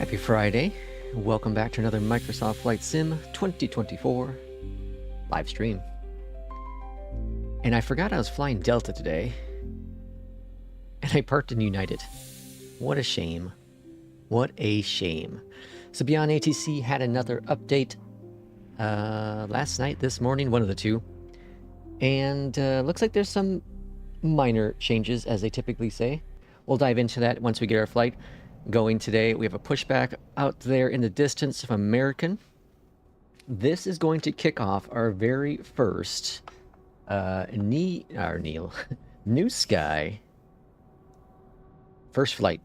Happy Friday. Welcome back to another Microsoft Flight Sim 2024 live stream. And I forgot I was flying Delta today, and I parked in United. What a shame. What a shame. So BeyondATC had another update last night, this morning, one of the two. And looks like there's some minor changes, as they typically say. We'll dive into that once we get our flight going today. We have a pushback out there in the distance of American. This is going to kick off our very first NEWSKY first flight.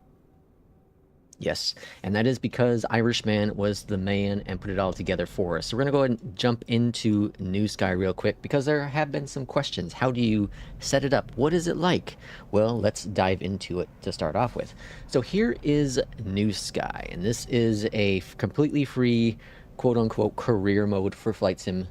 Yes, and that is because Irishman was the man and put it all together for us. So we're going to go ahead and jump into NEWSKY real quick because there have been some questions. How do you set it up? What is it like? Well, let's dive into it to start off with. So here is NEWSKY, and this is a completely free, quote-unquote, career mode for Flight Sim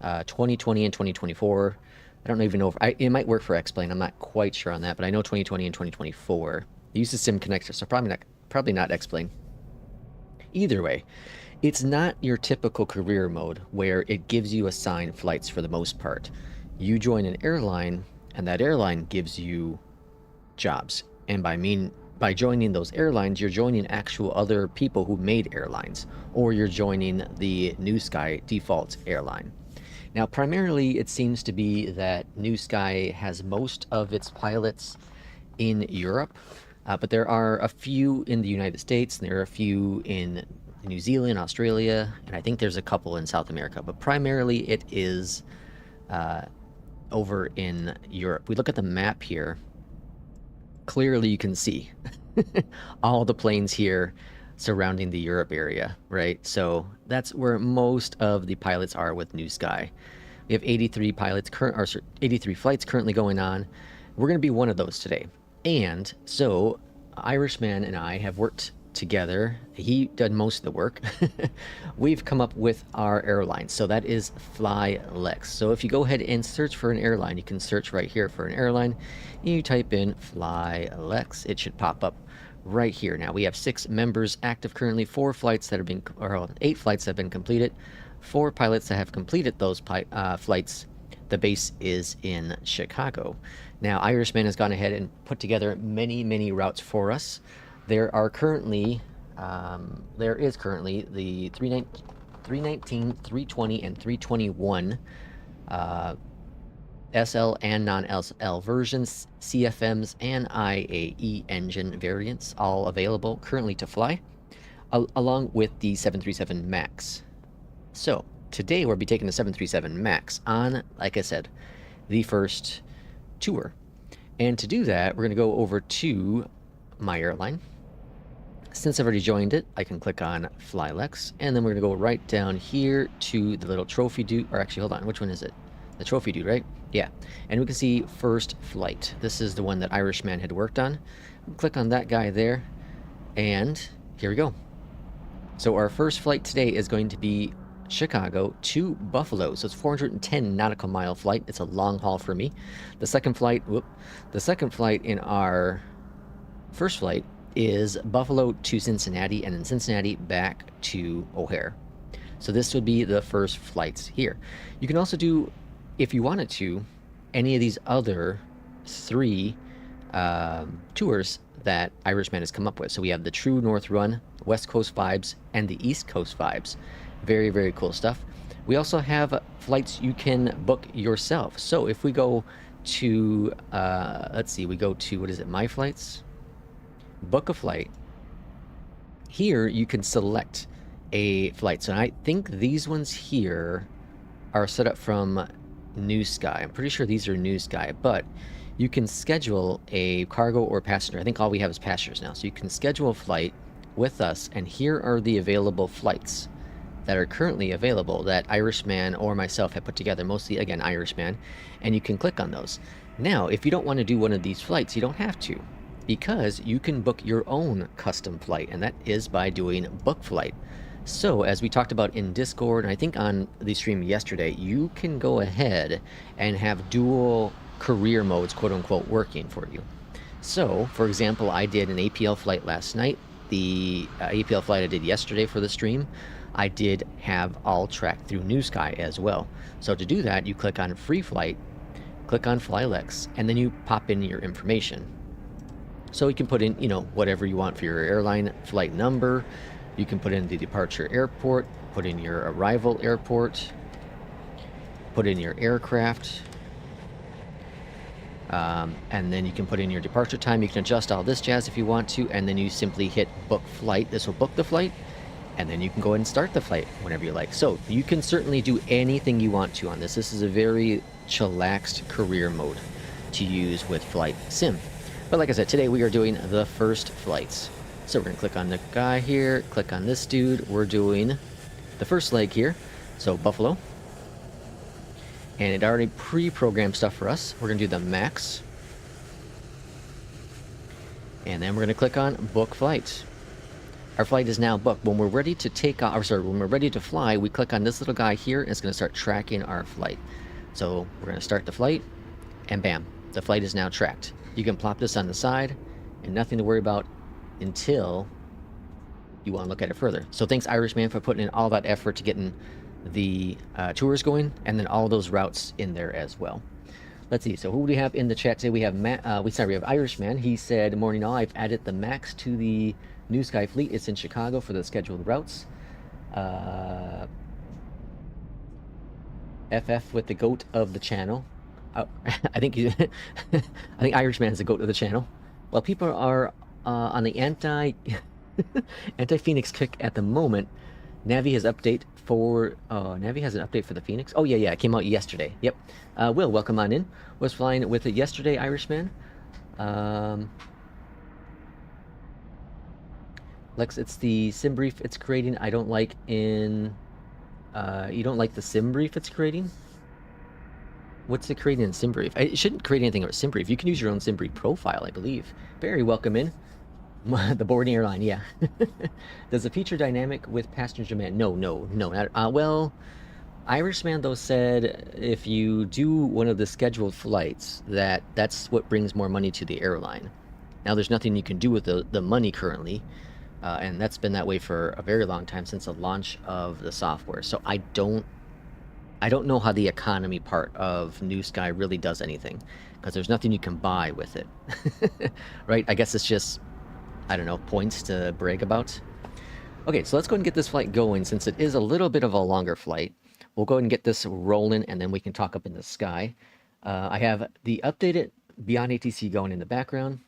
2020 and 2024. I don't even know if it might work for X-Plane. I'm not quite sure on that, but I know 2020 and 2024. It uses Sim Connector, so probably not X-Plane. Either way, it's not your typical career mode where it gives you assigned flights for the most part. You join an airline, and that airline gives you jobs. And by joining those airlines, you're joining actual other people who made airlines, or you're joining the NEWSKY default airline. Now, primarily, it seems to be that NEWSKY has most of its pilots in Europe. But there are a few in the United States, and there are a few in New Zealand, Australia, and I think there's a couple in South America. But primarily it is over in Europe. We look at the map here. Clearly you can see all the planes here surrounding the Europe area, right? So that's where most of the pilots are with NEWSKY. We have 83 flights currently going on. We're going to be one of those today. And so Irishman and I have worked together. He did most of the work. We've come up with our airline. So that is FlyLex. So if you go ahead and search for an airline, you can search right here for an airline. You type in FlyLex. It should pop up right here. Now we have 6 members active currently, 8 flights that have been completed, 4 pilots that have completed those flights. The base is in Chicago. Now, Irishman has gone ahead and put together many routes for us. There is currently the 319, 320, and 321 SL and non-SL versions, CFMs, and IAE engine variants, all available currently to fly, along with the 737 MAX. So, today we'll be taking the 737 MAX on, like I said, the first tour. And to do that, we're going to go over to my airline. Since I've already joined it, I can click on FlyLex, and then we're going to go right down here to the little trophy dude, or actually, hold on, which one is it? The trophy dude, right? Yeah. And we can see first flight. This is the one that Irishman had worked on. Click on that guy there, and here we go. So our first flight today is going to be Chicago to Buffalo. So it's 410 nautical mile flight. It's a long haul for me. The second flight in our first flight is Buffalo to Cincinnati, and then Cincinnati back to O'Hare. So this would be the first flights here. You can also do, if you wanted to, any of these other 3 tours that Irishman has come up with. So we have the True North Run, West Coast Vibes, and the East Coast Vibes. Very cool stuff. We also have flights you can book yourself. So if we go to, let's see, we go to, what is it, My Flights? Book a flight. Here you can select a flight. So I think these ones here are set up from NEWSKY. I'm pretty sure these are NEWSKY, but you can schedule a cargo or passenger. I think all we have is passengers now. So you can schedule a flight with us, and here are the available flights that are currently available that Irishman or myself have put together, mostly, again, Irishman, and you can click on those. Now, if you don't want to do one of these flights, you don't have to, because you can book your own custom flight, and that is by doing Book Flight. So, as we talked about in Discord, and I think on the stream yesterday, you can go ahead and have dual career modes, quote-unquote, working for you. So, for example, I did an APL flight last night the APL flight I did yesterday for the stream, I did have all tracked through NEWSKY as well. So to do that, you click on Free Flight, click on FlyLex, and then you pop in your information. So you can put in, you know, whatever you want for your airline flight number. You can put in the departure airport, put in your arrival airport, put in your aircraft, and then you can put in your departure time. You can adjust all this jazz if you want to, and then you simply hit book flight. This will book the flight, and then you can go ahead and start the flight whenever you like. So you can certainly do anything you want to on this. This is a very chillaxed career mode to use with Flight Sim. But like I said, today we are doing the first flights. So we're going to click on the guy here, click on this dude. We're doing the first leg here, so Buffalo. And it already pre-programmed stuff for us. We're going to do the max. And then we're going to click on book flight. Our flight is now booked. When we're ready to take off, or sorry, when we're ready to fly, we click on this little guy here, and it's going to start tracking our flight. So we're going to start the flight, and bam, the flight is now tracked. You can plop this on the side, and nothing to worry about until you want to look at it further. So thanks, Irishman, for putting in all that effort to getting the tours going, and then all those routes in there as well. Let's see. So who do we have in the chat today? We have we have Irishman. He said, "Morning all. I've added the max to the NEWSKY fleet. It's in Chicago for the scheduled routes. FF with the goat of the channel." I think I think Irishman is the goat of the channel. Well, people are on the anti-FENIX kick at the moment. Navi has update for Navi has an update for the FENIX. Oh yeah, it came out yesterday. Yep. Will, welcome on in. Was flying with it yesterday, Irishman. Lex, it's the SimBrief it's creating. I don't like in. You don't like the SimBrief it's creating? What's it creating in SimBrief? It shouldn't create anything over SimBrief. You can use your own SimBrief profile, I believe. Barry, welcome in. The boarding airline, yeah. Does it feature dynamic with passenger demand? No. Not, well, Irishman, though, said if you do one of the scheduled flights, that's what brings more money to the airline. Now, there's nothing you can do with the money currently, and that's been that way for a very long time, since the launch of the software. So I don't know how the economy part of NEWSKY really does anything, because there's nothing you can buy with it. Right? I guess it's just, I don't know, points to brag about. Okay, so let's go ahead and get this flight going. Since it is a little bit of a longer flight, we'll go ahead and get this rolling, and then we can talk up in the sky. I have the updated BeyondATC going in the background,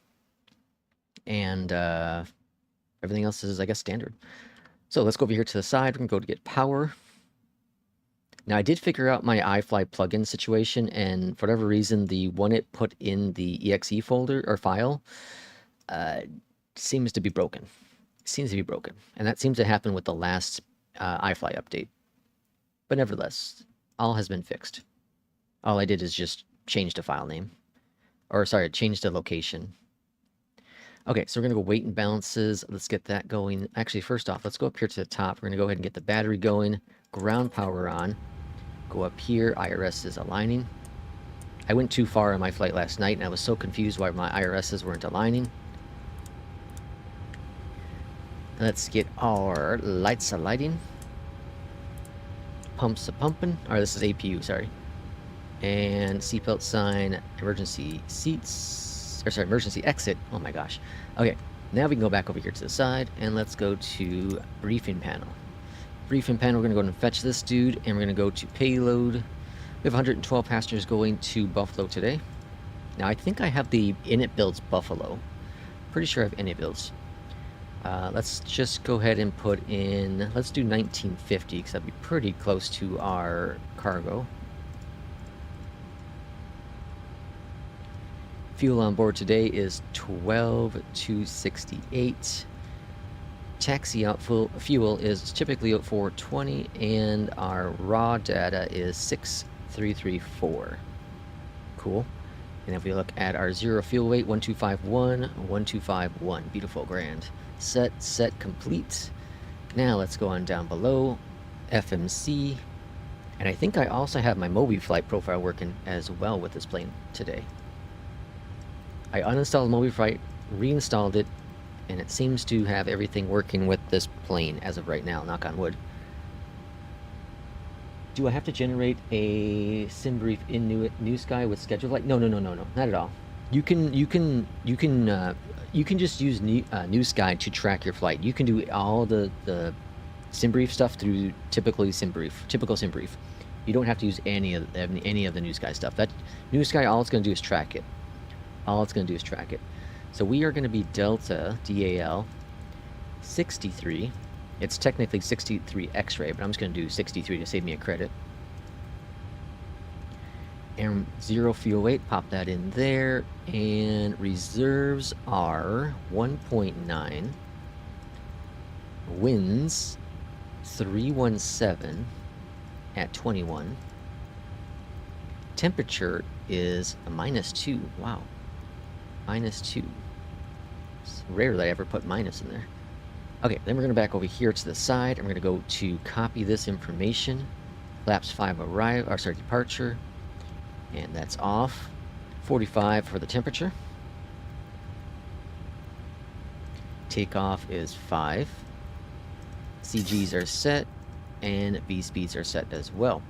and everything else is, I guess, standard. So let's go over here to the side. We're going to go to get power. Now, I did figure out my iFLY plugin situation, and for whatever reason, the one it put in the exe folder or file seems to be broken. And that seems to happen with the last iFLY update. But nevertheless, all has been fixed. All I did is just change the file name. Or, sorry, change the location. Okay, so we're going to go weight and balances. Let's get that going. Actually, first off, let's go up here to the top. We're going to go ahead and get the battery going. Ground power on. Go up here. IRS is aligning. I went too far on my flight last night, and I was so confused why my IRSs weren't aligning. Let's get our lights a-lighting. Pumps a-pumping. Or this is APU, sorry. And seatbelt sign, emergency seats. Or sorry, emergency exit. Oh my gosh. Okay, now we can go back over here to the side, and let's go to briefing panel. Briefing panel, we're going to go and fetch this dude, and we're going to go to payload. We have 112 passengers going to Buffalo today. Now, I think I have the init builds Buffalo. Pretty sure I have init builds. Let's just go ahead and put in, let's do 1950, because that'd be pretty close to our cargo. Fuel on board today is 12,268. Taxi out fuel is typically at 420, and our raw data is 6334. Cool. And if we look at our zero fuel weight, 1251, 1251. Beautiful, grand. Set, complete. Now let's go on down below. FMC. And I think I also have my Mobiflight profile working as well with this plane today. I uninstalled Mobiflight, reinstalled it, And it seems to have everything working with this plane as of right now, knock on wood. Do I have to generate a SimBrief in NEWSKY with schedule light? No, not at all. You can just use NEWSKY to track your flight. You can do all the SimBrief stuff through typical SimBrief. You don't have to use any of the NEWSKY stuff. That NEWSKY, all it's going to do is track it. So we are going to be Delta DAL 63. It's technically 63 X-ray, but I'm just going to do 63 to save me a credit. And 0 fuel weight, pop that in there. And reserves are 1.9. Winds 317 at 21. Temperature is a -2. Wow. -2. It's rare that I ever put minus in there. Okay, then we're going to back over here to the side. I'm going to go to copy this information. Flaps 5 departure. And that's off. 45 for the temperature. Takeoff is 5. CGs are set. And V speeds are set as well.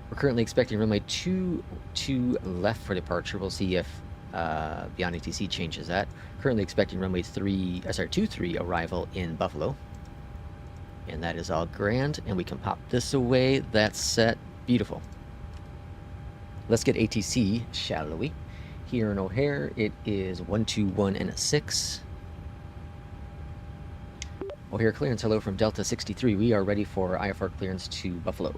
We're currently expecting runway 22 left for departure. We'll see if BeyondATC changes that. Currently expecting runway 23 arrival in Buffalo. And that is all grand. And we can pop this away. That's set. Beautiful. Let's get ATC, shall we? Here in O'Hare, it is 121 and a 6. O'Hare clearance, hello from Delta 63. We are ready for IFR clearance to Buffalo.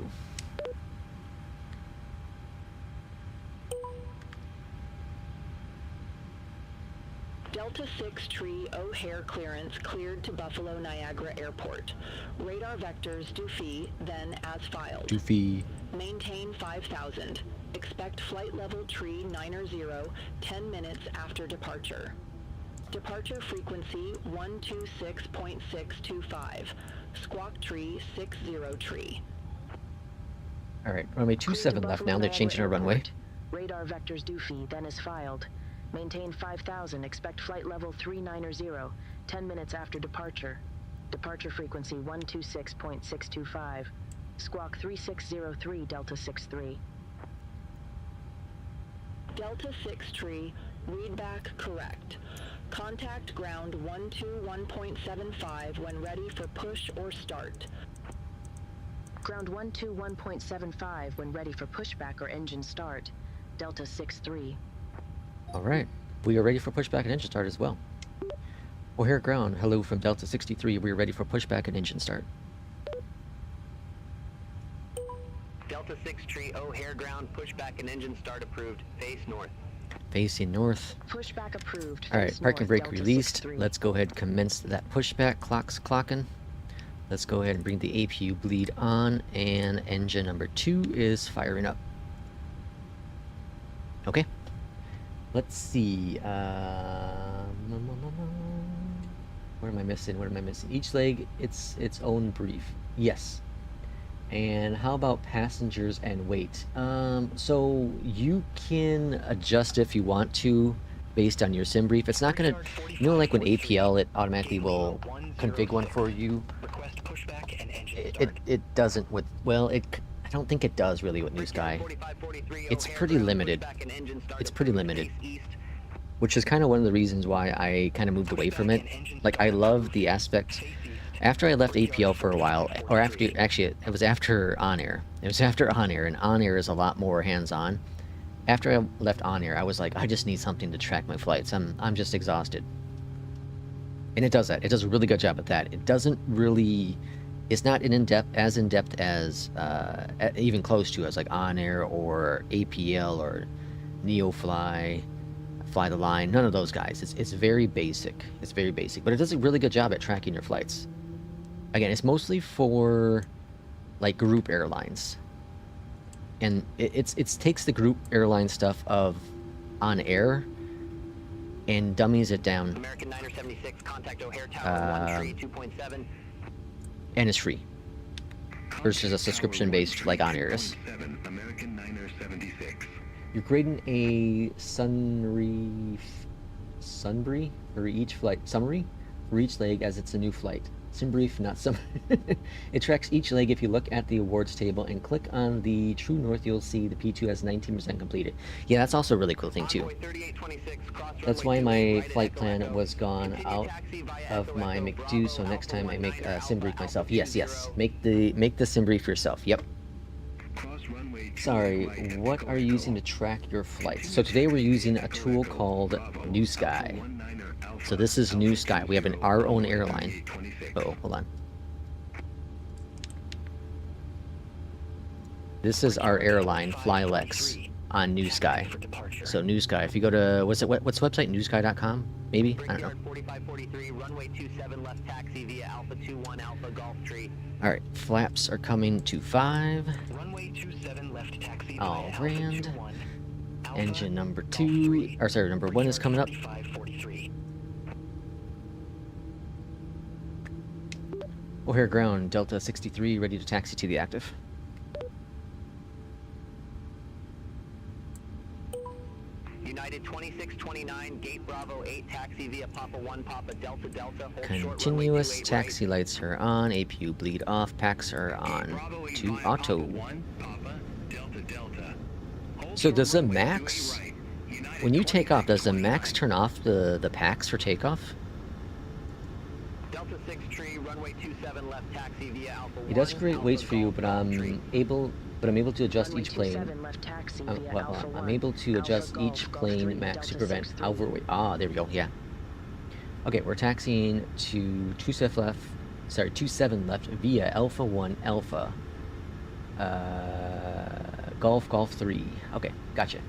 Delta 6 Tree O'Hare clearance cleared to Buffalo Niagara Airport. Radar vectors Doofy, then as filed. Doofy. Maintain 5,000. Expect flight level tree 90, 10 minutes after departure. Departure frequency 126.625. Squawk tree 60 tree. Alright, runway 27 left now. They're changing our runway. Radar vectors Doofy, then as filed. Maintain 5,000. Expect flight level 390, 10 minutes after departure. Departure frequency 126.625. Squawk 3603 Delta 63. Delta 6 Tree, readback correct. Contact ground 121.75 when ready for push or start. Ground 121.75 when ready for pushback or engine start. Delta 6-3. Alright, we are ready for pushback and engine start as well. O'Hare ground, hello from Delta 63. We are ready for pushback and engine start. Delta 6 Tree O'Hare ground, pushback and engine start approved. Face north. Facing north. Pushback approved. Alright, parking brake released. Let's go ahead and commence that pushback. Clock's clocking. Let's go ahead and bring the APU bleed on, and engine number 2 is firing up. Okay. Let's see. What am I missing? Each leg, its own brief. Yes. And how about passengers and weight? So you can adjust if you want to based on your SimBrief. It's not gonna, you know, like when APL, it automatically will config one for you. It doesn't with, well, I don't think it does really with NEWSKY. It's pretty limited. Which is kind of one of the reasons why I kind of moved away from it. Like, I love the aspect. After I left APL for a while, or after, actually, it was after On-Air. It was after On-Air, and On-Air is a lot more hands-on. After I left On-Air, I was like, I just need something to track my flights. I'm just exhausted. And it does that. It does a really good job at that. It doesn't really, it's not as in-depth as, even close to as like On-Air or APL or NEOFLY, Fly the Line, none of those guys. It's very basic. It's very basic, but it does a really good job at tracking your flights. Again, it's mostly for like group airlines, and it takes the group airline stuff of On Air and dummies it down. American 976, contact O'Hare Tower 1 tree 2.7. And it's free versus a subscription-based like On Air is. American 976. You're grading a summary for each flight. Summary? for each leg as it's a new flight. SimBrief, not some. It tracks each leg. If you look at the awards table and click on the true north, you'll see the P2 has 19% completed. Yeah, that's also a really cool thing too. That's why my flight plan was gone out of my McDo, so next time I make a SimBrief myself. Yes, yes. Make the SimBrief yourself. Yep. Sorry, what are you using to track your flights? So today we're using a tool called NEWSKY. So this is NEWSKY. We have our own airline. Oh, hold on. This is our airline, FlyLex, on NEWSKY. So NEWSKY, if you go to, what's the website? NEWSKY.com? Maybe? I don't know. 4543, runway 27 left taxi via Alpha 21 Alpha Golf Tree. Alright, flaps are coming to 5. Runway 27 left taxi All via grand. Alpha 21 Alpha Engine number Golf 2, Tree. or sorry, number 1 is coming up. 4543. O'Hare ground, Delta 63, ready to taxi to the active. United 2629, gate Bravo 8, taxi via Papa 1 Papa Delta Delta. Hold short, Continuous runway 28 taxi lights are on, APU bleed off, packs are on to auto. So does the max, when you take off, does the max turn off the packs for takeoff? Delta 6 tree, runway 27 left taxi via Alpha 1. It does create Alpha weights for you, Golf but Golf Tree. I'm able to adjust Runway each plane. 27 left taxi via Well, Alpha I'm 1, able to Alpha adjust Golf, each Golf plane 3, max to Delta prevent 63. overweight. Ah, there we go. Yeah. Okay, we're taxiing to 27 left via Alpha 1 Alpha. Golf 3. Okay, gotcha.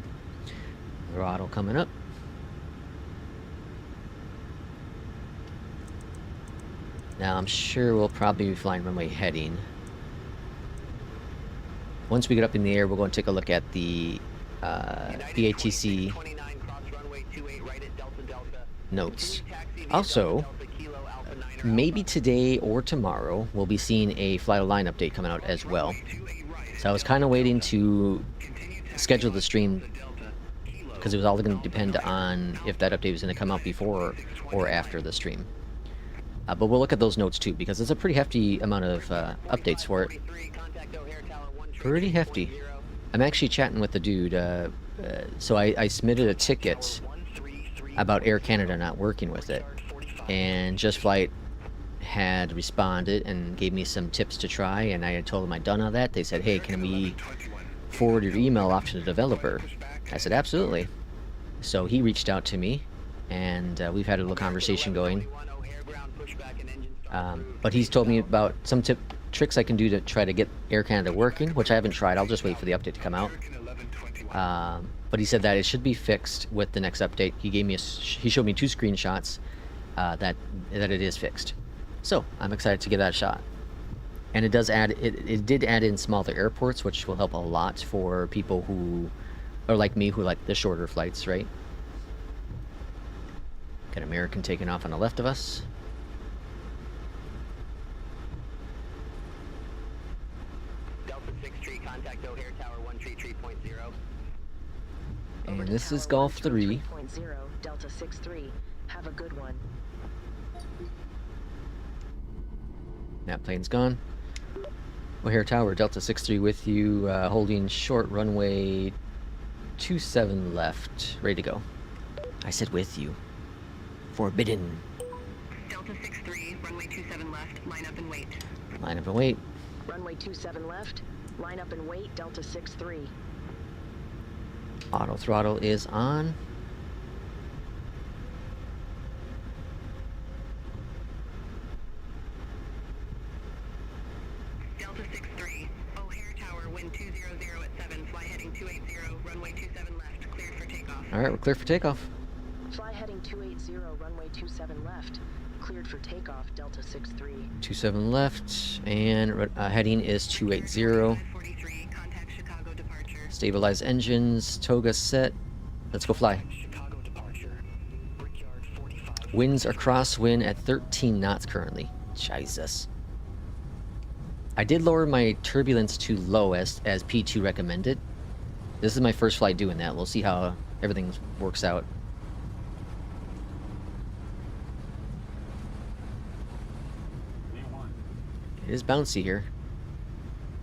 Throttle coming up. Now I'm sure we'll probably be flying runway heading. Once we get up in the air, we're going to take a look at the BATC notes. Also, maybe today or tomorrow, we'll be seeing a flight of line update coming out as well. So I was kind of waiting to schedule the stream because it was all going to depend on if that update was going to come out before or after the stream. But we'll look at those notes too, because it's a pretty hefty amount of updates for it. Pretty hefty. I'm actually chatting with the dude. So I submitted a ticket about Air Canada not working with it. And Just Flight had responded and gave me some tips to try, and I had told them I'd done all that. They said, hey, can we forward your email off to the developer? I said, absolutely. So he reached out to me, and we've had a little conversation going. But he's told me about some tricks I can do to try to get Air Canada working, which I haven't tried. I'll just wait for the update to come out. But he said that it should be fixed with the next update. He gave me he showed me 2 screenshots that it is fixed. So I'm excited to give that a shot. And it does add it did add in smaller airports, which will help a lot for people who are like me, who like the shorter flights, right? Got American taking off on the left of us. Delta 6 tree, contact O'Hare Tower 133.0. And Over to this is Tower Golf 3. 133.0, Delta 63. Have a good one. That plane's gone. O'Hare Tower, Delta 63 with you, holding short runway 27 left. Ready to go. I said with you. Forbidden. Delta 63, runway 27 left, line up and wait. Line up and wait. Runway 27 left, line up and wait, Delta 63. Auto throttle is on. Delta 63, O'Hare Tower, wind 200 at 7, fly heading 280, runway 27 left, cleared for takeoff. Alright, we're clear for takeoff. Fly heading 280, runway 27 left, cleared for takeoff, Delta 63. 27 left, and heading is 280. 43, contact Chicago departure. Stabilize engines, toga set. Let's go fly. Chicago departure. Brickyard 45. Winds are crosswind at 13 knots currently. Jesus. I did lower my turbulence to lowest as P2 recommended. This is my first flight doing that. We'll see how everything works out. It is bouncy here.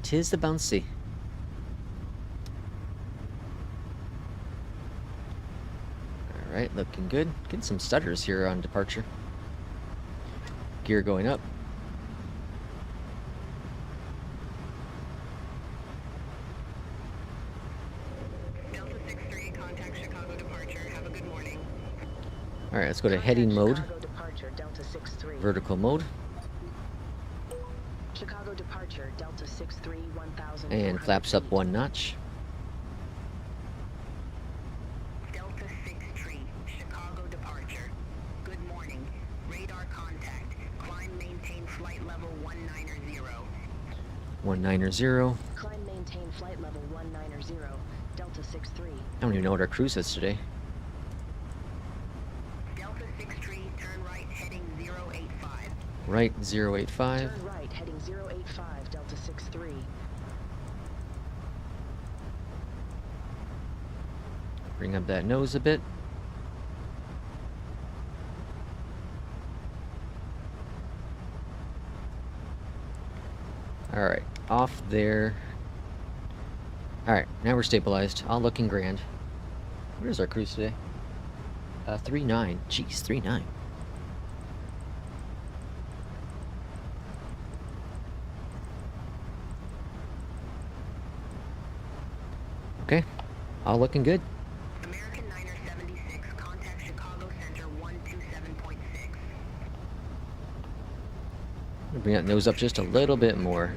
'Tis the bouncy. Alright, looking good. Getting some stutters here on departure. Gear going up. Delta 63, contact Chicago departure. Have a good morning. Alright, let's go to heading mode. Chicago departure, Delta 63. Vertical mode. Chicago departure, Delta 63, 1000. And flaps up 1 notch. Delta 63, Chicago departure. Good morning. Radar contact. Climb maintain flight level 190. 190. Climb maintain flight level 190, Delta 63. I don't even know what our cruise is today. Delta 63, turn right heading 085. Right, 085. Turn right, heading 085, Delta 63. Bring up that nose a bit. Alright, off there. Alright, now we're stabilized. All looking grand. What is our cruise today? 3.9. Jeez, 3.9. Okay, all looking good. American Niner 76, contact Chicago Center 127.6. Bring that nose up just a little bit more.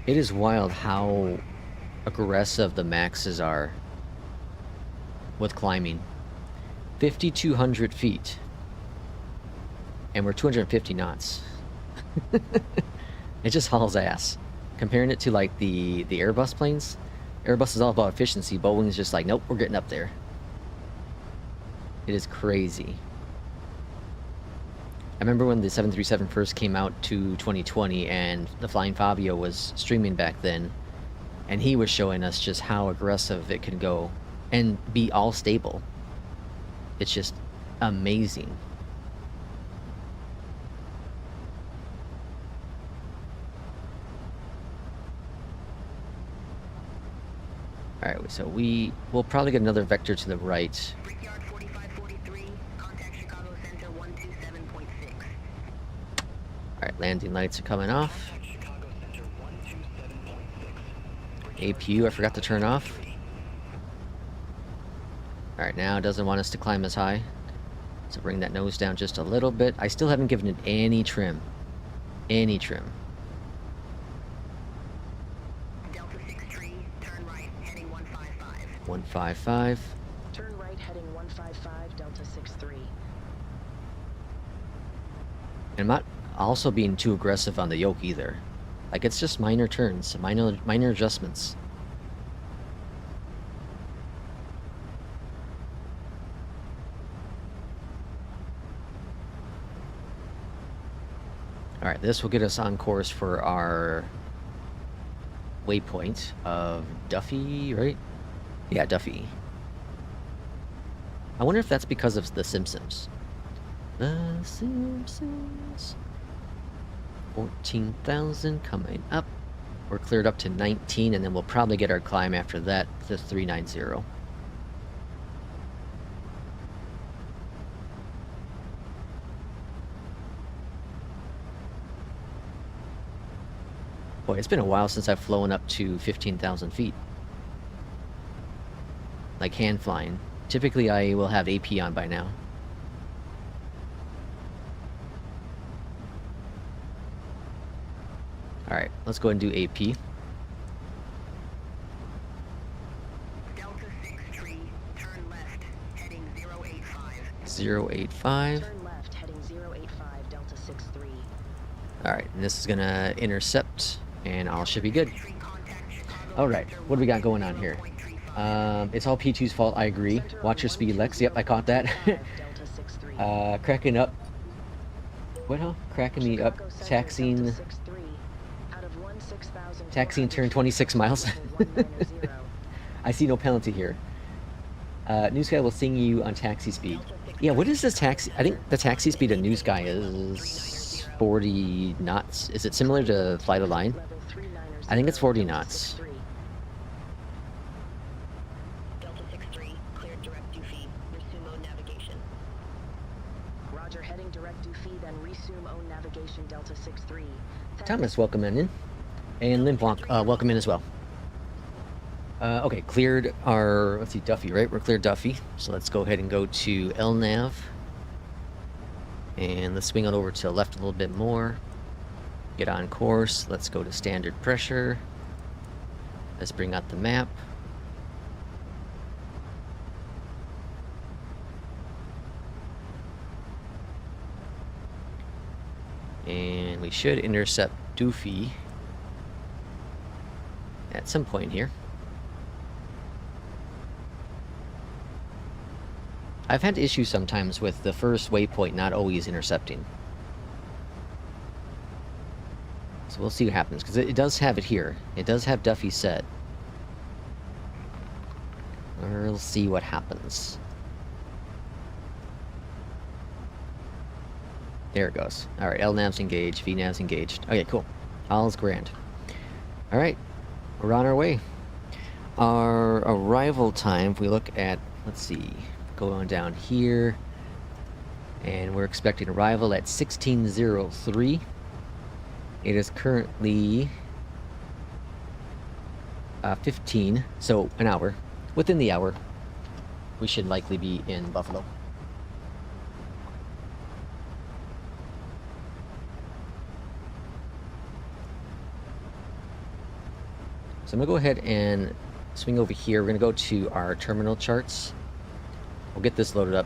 It is wild how aggressive the maxes are with climbing. 5,200 feet. And we're 250 knots. It just hauls ass. Comparing it to like the Airbus planes. Airbus is all about efficiency. Boeing is just like, nope, we're getting up there. It is crazy. I remember when the 737 first came out to 2020 and the Flying Fabio was streaming back then, and he was showing us just how aggressive it can go and be all stable. It's just amazing. Alright, so we'll probably get another vector to the right. Brickyard 4543, contact Chicago Center 127.6. Alright, landing lights are coming off. Contact Chicago Center 127.6. APU, I forgot to turn off. Alright, now it doesn't want us to climb as high. So bring that nose down just a little bit. I still haven't given it any trim. Any trim. Delta 63, turn right heading 155. 155. Turn right, heading 155, Delta 63. I'm not also being too aggressive on the yoke either. Like, it's just minor turns, minor adjustments. Alright, this will get us on course for our waypoint of Duffy, right? Yeah, Duffy. I wonder if that's because of the Simpsons. The Simpsons. 14,000 coming up. We're cleared up to 19, and then we'll probably get our climb after that to 390. Boy, it's been a while since I've flown up to 15,000 feet. Like hand flying. Typically I will have AP on by now. Alright, let's go ahead and do AP. Delta 63, turn left heading 085. 085. Turn left, heading 085, Delta 63. Alright, and this is gonna intercept, and all should be good. Contact Chicago Alright, Center what do we got going on here? 1.35. It's all P2's fault, I agree. Watch your speed, Lex. Yep, I caught that. Delta 63. Cracking up. What, huh? Cracking me up. Chicago Center, Taxiing. Delta 63. Out of 16,400 Taxiing turn 26 miles. 190. I see no penalty here. NEWSKY will sing you on taxi speed. Yeah, what is this taxi? I think the taxi speed of NEWSKY is 40 knots. Is it similar to Flight of Line? Level 390. I think it's 40 knots. Delta 63, cleared direct due feed. Resume own navigation. Roger, heading direct due feed, then resume own navigation, Delta 63. Thomas, welcome in. And Limp, welcome in as well. Okay, cleared our, let's see, Duffy, right? We're cleared Duffy. So let's go ahead and go to LNAV. And let's swing it over to the left a little bit more. Get on course. Let's go to standard pressure. Let's bring out the map. And we should intercept Doofy at some point here. I've had issues sometimes with the first waypoint not always intercepting. So we'll see what happens, because it does have it here. It does have Duffy set. We'll see what happens. There it goes. Alright, LNAV's engaged, VNAV's engaged. Okay, cool. All's grand. Alright, we're on our way. Our arrival time, if we look at, let's see, going down here, and we're expecting arrival at 16:03. It is currently 15, so an hour. Within the hour, we should likely be in Buffalo. So I'm gonna go ahead and swing over here. We're gonna go to our terminal charts. We'll get this loaded up.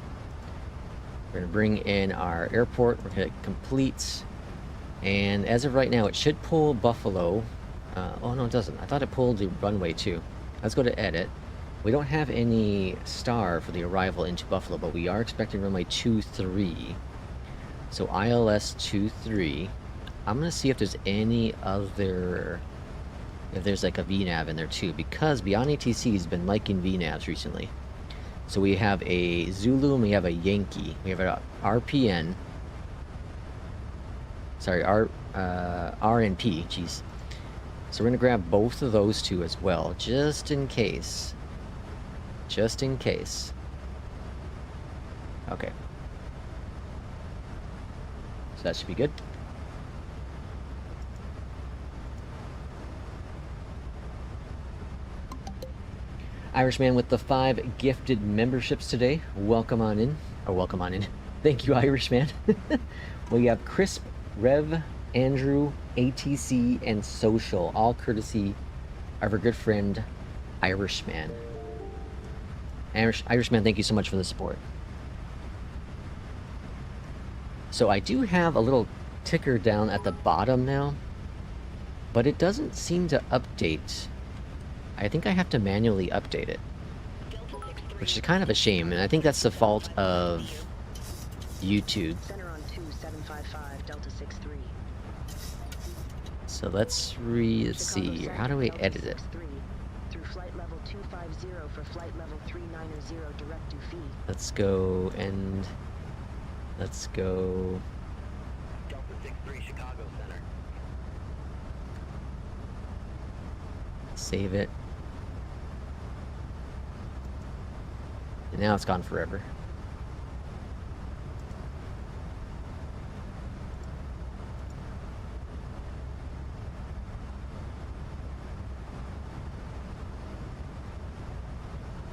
We're gonna bring in our airport. We're gonna complete. And as of right now, it should pull Buffalo. Oh no, it doesn't. I thought it pulled the runway too. Let's go to edit. We don't have any star for the arrival into Buffalo, but we are expecting runway 23. So ILS 23. I'm gonna see if there's any other, if there's like a VNAV in there too, because BeyondATC has been liking VNAVs recently. So we have a Zulu and we have a Yankee. We have a RPN. Sorry, RNP. Jeez. So we're gonna grab both of those two as well, just in case. Just in case. Okay. So that should be good. Irishman with the 5 gifted memberships today. Welcome on in. Or welcome on in. Thank you, Irishman. We have Crisp, Rev, Andrew, ATC, and Social, all courtesy of our good friend, Irishman. Irishman, thank you so much for the support. So I do have a little ticker down at the bottom now, but it doesn't seem to update. I think I have to manually update it, which is kind of a shame, and I think that's the fault of YouTube. So let's see here. How do we edit it? Let's go and let's go. Delta 63 Chicago Center. Save it. And now it's gone forever.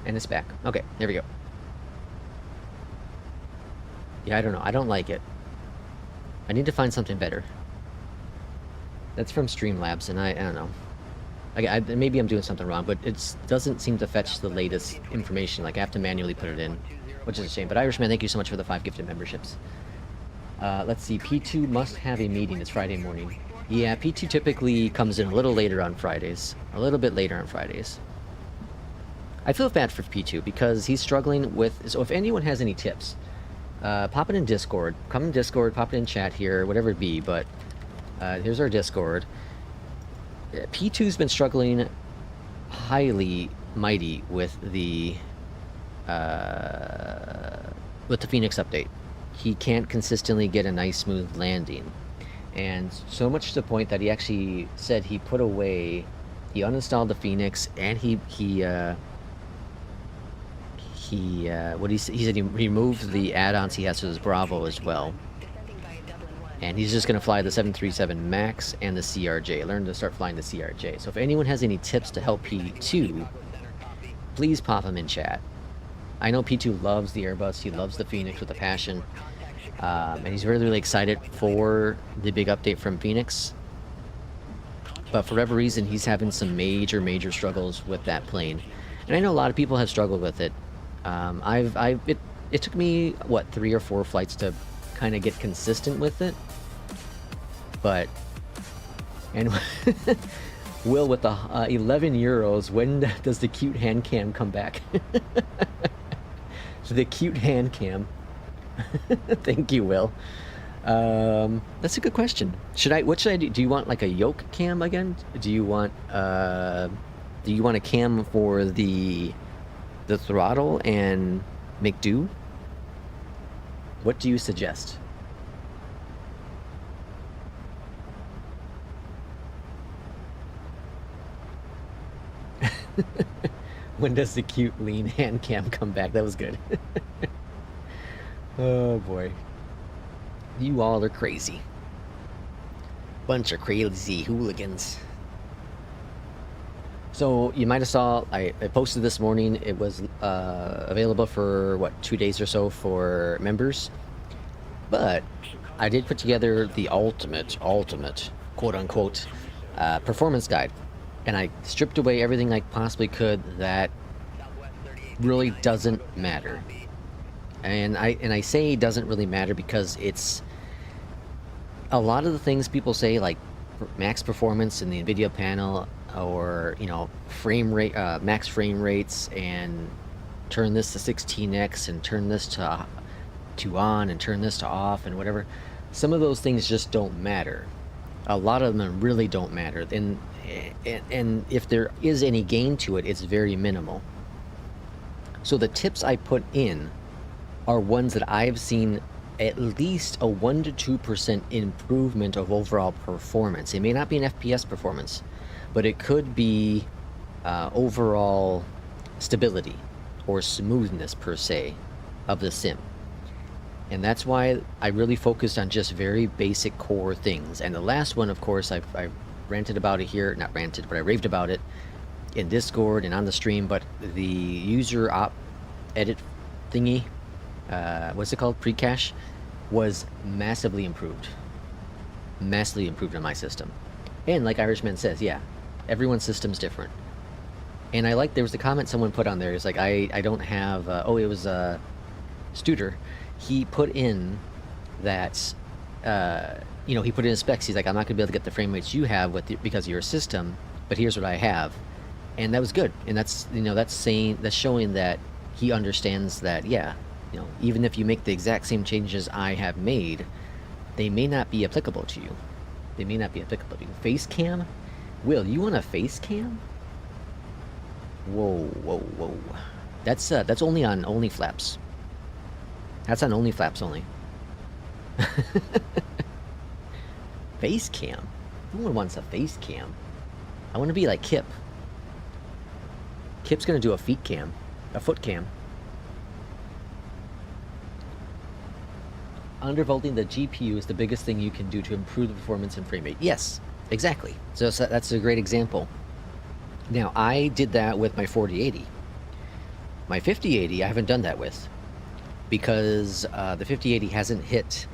And it's back. Okay, there we go. Yeah, I don't know. I don't like it. I need to find something better. That's from Streamlabs, and I don't know. Maybe I'm doing something wrong, but it doesn't seem to fetch the latest information. Like, I have to manually put it in, which is a shame. But Irishman, thank you so much for the 5 gifted memberships. Let's see. P2 must have a meeting. It's Friday morning. Yeah, P2 typically comes in a little later on Fridays. A little bit later on Fridays. I feel bad for P2 because he's struggling with... So if anyone has any tips, pop it in Discord. Come in Discord, pop it in chat here, whatever it be. But here's our Discord. P2's been struggling highly mighty with the FENIX update. He can't consistently get a nice smooth landing. And so much to the point that he actually said he put away, he uninstalled the FENIX, and he said he removed the add-ons he has to his Bravo as well. And he's just going to fly the 737 MAX and the CRJ. Learn to start flying the CRJ. So if anyone has any tips to help P2, please pop them in chat. I know P2 loves the Airbus. He loves the FENIX with a passion. And he's really, really excited for the big update from FENIX. But for whatever reason, he's having some major struggles with that plane. And I know a lot of people have struggled with it. It took me, what, 3 or 4 flights to kind of get consistent with it. But, and Will with the 11 euros, when does the cute hand cam come back? The cute hand cam. Thank you, Will. That's a good question. What should I do? Do you want like a yoke cam again? Do you want a cam for the throttle and make do? What do you suggest? When does the cute lean hand cam come back? That was good. Oh boy. You all are crazy. Bunch of crazy hooligans. So you might have saw, I posted this morning, it was available for, what, 2 days or so for members. But I did put together the ultimate, quote-unquote, performance guide. And I stripped away everything I possibly could that really doesn't matter. And I say doesn't really matter because it's a lot of the things people say, like max performance in the NVIDIA panel, or frame rate, max frame rates, and turn this to 16x and turn this to on and turn this to off and whatever. Some of those things just don't matter. A lot of them really don't matter. And if there is any gain to it, it's very minimal. So the tips I put in are ones that I've seen at least a 1 to 2% improvement of overall performance. It may not be an FPS performance, but it could be overall stability or smoothness per se of the sim. And that's why I really focused on just very basic core things. And the last one, of course, I ranted about it here, not ranted, but I raved about it in Discord and on the stream. But the user op edit thingy, what's it called, pre-cache, was massively improved on my system. And like Irishman says, yeah, everyone's system's different. And I like, there was a comment someone put on there, it's like, I don't have, it was Studer. He put in that, he put in his specs, he's like, I'm not gonna be able to get the frame rates you have because of your system, but here's what I have. And that was good. And that's, that's showing that he understands that, yeah, even if you make the exact same changes I have made, they may not be applicable to you. Face cam? Will, you want a face cam? Whoa. That's only on OnlyFlaps. That's on OnlyFlaps only. Face cam? No one wants a face cam. I want to be like Kip. Kip's gonna do a foot cam. Undervolting the GPU is the biggest thing you can do to improve the performance and frame rate. Yes, exactly. So that's a great example. Now, I did that with my 4080. My 5080, I haven't done that with, because the 5080 hasn't hit.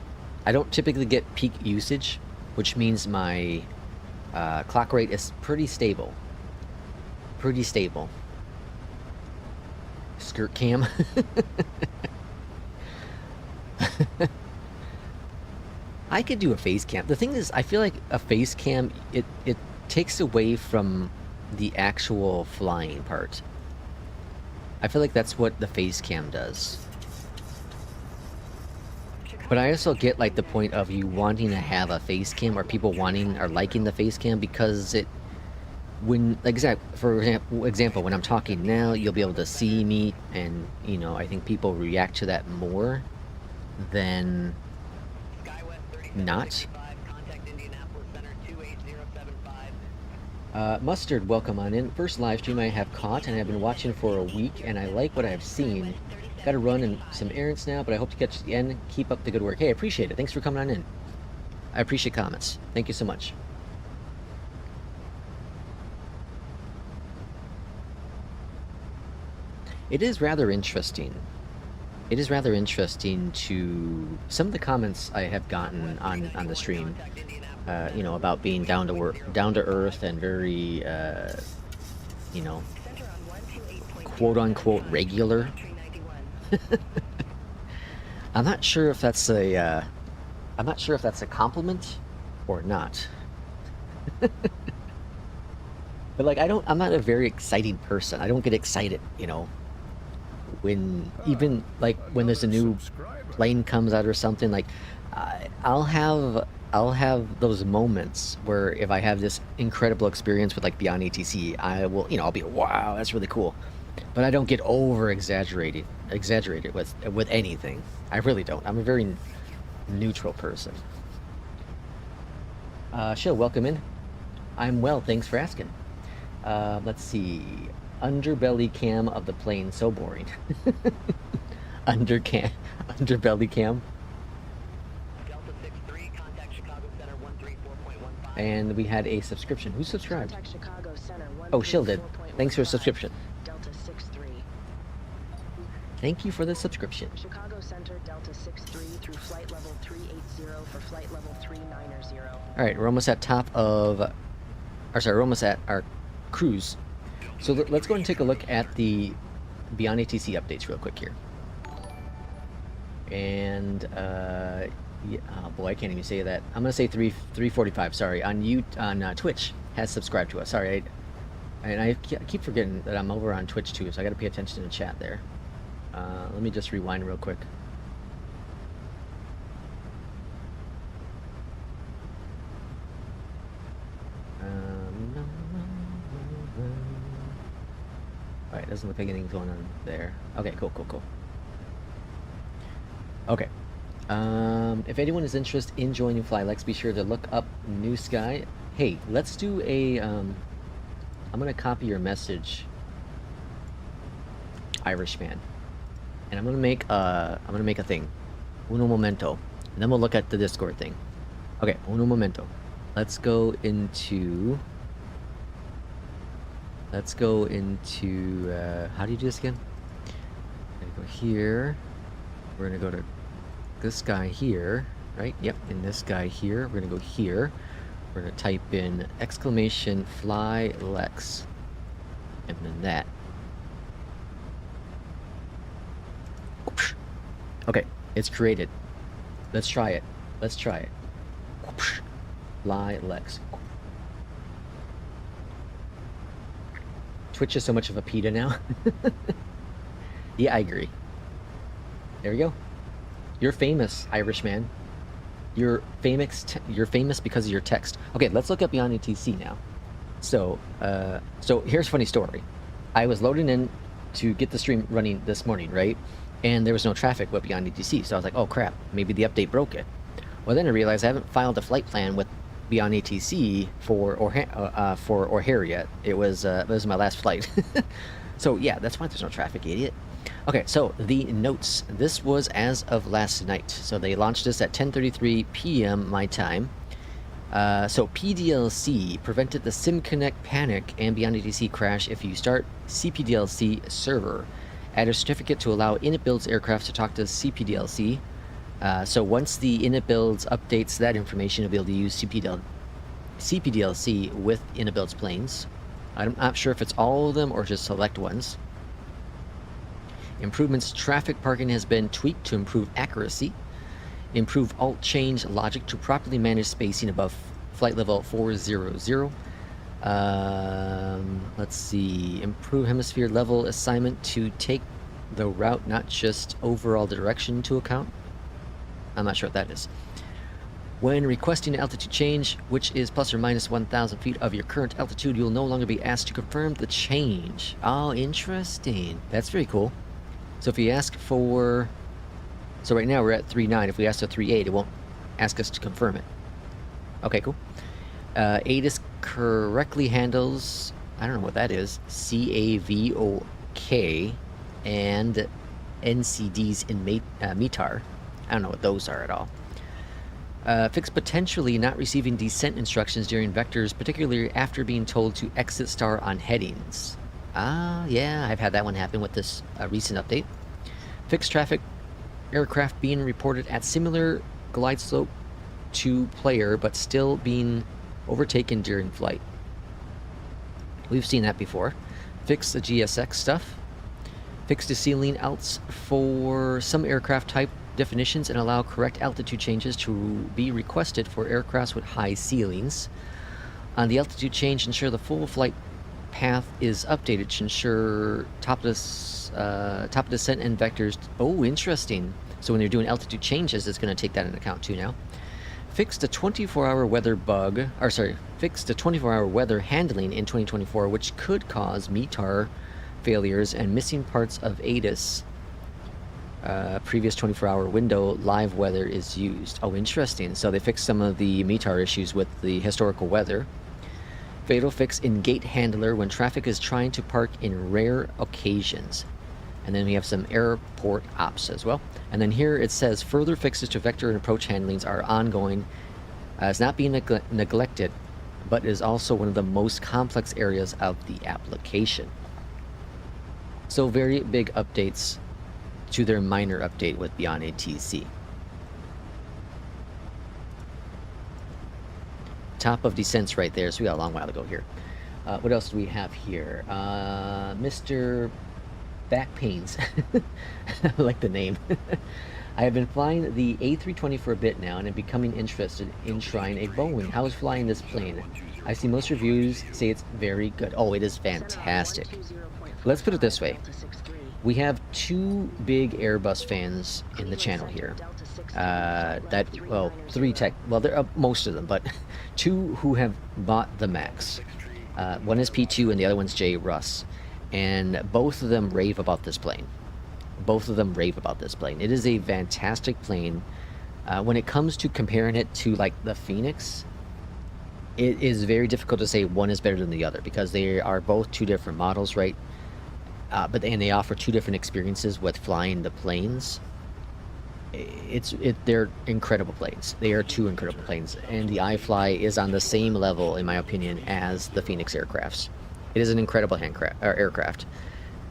I don't typically get peak usage, which means my clock rate is pretty stable. Skirt cam. I could do a face cam. The thing is, I feel like a face cam, it takes away from the actual flying part. I feel like that's what the face cam does. But I also get like the point of you wanting to have a face cam, or people liking the face cam, because for example, when I'm talking now, you'll be able to see me, and I think people react to that more than not. Mustard, welcome on in. First live stream I have caught, and I've been watching for a week, and I like what I've seen. Got to run in some errands now, but I hope to catch the end. Keep up the good work. Hey, I appreciate it. Thanks for coming on in. I appreciate comments. Thank you so much. It is rather interesting. It is rather interesting to some of the comments I have gotten on the stream. You know, about being down to earth, and very, you know, quote unquote regular. I'm not sure if that's a compliment or not. But like, I'm not a very exciting person. I don't get excited, you know, when even like when there's a new plane comes out or something. Like, I'll have those moments where if I have this incredible experience with like BeyondATC, I will, you know, I'll be, wow, that's really cool. But I don't get exaggerated with anything. I really don't. I'm a very neutral person. Shill, welcome in. I'm well, thanks for asking. Let's see. Underbelly cam of the plane, so boring. Underbelly cam. Delta 6-3, contact Chicago Center 134.15. And we had a subscription. Who subscribed? Contact Chicago Center Oh, Shill did. Thanks for a subscription. Delta 6-3. Thank you for the subscription. Chicago Center, Delta 6-3 through flight level 380 for flight level 390. All right, we're almost at we're almost at our cruise. So let's go and take a look at the BeyondATC updates real quick here. And yeah, oh boy, I can't even say that. I'm gonna say 345. Sorry, on Twitch has subscribed to us. Sorry, I keep forgetting that I'm over on Twitch too, so I got to pay attention to the chat there. Let me just rewind real quick. Alright, doesn't look like anything's going on there. Okay, cool. Okay. If anyone is interested in joining FlyLex, be sure to look up NEWSKY. Hey, let's do a, I'm gonna copy your message, Irishman. And I'm gonna make a thing. Uno momento. And then we'll look at the Discord thing. Okay, uno momento. Let's go into how do you do this again? I'm gonna go here. We're gonna go to this guy here, right? Yep, and this guy here. We're gonna go here. We're gonna type in exclamation FlyLex. And then that. Okay, it's created. Let's try it. FlyLex. Twitch is so much of a PETA now. Yeah, I agree. There we go. You're famous, Irishman. You're famous because of your text. Okay, let's look at BeyondATC now. So here's a funny story. I was loading in to get the stream running this morning, right? And there was no traffic with BeyondATC, so I was like, oh crap, maybe the update broke it. Well, then I realized I haven't filed a flight plan with BeyondATC for O'Hare yet. It was my last flight. So yeah, that's why there's no traffic, idiot. Okay, so the notes. This was as of last night. So they launched this at 10:33 p.m. my time. So PDLC prevented the SimConnect panic and BeyondATC crash if you start CPDLC server. Add a certificate to allow init builds aircraft to talk to CPDLC. So once the init builds updates that information, you'll be able to use CPDLC with init builds planes. I'm not sure if it's all of them or just select ones. Improvements: traffic parking has been tweaked to improve accuracy. Improve alt change logic to properly manage spacing above flight level 400. Let's see. Improve hemisphere level assignment to take the route, not just overall direction, into account. I'm not sure what that is. When requesting altitude change, which is plus or minus 1,000 feet of your current altitude, you'll no longer be asked to confirm the change. Oh, interesting. That's very cool. So if you ask for... So right now we're at 3.9. If we ask for 3.8, it won't ask us to confirm it. Okay, cool. ATIS correctly handles, I don't know what that is, CAVOK and NCDs in METAR. I don't know what those are at all. Fix potentially not receiving descent instructions during vectors, particularly after being told to exit star on headings. Ah, yeah, I've had that one happen with this recent update. Fix traffic aircraft being reported at similar glide slope to player, but still being overtaken during flight. We've seen that before. Fix the GSX stuff. Fix the ceiling outs for some aircraft type definitions and allow correct altitude changes to be requested for aircrafts with high ceilings. On the altitude change, ensure the full flight path is updated to ensure top descent and vectors. Oh, interesting. So when you're doing altitude changes, it's going to take that into account too now. Fix the 24-hour weather bug, or sorry, fix the 24-hour weather handling in 2024, which could cause METAR failures and missing parts of ATIS. Previous 24-hour window live weather is used. Oh, interesting. So they fixed some of the METAR issues with the historical weather. Fatal fix in gate handler when traffic is trying to park in rare occasions. And then we have some airport ops as well. And then here it says further fixes to vector and approach handlings are ongoing. It's not being neglected, but is also one of the most complex areas of the application. So very big updates to their minor update with BeyondATC. Top of descents right there, so we got a long while to go here. What else do we have here? Mr. Back Pains. I like the name. I have been flying the A320 for a bit now and am becoming interested in trying a Boeing. How is flying this plane? I see most reviews say it's very good. Oh, it is fantastic. Let's put it this way. We have two big Airbus fans in the channel here. Three tech, well, there are most of them, but two who have bought the Max. One is P2 and the other one's J. Russ. And both of them rave about this plane. Both of them rave about this plane. It is a fantastic plane. When it comes to comparing it to like the FENIX, it is very difficult to say one is better than the other because they are both two different models, right? But they offer two different experiences with flying the planes. They're incredible planes. They are two incredible planes, and the iFLY is on the same level, in my opinion, as the FENIX aircrafts. It is an incredible aircraft.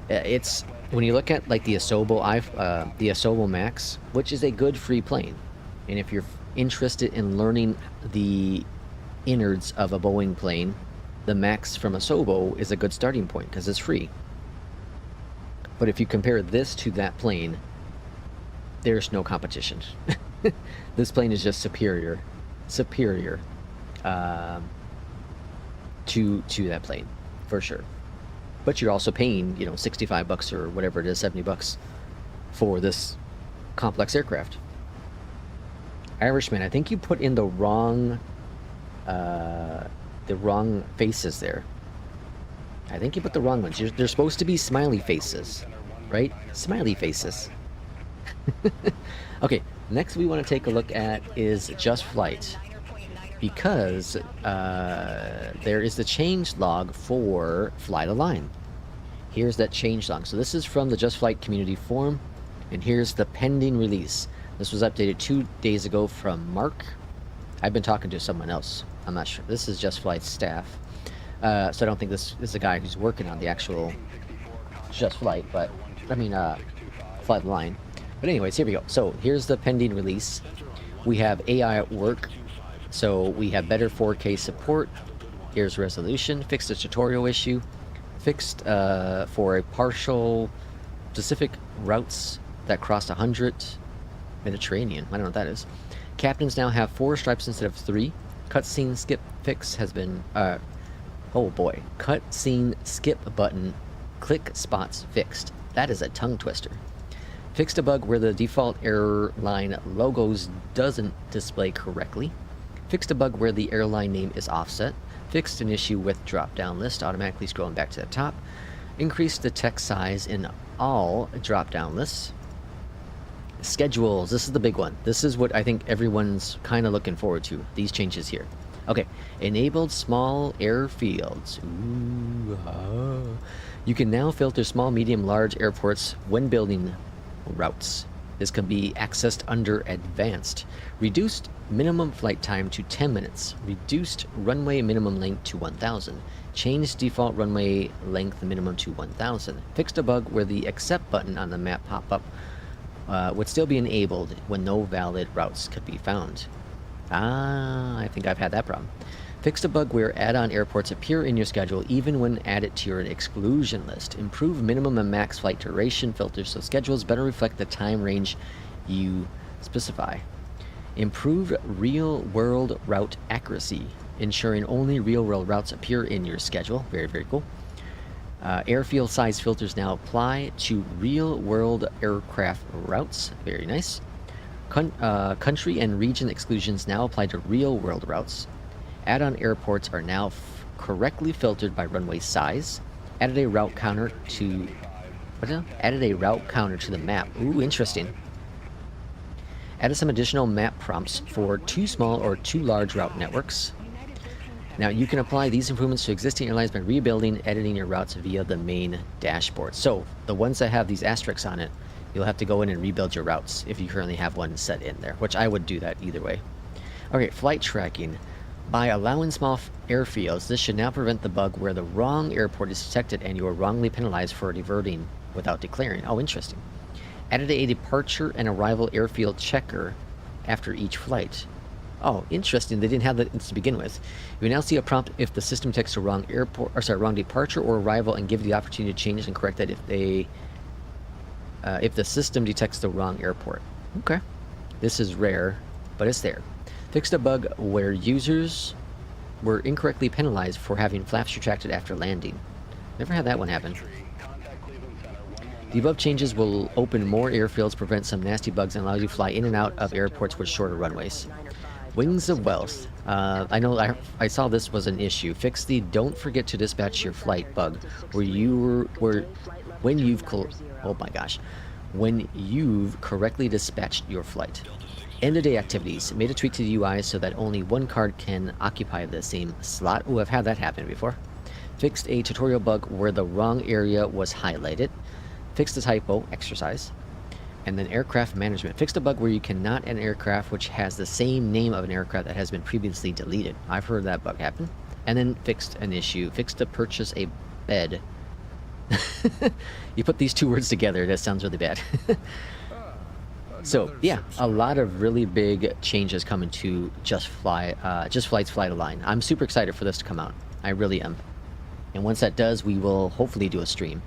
It's when you look at like the Asobo Max, which is a good free plane, and if you're interested in learning the innards of a Boeing plane, the Max from Asobo is a good starting point because it's free. But if you compare this to that plane, there's no competition. This plane is just superior to that plane, for sure. But you're also paying, you know, $65 or whatever it is, $70 for this complex aircraft. Irishman, I think you put in the wrong faces there. I think you put the wrong ones. They're supposed to be smiley faces, right? Smiley faces. Okay, next we want to take a look at is Just Flight, because there is the change log for Fly the Line. Here's that change log. So this is from the Just Flight community forum, and here's the pending release. This was updated 2 days ago from Mark. I've been talking to someone else. I'm not sure. This is Just Flight's staff. So I don't think this is the guy who's working on the actual Just Flight, but I mean, Fly the Line. But anyways, here we go. So here's the pending release. We have AI at work. So we have better 4K support. Here's resolution. Fixed the tutorial issue. Fixed for a partial specific routes that crossed 100 Mediterranean. I don't know what that is. Captains now have 4 stripes instead of 3. Cutscene skip fix has been oh boy. Cutscene skip button click spots fixed. That is a tongue twister. Fixed a bug where the default airline logos doesn't display correctly. Fixed a bug where the airline name is offset. Fixed an issue with drop-down list automatically scrolling back to the top. Increased the text size in all drop-down lists. Schedules, this is the big one. This is what I think everyone's kind of looking forward to, these changes here. Okay, enabled small airfields. Ooh, You can now filter small, medium, large airports when building routes. This can be accessed under advanced. Reduced minimum flight time to 10 minutes. Reduced runway minimum length to 1,000. Changed default runway length minimum to 1,000. Fixed a bug where the accept button on the map pop-up would still be enabled when no valid routes could be found. I think I've had that problem. Fixed a bug where add-on airports appear in your schedule even when added to your exclusion list. Improve minimum and max flight duration filters so schedules better reflect the time range you specify. Improved real-world route accuracy, ensuring only real-world routes appear in your schedule. Very, very cool. Airfield size filters now apply to real-world aircraft routes. Very nice. Country and region exclusions now apply to real-world routes. Add-on airports are now correctly filtered by runway size. Added a route counter to the map. Ooh, interesting. Added some additional map prompts for too small or too large route networks. Now you can apply these improvements to existing airlines by rebuilding, editing your routes via the main dashboard. So the ones that have these asterisks on it, you'll have to go in and rebuild your routes if you currently have one set in there, which I would do that either way. Okay, flight tracking. By allowing small airfields, this should now prevent the bug where the wrong airport is detected and you are wrongly penalized for diverting without declaring. Oh, interesting. Added a departure and arrival airfield checker after each flight. Oh, interesting. They didn't have that to begin with. You will now see a prompt if the system detects a wrong wrong departure or arrival, and give you the opportunity to change and correct that if the system detects the wrong airport. Okay. This is rare, but it's there. Fixed a bug where users were incorrectly penalized for having flaps retracted after landing. Never had that one happen. The above changes will open more airfields, prevent some nasty bugs, and allow you to fly in and out of airports with shorter runways. Wings of Wealth. I know I saw this was an issue. Fix the don't forget to dispatch your flight bug when you've correctly dispatched your flight. End of day activities. Made a tweak to the UI so that only one card can occupy the same slot. Oh, I've had that happen before. Fixed a tutorial bug where the wrong area was highlighted. Fixed a typo, exercise. And then aircraft management. Fixed a bug where you cannot add an aircraft which has the same name of an aircraft that has been previously deleted. I've heard that bug happen. And then fixed an issue. Fixed to purchase a bed. You put these two words together, that sounds really bad. So yeah, a lot of really big changes coming to Just Flight's Fly to Line. I'm super excited for this to come out. I really am. And once that does, we will hopefully do a stream.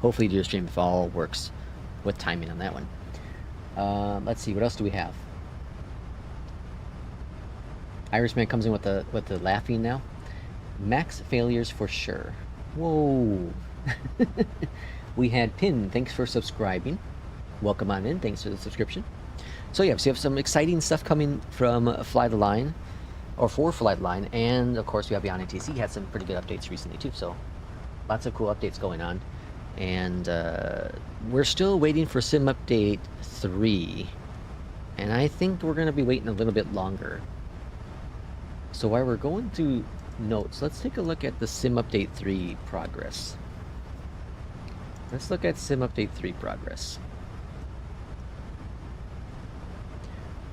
Hopefully do a stream if all works with timing on that one. Let's see, what else do we have? Irishman comes in with the laughing now. Max failures for sure. Whoa. We had Pin, thanks for subscribing. Welcome on in, thanks for the subscription. So yeah, so you have some exciting stuff coming from Fly the Line, or for Fly the Line, and of course we have BeyondATC had some pretty good updates recently too, so lots of cool updates going on. And we're still waiting for Sim Update 3, and I think we're going to be waiting a little bit longer. So while we're going through notes, let's take a look at the Sim Update 3 progress. Let's look at Sim Update 3 progress.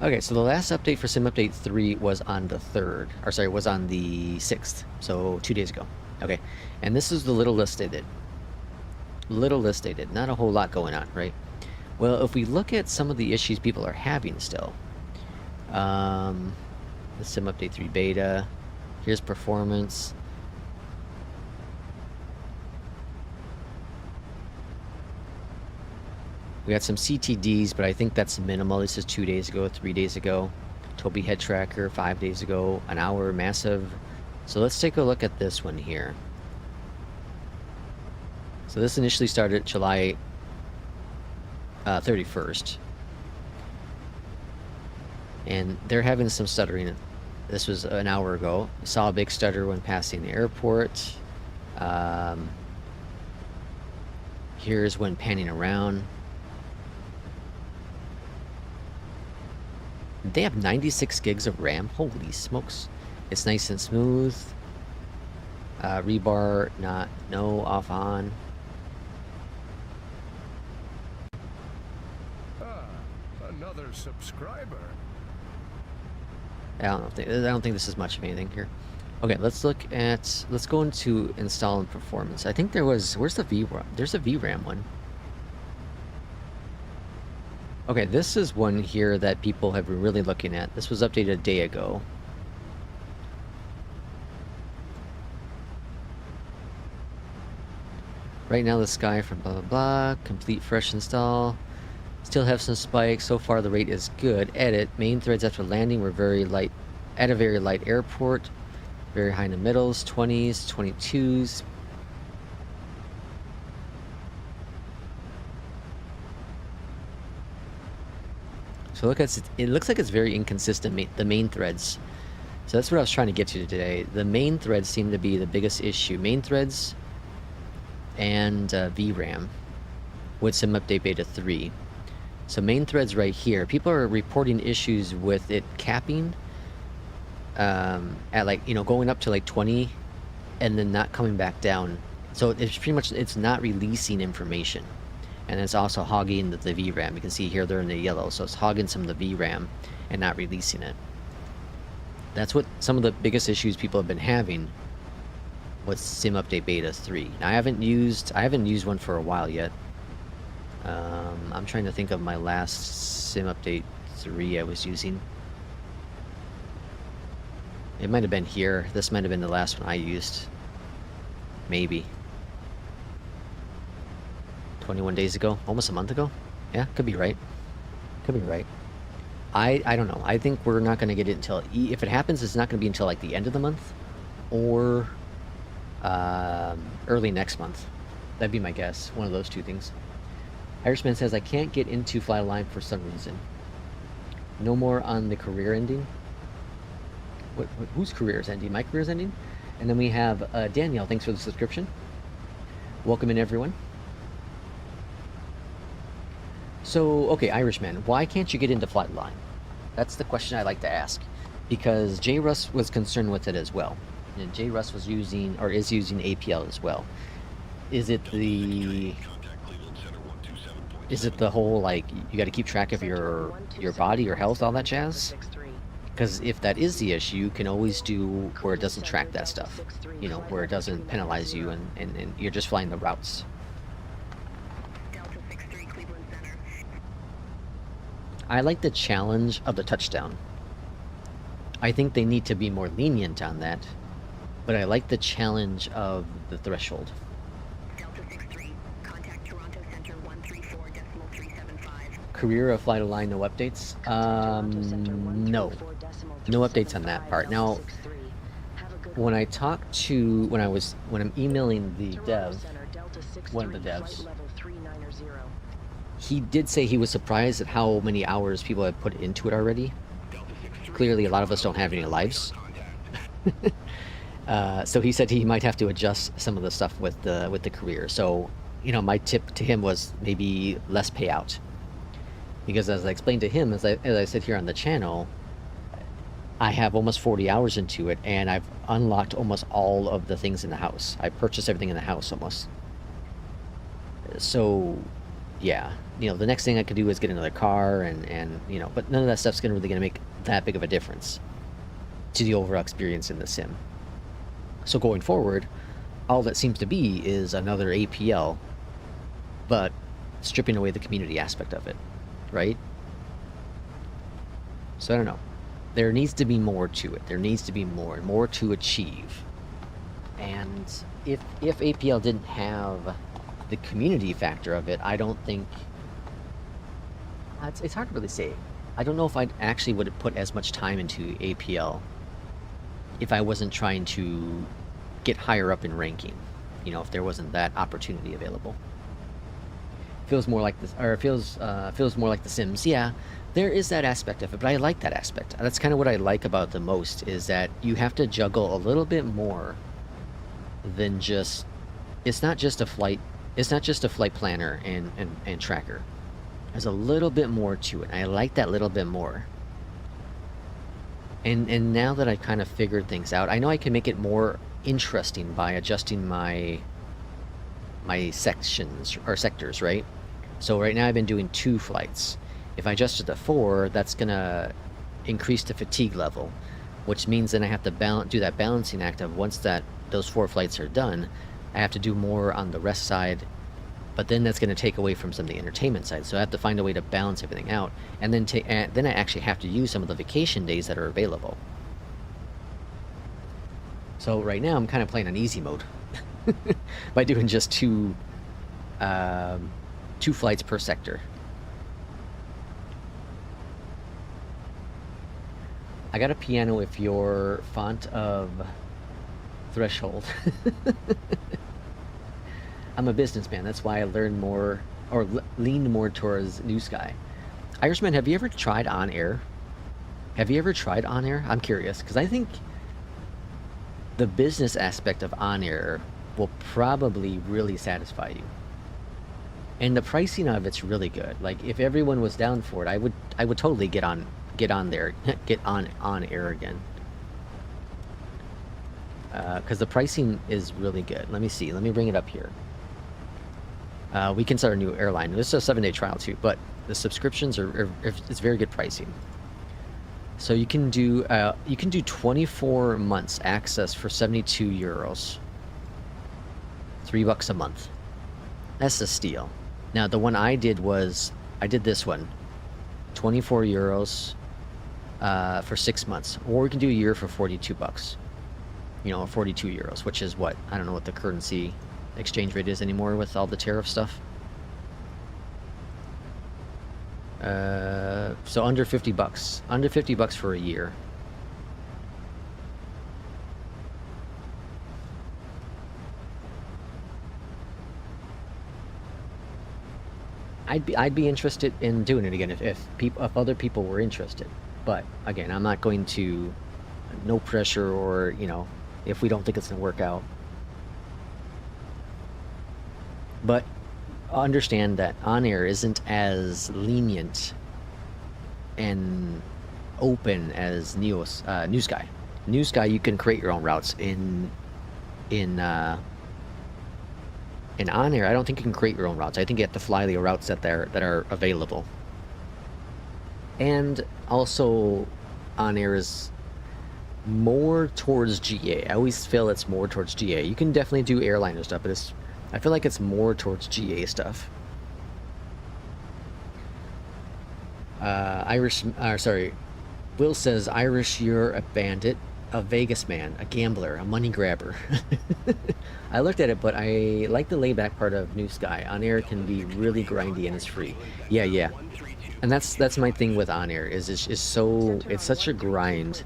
Okay, so the last update for Sim Update 3 was on the 3rd, or sorry, was on the 6th, so 2 days ago. Okay, and this is the little list they did. Little list they did, not a whole lot going on, right? Well, if we look at some of the issues people are having still, the Sim Update 3 beta, here's performance. We got some CTDs, but I think that's minimal. This is 2 days ago, 3 days ago. Toby Head Tracker, 5 days ago. An hour, massive. So let's take a look at this one here. So this initially started July 31st. And they're having some stuttering. This was an hour ago. Saw a big stutter when passing the airport. Here's when panning around. They have 96 gigs of RAM. Holy smokes. It's nice and smooth. Rebar, no, off on. Another subscriber. I don't think this is much of anything here. Okay, let's go into install and performance. I think where's the VRAM? There's a VRAM one. Okay, this is one here that people have been really looking at. This was updated a day ago. Right now the sky from blah blah blah. Complete fresh install. Still have some spikes. So far the rate is good. Edit. Main threads after landing were very light. At a very light airport. Very high in the middles. 20s, 22s. So it looks like it's very inconsistent, the main threads. So that's what I was trying to get to today. The main threads seem to be the biggest issue. Main threads and VRAM with some update beta 3. So main threads right here. People are reporting issues with it capping at like, going up to like 20 and then not coming back down. So it's pretty much, it's not releasing information. And it's also hogging the VRAM. You can see here they're in the yellow, so it's hogging some of the VRAM and not releasing it. That's what some of the biggest issues people have been having with Sim Update Beta 3. Now I haven't used one for a while yet. I'm trying to think of my last Sim Update 3 I was using. It might have been here. This might have been the last one I used. Maybe. 21 days ago, almost a month ago. Yeah, could be right. Could be right. I don't know. I think we're not going to get it until if it happens, it's not going to be until like the end of the month or early next month. That'd be my guess. One of those two things. Irishman says I can't get into Fly Line for some reason. No more on the career ending. Whose career is ending? My career is ending. And then we have Danielle. Thanks for the subscription. Welcome in, everyone. So, okay, Irishman, why can't you get into Flightline? That's the question I like to ask, because J. Russ was concerned with it as well, and J. Russ was using, or is using APL as well. Is it the whole, like, you got to keep track of your body, your health, all that jazz? Because if that is the issue, you can always do where it doesn't track that stuff, where it doesn't penalize you, and you're just flying the routes. I like the challenge of the touchdown. I think they need to be more lenient on that, but I like the challenge of the threshold. Delta 63, contact Toronto Center 134.375. Career of Flight Line, no updates? No. No updates on that part. Now, when I'm emailing the dev, one of the devs, he did say he was surprised at how many hours people have put into it already. Clearly, a lot of us don't have any lives. So he said he might have to adjust some of the stuff with the career. So, my tip to him was maybe less payout. Because as I explained to him, as I said here on the channel, I have almost 40 hours into it, and I've unlocked almost all of the things in the house. I purchased everything in the house almost. So, yeah, the next thing I could do is get another car, and but none of that stuff's really gonna make that big of a difference to the overall experience in the sim. So going forward, all that seems to be is another APL, but stripping away the community aspect of it, right? So I don't know. There needs to be more to it. There needs to be more to achieve. And if APL didn't have the community factor of it, I don't think it's hard to really say. I don't know if I actually would have put as much time into APL if I wasn't trying to get higher up in ranking. If there wasn't that opportunity available. Feels more like this, or feels more like The Sims. Yeah, there is that aspect of it, but I like that aspect. That's kind of what I like about it the most, is that you have to juggle a little bit more than just. It's not just a flight planner and tracker. There's a little bit more to it. I like that little bit more. And now that I've kind of figured things out, I know I can make it more interesting by adjusting my sections or sectors, right? So right now I've been doing 2 flights. If I adjust it to 4, that's gonna increase the fatigue level, which means then I have to do that balancing act of once those 4 flights are done, I have to do more on the rest side, but then that's going to take away from some of the entertainment side. So I have to find a way to balance everything out, and then I actually have to use some of the vacation days that are available. So right now I'm kind of playing on easy mode by doing just 2 flights per sector. I got a piano if your font of threshold. I'm a businessman, that's why I learned more, or leaned more towards NEWSKY. Irishman, have you ever tried On Air? Have you ever tried On Air? I'm curious, because I think the business aspect of On Air will probably really satisfy you. And the pricing of it's really good. Like, if everyone was down for it, I would totally get on there, get on air again. Because the pricing is really good. Let me see. Let me bring it up here. We can start a new airline. This is a 7-day trial too, but the subscriptions it's very good pricing. So you can do 24 months access for 72 euros. $3 a month. That's a steal. Now the one I did this one, 24 euros for 6 months, or we can do a year for 42 bucks. You know, 42 euros, which is what, I don't know what the currency exchange rate is anymore with all the tariff stuff. So under 50 bucks. Under 50 bucks for a year. I'd be interested in doing it again if other people were interested. But again, I'm not going to, no pressure, or, you know, if we don't think it's going to work out. But understand that On Air isn't as lenient and open as NEWSKY. NEWSKY, you can create your own routes. In On Air, I don't think you can create your own routes. I think you have to fly the routes that are available. And also, On Air is more towards GA. I always feel it's more towards GA. You can definitely do airliner stuff, but I feel like it's more towards GA stuff. Will says, Irish, you're a bandit, a Vegas man, a gambler, a money grabber. I looked at it, but I like the layback part of NEWSKY. On Air can be really grindy and it's free. Yeah. And that's my thing with On Air, it's such a grind.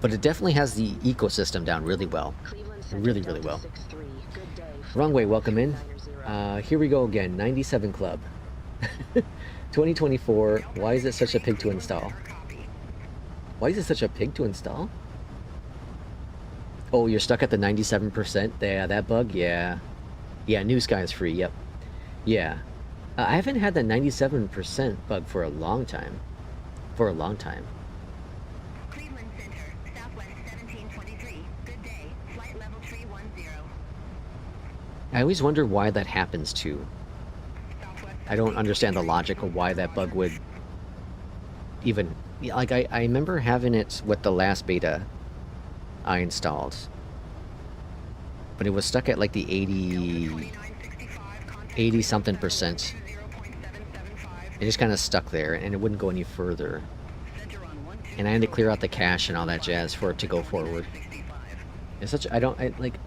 But it definitely has the ecosystem down really well. Really well. Wrong way, welcome in. Here we go again, 97 Club. 2024, why is it such a pig to install? Why is it such a pig to install? Oh, you're stuck at the 97%? Yeah, that bug? Yeah. Yeah, NEWSKY is free, yep. Yeah. I haven't had the 97% bug for a long time. Cleveland Center, Southwest 1723. Good day. Flight level 310. I always wonder why that happens too. I don't understand the logic of why that bug would even... Like, I remember having it with the last beta I installed. But it was stuck at like the 80 something percent. It just kind of stuck there, and it wouldn't go any further. And I had to clear out the cache and all that jazz for it to go forward. It's such... I don't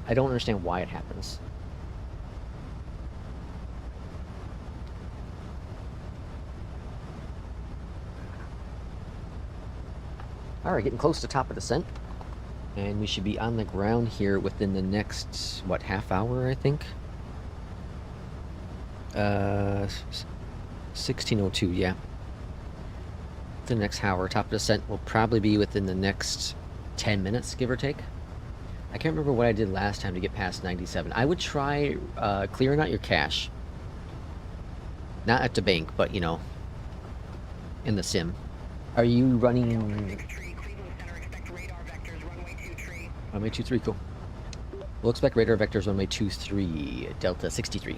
understand why it happens. Alright, getting close to top of descent. And we should be on the ground here within the next, what, half hour, I think? 16:02, yeah. The next hour, top of descent will probably be within the next 10 minutes, give or take. I can't remember what I did last time to get past 97. I would try clearing out your cache. Not at the bank, but, you know, in the sim. Are you running runway 23? Cool. We'll expect radar vectors runway 23, Delta 63.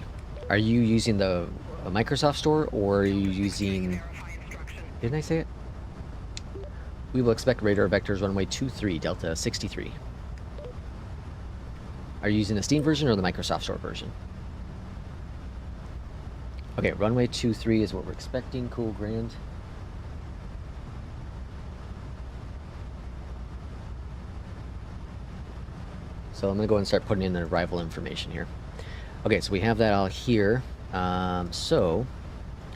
Are you using the Microsoft Store, or are you using... Didn't I say it? We will expect radar vectors runway 23, Delta 63. Are you using the Steam version or the Microsoft Store version? Okay, runway 23 is what we're expecting. Cool, grand. So I'm going to go ahead and start putting in the arrival information here. Okay, so we have that all here. So,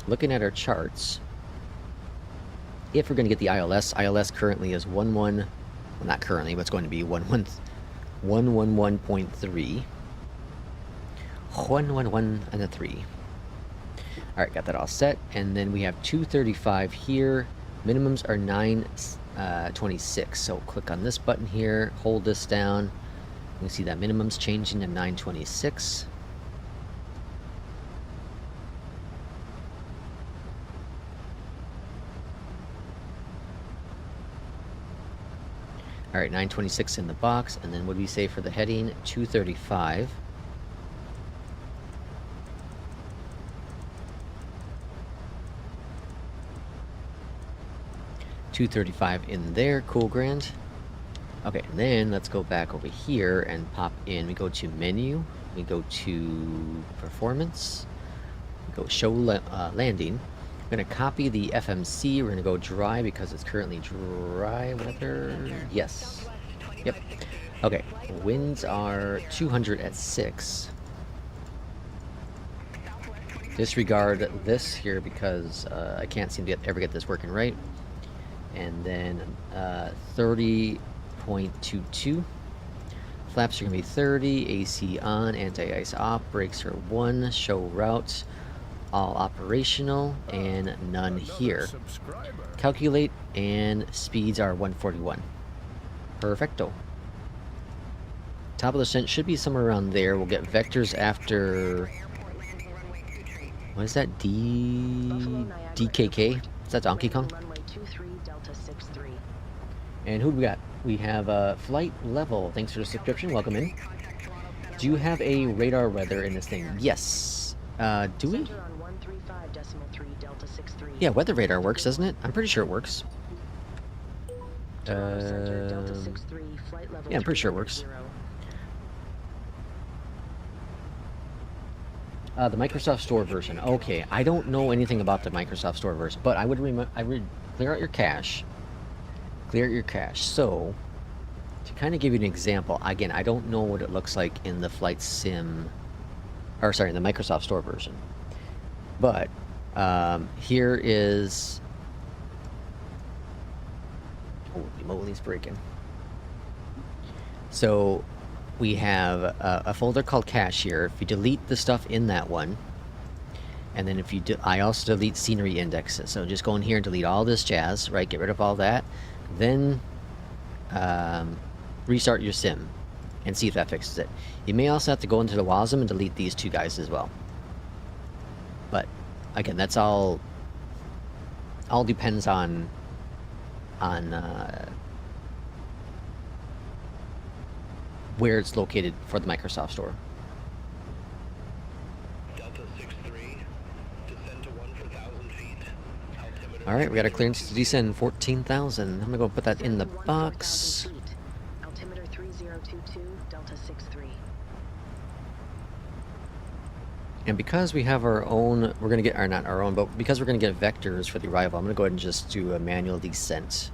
looking at our charts, if we're going to get the ILS currently is 11, well, not currently, but it's going to be 111.3. 111 and a 3. Alright, got that all set. And then we have 235 here. Minimums are 926. So click on this button here, hold this down. You can see that minimum's changing to 926. Alright, 926 in the box, and then what do we say for the heading? 235. $235 in there, cool, grand. Okay, and then let's go back over here and pop in. We go to menu, we go to performance, we go show landing. We're going to copy the FMC. We're going to go dry because it's currently dry weather. Yes. Yep. Okay, winds are 200 at 6. Disregard this here because I can't seem to ever get this working right. And then 30.22. Flaps are going to be 30, AC on, anti-ice off, brakes are 1, show route, all operational, and none here. Calculate, and speeds are 141. Perfecto. Top of the descent should be somewhere around there. We'll get vectors after... What is that? DKK? Is that Donkey Kong? And who do we got? We have flight level. Thanks for the subscription. Welcome in. Do you have a radar weather in this thing? Yes. Do we? Yeah, weather radar works, doesn't it? I'm pretty sure it works. Yeah, I'm pretty sure it works. The Microsoft Store version. Okay, I don't know anything about the Microsoft Store version, but I would clear out your cache. Clear out your cache. So, to kind of give you an example, again, I don't know what it looks like in the Flight Sim, or sorry, in the Microsoft Store version. But here is. Holy moly, it's breaking. So we have a folder called cache here. If you delete the stuff in that one, and then if you I also delete scenery indexes. So just go in here and delete all this jazz, right? Get rid of all that. Then restart your sim and see if that fixes it. You may also have to go into the WASM and delete these two guys as well. But again, that's all depends on where it's located for the Microsoft Store. Delta 63, descend to 1 for 1,000 feet. All right, we got a clearance to descend 14,000. I'm gonna go put that in the box. Altimeter 3022, Delta 63. And because we have our own, we're gonna get, or not our own, but because we're gonna get vectors for the arrival, I'm gonna go ahead and just do a manual descent.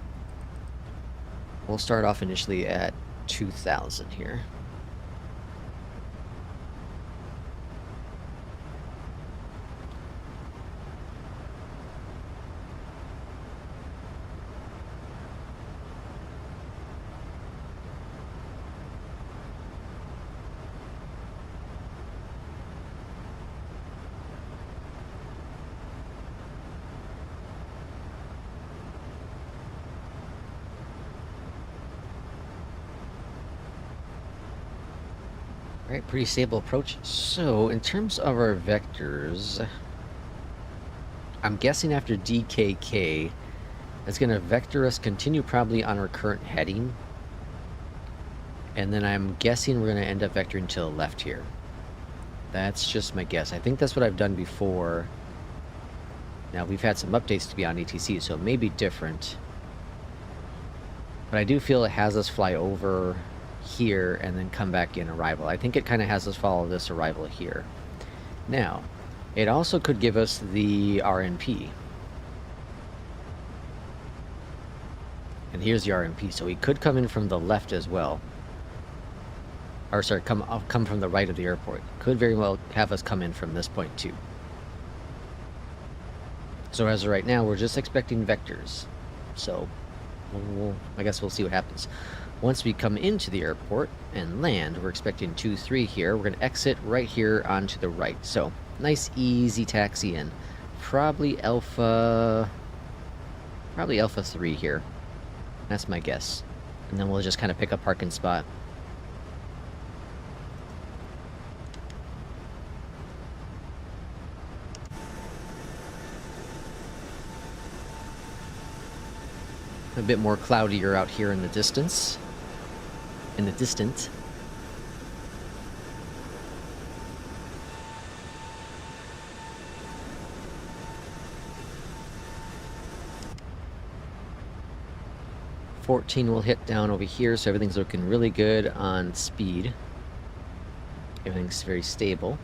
We'll start off initially at 2,000 here. Alright, pretty stable approach. So, in terms of our vectors, I'm guessing after DKK, It's going to vector us continue probably on our current heading. And then I'm guessing we're going to end up vectoring to the left here. That's just my guess. I think that's what I've done before. Now, we've had some updates to BeyondATC, so it may be different. But I do feel it has us fly over here and then come back in arrival. I think it kind of has us follow this arrival here. Now, it also could give us the RNP. And here's the RNP, so he could come in from the left as well. Or sorry, come from the right of the airport. Could very well have us come in from this point too. So as of right now, we're just expecting vectors. So, I guess we'll see what happens. Once we come into the airport and land, we're expecting 2-3 here. We're going to exit right here onto the right. So, nice easy taxi in. Probably Alpha 3 here. That's my guess. And then we'll just kind of pick a parking spot. A bit more cloudier out here in the distance. In the distant. $14 will hit down over here, so everything's looking really good on speed. Everything's very stable.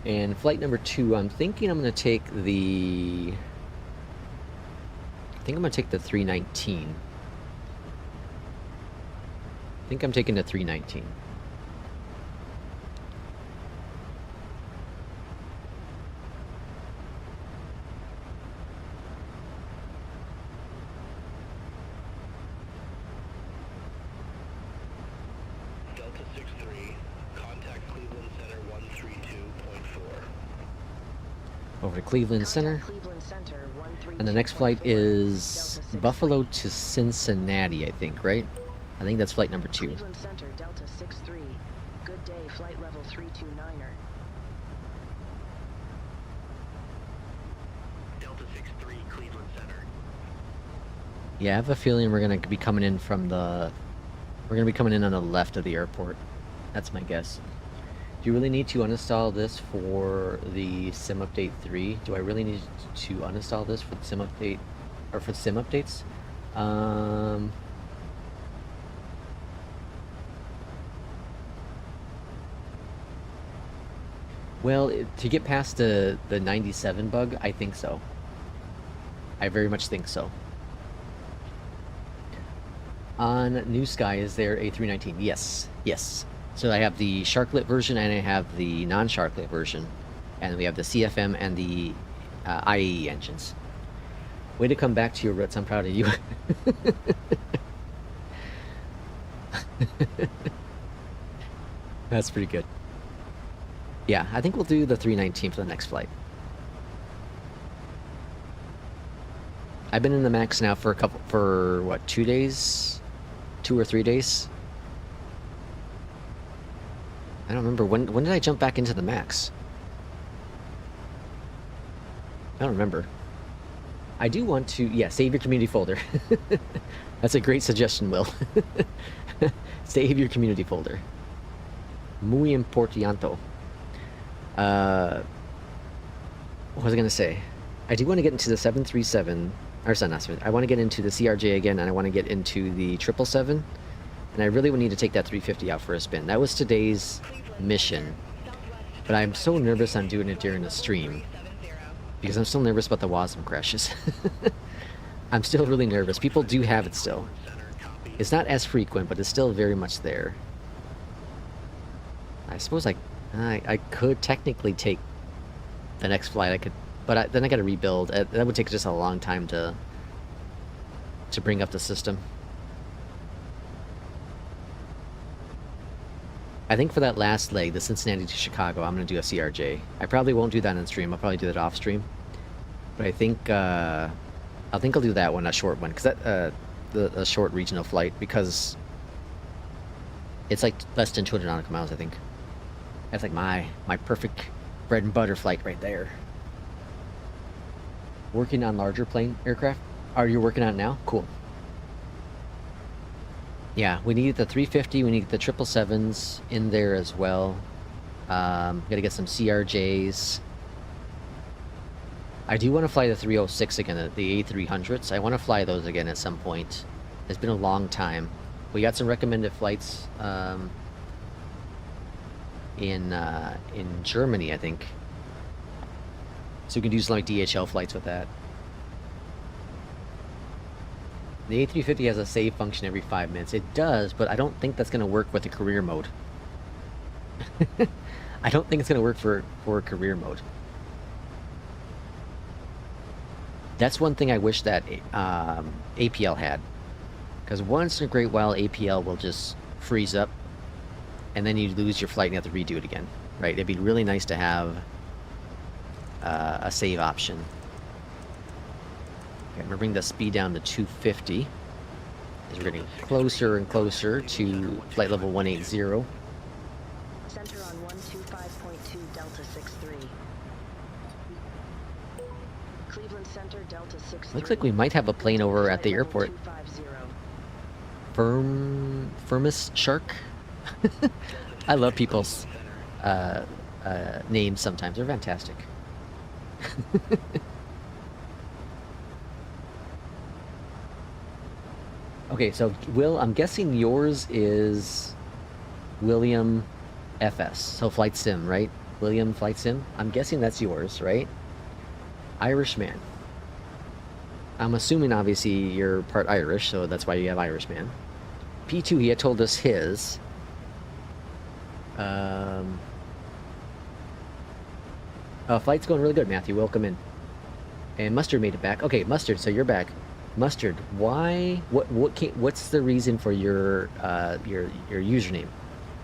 And flight number 2, I'm thinking I'm going to take the... I think I'm going to take the 319. I think I'm taking the 319. Delta 63, contact Cleveland Center 132.4. Over to Cleveland Center. And the next flight is Buffalo to Cincinnati, I think, right? I think that's flight number 2. Cleveland Center, Delta 63. Good day, flight level 329er. Delta 63, Cleveland Center. Yeah, I have a feeling we're going to be coming in from the... We're going to be coming in on the left of the airport. That's my guess. Do you really need to uninstall this for the Sim Update 3? Do I really need to uninstall this for the Sim Update... or for Sim Updates? Well, to get past the 97 bug, I think so. I very much think so. On NEWSKY, is there a 319? Yes, yes. So I have the Sharklet version and I have the non-Sharklet version. And we have the CFM and the IAE engines. Way to come back to your roots, I'm proud of you. That's pretty good. Yeah, I think we'll do the 319 for the next flight. I've been in the MAX now for what, 2 days? 2 or 3 days? I don't remember. When did I jump back into the MAX? I don't remember. I do want to, yeah, save your community folder. That's a great suggestion, Will. Save your community folder. Muy importante. What was I going to say? I do want to get into the 737, or sorry, not 7, I want to get into the CRJ again, and I want to get into the 777, and I really would need to take that 350 out for a spin. That was today's mission, but I'm so nervous on doing it during the stream, because I'm still nervous about the WASM crashes. I'm still really nervous. People do have it still. It's not as frequent, but it's still very much there. I suppose I could technically take the next flight. I could, but then I got to rebuild. That would take just a long time to bring up the system. I think for that last leg, the Cincinnati to Chicago, I'm going to do a CRJ. I probably won't do that on stream. I'll probably do that off stream. But I think I'll do that one, a short one, because that a short regional flight, because it's like less than 200 nautical miles. I think that's like my perfect bread and butter flight right there. Working on larger plane aircraft? Are you working on it now? Cool. Yeah, we need the 350, we need the 777s in there as well. Gotta get some CRJs. I do want to fly the 306 again, the A300s. I want to fly those again at some point. It's been a long time. We got some recommended flights in Germany, I think. So we can do some like DHL flights with that. The A350 has a save function every 5 minutes. It does, but I don't think that's going to work with the career mode. I don't think it's going to work for career mode. That's one thing I wish that APL had. Because once in a great while, APL will just freeze up, and then you lose your flight and you have to redo it again. Right? It'd be really nice to have a save option. Okay, I'm going to bring the speed down to 250. As we're getting closer and closer to flight level 180. Center on 125.2 Delta 63. Cleveland Center Delta 63. Looks like we might have a plane over at the airport. Firmus Shark? I love people's names sometimes. They're fantastic. Okay, so Will, I'm guessing yours is William FS, so Flight Sim, right? William Flight Sim? I'm guessing that's yours, right? Irishman. I'm assuming, obviously, you're part Irish, so that's why you have Irishman. P2, he had told us his. Flight's going really good, Matthew. Welcome in. And Mustard made it back. Okay, Mustard, so you're back. Mustard, why? What's the reason for your username?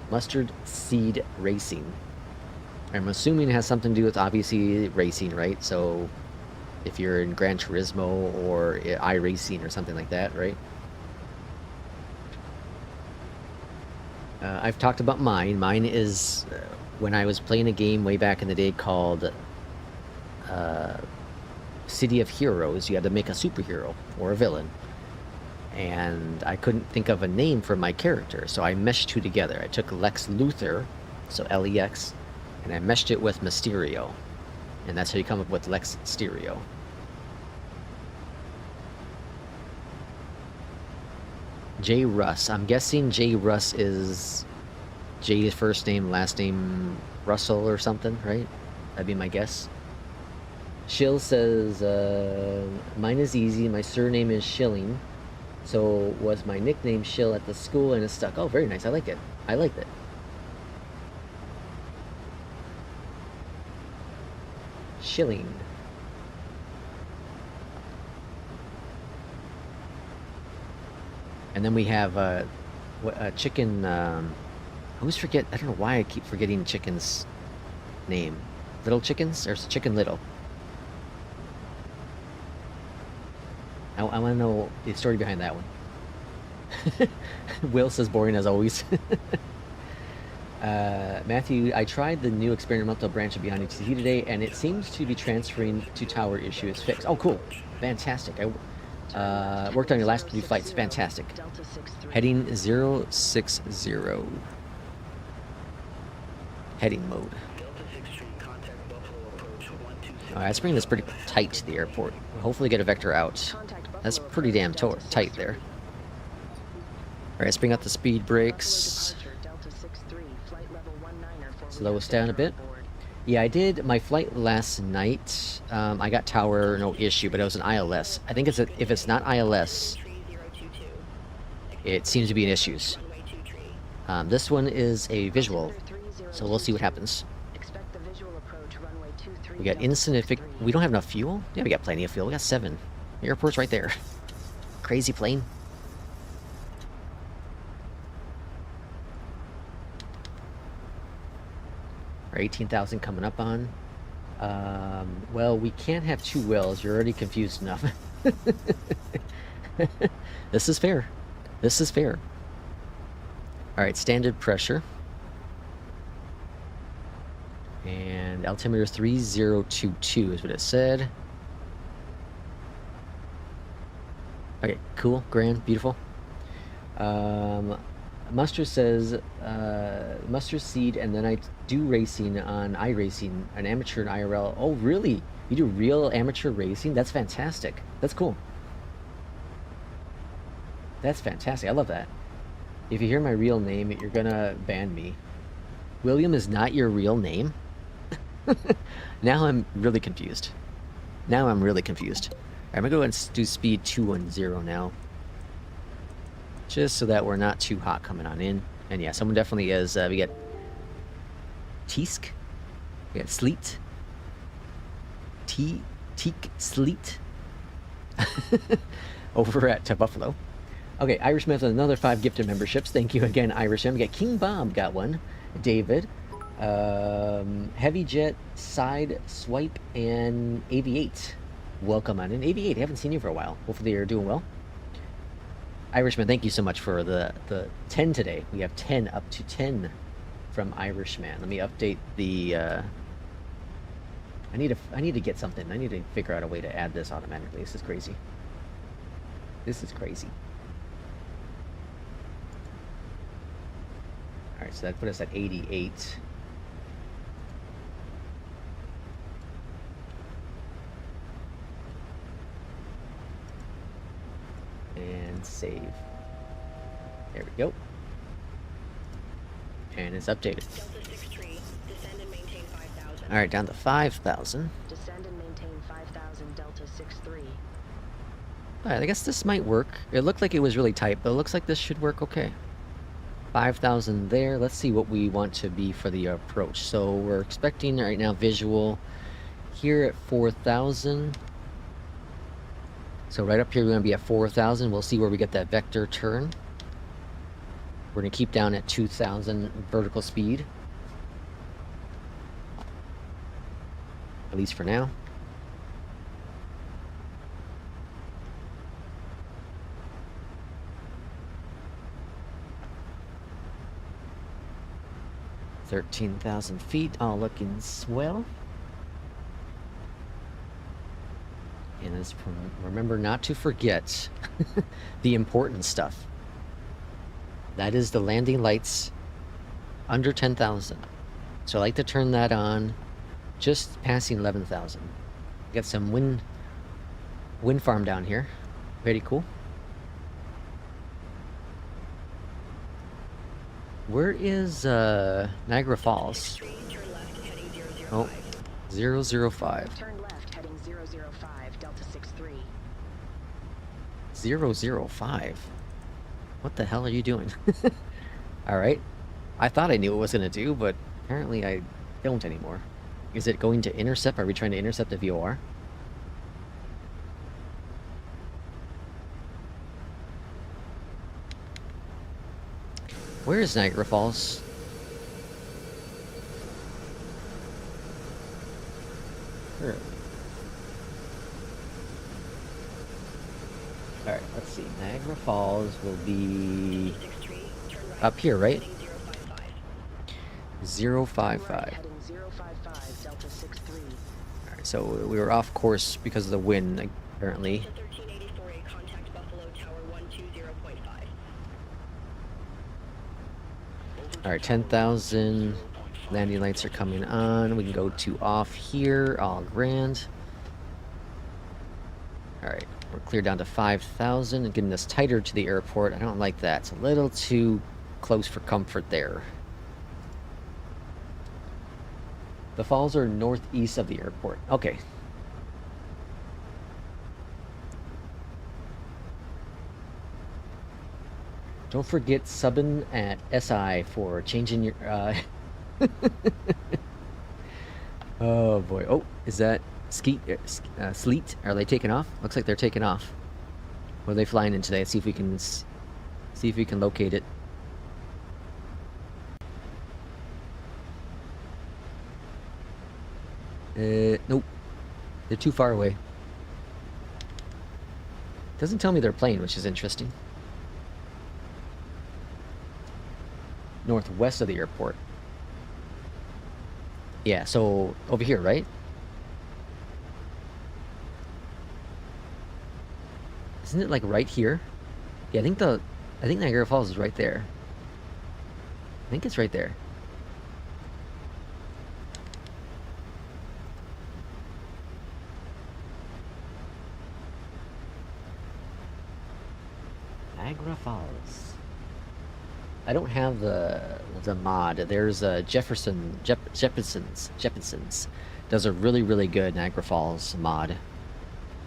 Mustard Seed Racing. I'm assuming it has something to do with obviously racing, right? So if you're in Gran Turismo or iRacing or something like that, right? I've talked about mine. Mine is when I was playing a game way back in the day called City of Heroes. You had to make a superhero or a villain, and I couldn't think of a name for my character, so I meshed two together. I took Lex Luthor, so Lex, and I meshed it with Mysterio, and that's how you come up with Lex Stereo. J. Russ. I'm guessing J. Russ is J's first name, last name Russell or something, right? That'd be my guess. Shill says, mine is easy. My surname is Schilling. So was my nickname Shill at the school and it's stuck. Oh, very nice. I like it. I like it. Schilling. And then we have a chicken. I always forget. I don't know why I keep forgetting chicken's name. Little Chickens, or is it Chicken Little? I want to know the story behind that one. Will says boring as always. Matthew, I tried the new experimental branch of BeyondATC today, and it seems to be transferring to tower issue is fixed. Oh, cool. Fantastic. I worked on your last few flights. Fantastic. Heading 060. Heading mode. Alright, let's bring this pretty tight to the airport. Hopefully get a vector out. That's pretty damn tight there. Alright, let's bring out the speed brakes. Slow us down a bit. Yeah, I did my flight last night. I got tower, no issue, but it was an ILS. I think if it's not ILS, it seems to be in issues. This one is a visual, so we'll see what happens. We got insignificant. We don't have enough fuel? Yeah, we got plenty of fuel. We got 7. The airport's right there. Crazy plane. Our 18,000 coming up on. Well, we can't have 2 wells. You're already confused enough. This is fair. This is fair. Alright, standard pressure. And And altimeter 3022 is what it said. Okay, cool, grand, beautiful. Mustard says, mustard seed, and then I do racing on iRacing, an amateur and IRL. Oh, really? You do real amateur racing? That's fantastic. That's cool. That's fantastic. I love that. If you hear my real name, you're gonna ban me. William is not your real name? Now I'm really confused. Now I'm really confused. I'm gonna go ahead and do speed 210 now. Just so that we're not too hot coming on in. And yeah, someone definitely is. We got Teak. We got Sleet. Teak Sleet. Over at Buffalo. Okay, Irishman with another 5 gifted memberships. Thank you again, Irishman. We got King Bomb got one. David. Heavy Jet, Side Swipe, and Aviate. Welcome on in. Aviate, I haven't seen you for a while. Hopefully you're doing well. Irishman, thank you so much for the 10 today. We have 10, up to 10 from Irishman. Let me update the... I need to get something. I need to figure out a way to add this automatically. This is crazy. This is crazy. Alright, so that put us at 88. And save. There we go. And it's updated. Delta 63, descend and maintain 5,000. Alright, down to 5,000. Descend and maintain 5,000, Delta 63. Alright, I guess this might work. It looked like it was really tight, but it looks like this should work okay. 5,000 there. Let's see what we want to be for the approach. So we're expecting right now visual here at 4,000. So right up here we're going to be at 4,000. We'll see where we get that vector turn. We're going to keep down at 2,000 vertical speed. At least for now. $13,000 feet, all looking swell. And let's remember not to forget the important stuff. That is the landing lights under 10,000. So I like to turn that on just passing 11,000. Got some wind farm down here. Very cool. Where is Niagara Falls? Oh, 005. Turn left, heading 005, Delta 63. 005? What the hell are you doing? Alright. I thought I knew what it was going to do, but apparently I don't anymore. Is it going to intercept? Are we trying to intercept the VOR? Where is Niagara Falls? Where? Alright, let's see. Niagara Falls will be up here, right? 055. Alright, so we were off course because of the wind, apparently. Alright, 10,000 landing lights are coming on. We can go to off here, all grand. Alright, we're clear down to 5,000 and getting us tighter to the airport. I don't like that. It's a little too close for comfort there. The falls are northeast of the airport. Okay. Don't forget subbing at SI for changing your... Oh boy. Oh, is that sleet? Are they taking off? Looks like they're taking off. What are they flying in today? Let's see if we can locate it. Nope. They're too far away. Doesn't tell me they're plane, which is interesting. Northwest of the airport. Yeah, so over here, right? Isn't it like right here? Yeah, I think Niagara Falls is right there. I think it's right there. Niagara Falls. I don't have the mod. There's Jefferson's does a really good Niagara Falls mod.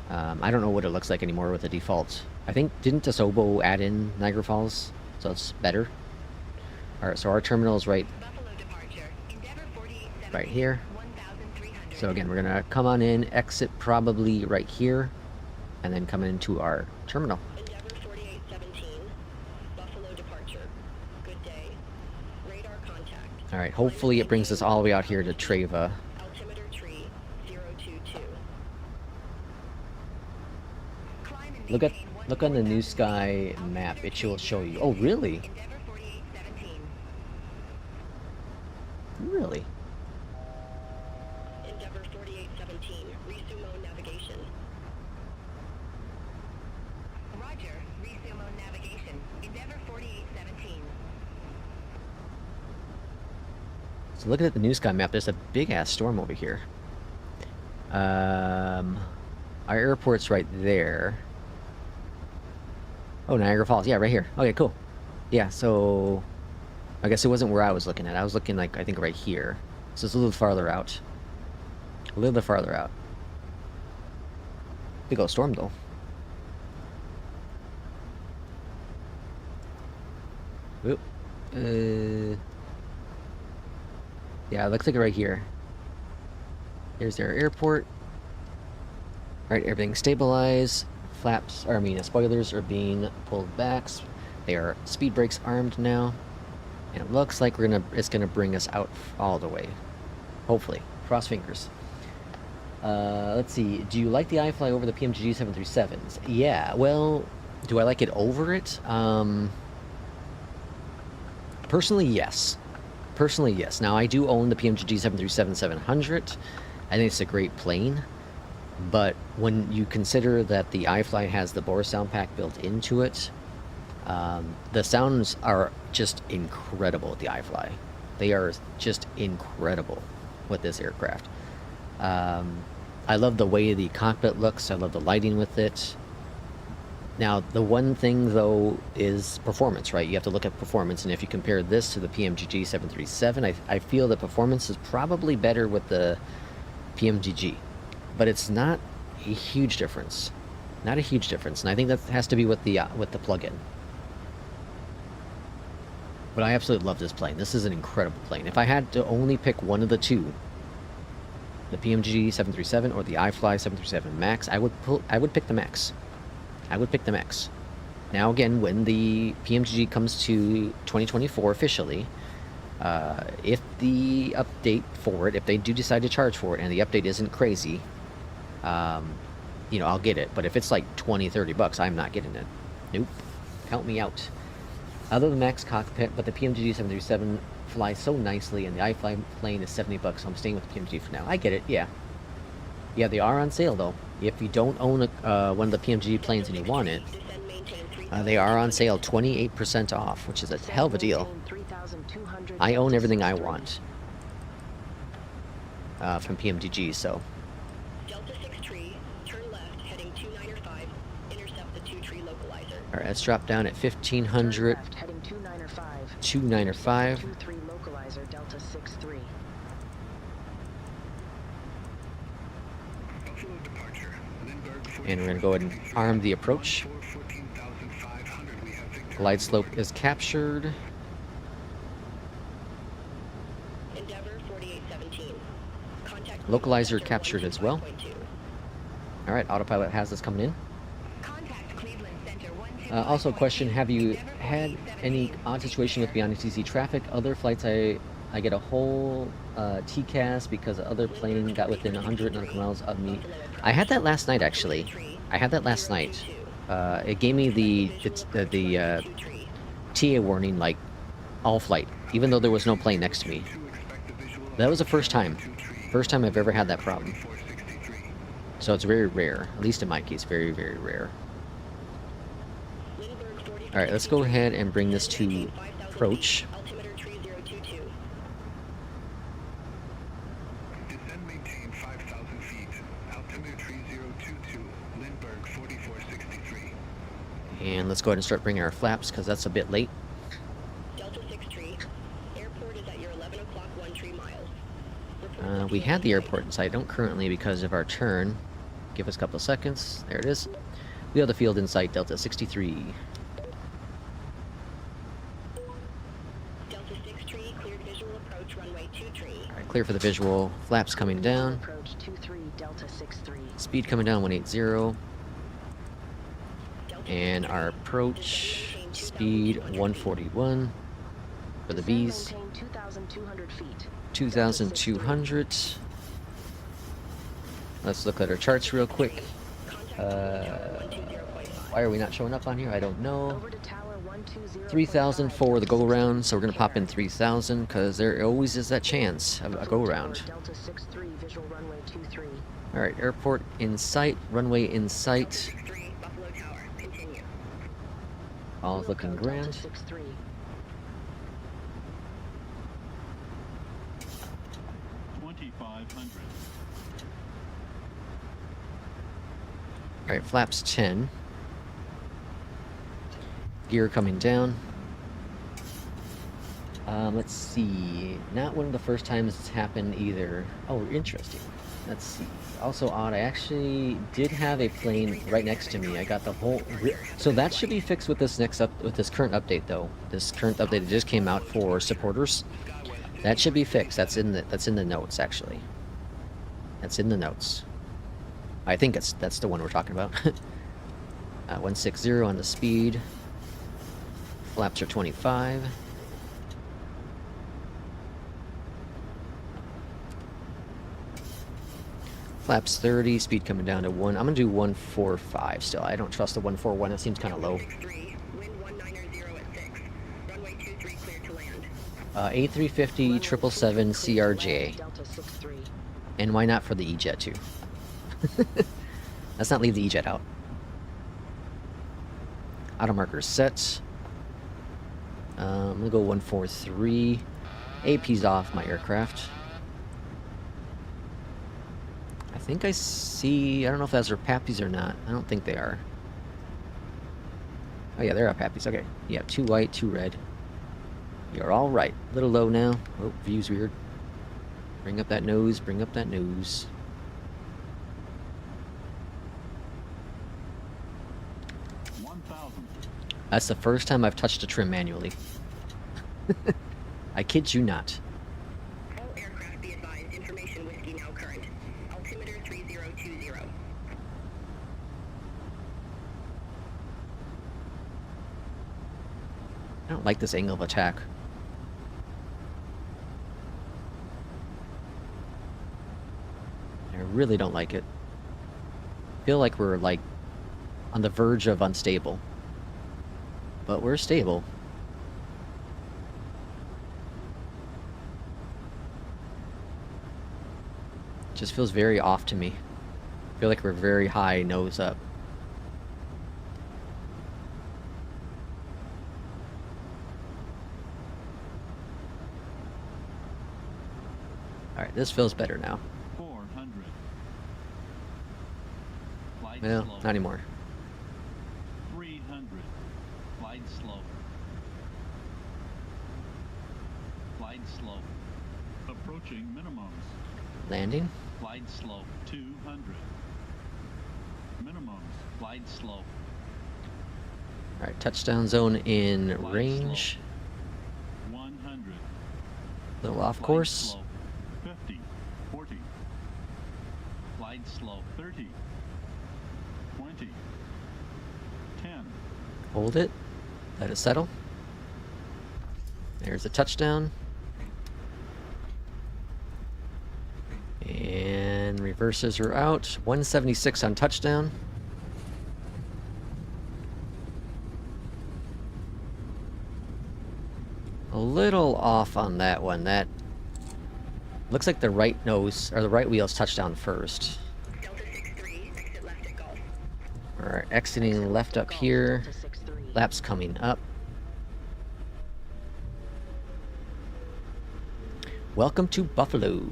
I don't know what it looks like anymore with the default. I think didn't Asobo add in Niagara Falls, so it's better. All right, so our terminal is right here. So again, we're gonna come on in, exit probably right here, and then come into our terminal. Endeavor 4817, Buffalo departure. Good day. Radar contact. All right, hopefully it brings us all the way out here to Treva. Altimeter tree 022. Look on the NEWSKY map. It will show you. Oh, really? Endeavor 4817. Really? Endeavor 4817, resumo navigation. Roger, resumo navigation. Endeavor 4817. So looking at the NEWSKY map, there's a big ass storm over here. Our airport's right there. Oh, Niagara Falls. Yeah, right here. Okay, cool. Yeah, so I guess it wasn't where I was looking at. I was looking like I think right here. So it's a little farther out. A little bit farther out. Big old storm though. Oop. Yeah, it looks like right here. Here's their airport. Alright, everything's stabilized. Flaps, or I mean, spoilers are being pulled back. They are speed brakes armed now. And it looks like it's gonna bring us out all the way. Hopefully. Cross fingers. Let's see. Do you like the iFLY over the PMDG 737s? Yeah, well, do I like it over it? Personally, yes. Personally, yes. Now, I do own the PMDG 737-700. I think it's a great plane. But when you consider that the iFLY has the Bore sound pack built into it, the sounds are just incredible with the iFLY. They are just incredible with this aircraft. I love the way the cockpit looks. I love the lighting with it. Now, the one thing, though, is performance, right? You have to look at performance, and if you compare this to the PMDG 737, I feel the performance is probably better with the PMDG. But it's not a huge difference. Not a huge difference, and I think that has to be with the plug-in. But I absolutely love this plane. This is an incredible plane. If I had to only pick one of the two, the PMDG 737 or the iFLY 737 MAX, I would pick the MAX. I would pick the MAX. Now again, when the PMDG comes to 2024 officially, if the update for it, if they do decide to charge for it, and the update isn't crazy, you know, I'll get it. But if it's like 20, 30 bucks, I'm not getting it. Nope. Count me out. Other than Max cockpit, but the PMDG 737 flies so nicely, and the iFLY plane is 70 bucks, so I'm staying with the PMDG for now. I get it, yeah. Yeah, they are on sale, though. If you don't own one of the PMDG planes and you want it, they are on sale 28% off, which is a hell of a deal. I own everything I want from PMDG, so... Delta 6 tree, turn left, heading 295, intercept the 2 tree localizer. Alright, let's drop down at 1500. Left, heading 295. 295. 2-3 localizer, Delta 6-3. Buffalo departure. Lindbergh And we're going to go ahead and arm the approach. 14,500. We have Victor. Glide slope is captured. Endeavor 4817. Contact Localizer captured as well. 125.2. Alright, autopilot has us coming in. Contact Cleveland Center 125.2. Also, question, have you had any odd situation with BeyondATC traffic? Other flights, I get a whole TCAS because the other plane got within 100 nautical miles of me. I had that last night, actually. I had that last night. It gave me the TA warning, like, all flight, even though there was no plane next to me. To expect a visual That was the first time. First time I've ever had that problem. 463. So it's very rare. At least in my case, very, very rare. Alright, let's go ahead and bring this to approach. Altimeter 3022. Descend maintain 5,000 feet. Altimeter 3022. Lindbergh 4463. And let's go ahead and start bringing our flaps, because that's a bit late. Delta 6 tree. Airport is at your 11 o'clock 1 tree miles. We had the airport in sight. Don't currently because of our turn. Give us a couple of seconds. There it is. We have the field in sight, Delta 63. Delta 6 tree, cleared visual approach runway 2 tree. Alright, clear for the visual. Flaps coming down. Approach 23 Delta 63. Speed coming down 180. And our approach speed 141 for the Bs. 2,200 feet. 2,200. Let's look at our charts real quick. Why are we not showing up on here? I don't know. Over to tower 120. 3,000 for the go-around, so we're going to pop in 3,000, because there always is that chance of a go-around. Delta 63 visual runway 23. Alright, airport in sight, runway in sight. Buffalo Tower. Continue. All looking grand. 63. Alright, flaps 10. Gear coming down. Let's see. Not one of the first times it's happened either. Oh, interesting. Let's see. Also odd, I actually did have a plane right next to me. I got the whole... So that should be fixed with this with this current update, though. This current update that just came out for supporters. That should be fixed. That's in the notes, actually. That's in the notes. I think that's the one we're talking about. 160 on the speed. Flaps are 25. Flaps 30, speed coming down to 1. I'm going to do 145 still. I don't trust the 141. That seems kind of low. 63, wind 190 at 6. Runway 23 clear to land. A350 777 CRJ. Delta 63. And why not for the EJET too? Let's not leave the EJET out. Auto marker set. I'm gonna go 143. AP's off my aircraft. I think I see. I don't know if those are Pappies or not. I don't think they are. Oh yeah, they're Pappies. Okay. Yeah, 2 white, 2 red. You're all right. A little low now. Oh, view's weird. Bring up that nose. Bring up that nose. That's the first time I've touched a trim manually. I kid you not. All aircraft be advised. Information whiskey now current. Altimeter 3020. I don't like this angle of attack. I really don't like it. I feel like we're like on the verge of unstable. But we're stable. Just feels very off to me. I feel like we're very high nose up. Alright, this feels better now. 400. Flight Well, slow. not anymore. 300. Flight slow. Flight slow. Approaching minimums. Landing. Flight slow. 200. Minimums. Flight slow. Alright, touchdown zone in Flight range. slow. 100. Little off Flight course. slow. 50. 40. Flight slow. 30. 20. 10. Hold it. Let it settle. There's a touchdown. And reverses are out. 176 on touchdown. A little off on that one. That Looks like the right nose, or the right wheel's touchdown first. Delta 63, exit left at Golf. Alright, exiting left up here. Delta 63. Laps coming up. Welcome to Buffalo.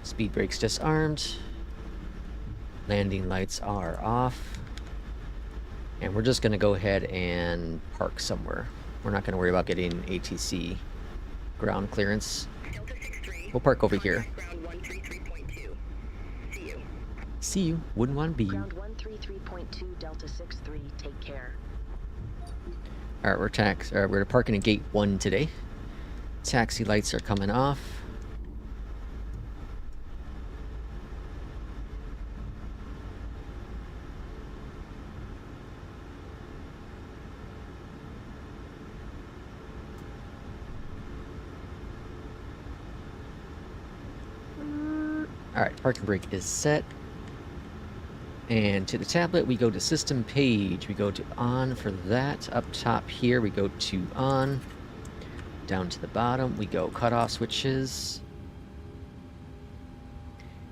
Speed brakes disarmed. Landing lights are off. And we're just going to go ahead and park somewhere. We're not going to worry about getting ATC ground clearance. Delta 63. We'll park over here. Ground 133.2. See you. See you. Wouldn't want to be you. Ground 133.2, Delta 63. Take care. Alright, we're parking in gate 1 today. Taxi lights are coming off. Alright, parking brake is set. And to the tablet, we go to system page. We go to on for that. Up top here, we go to on. Down to the bottom, we go cutoff switches.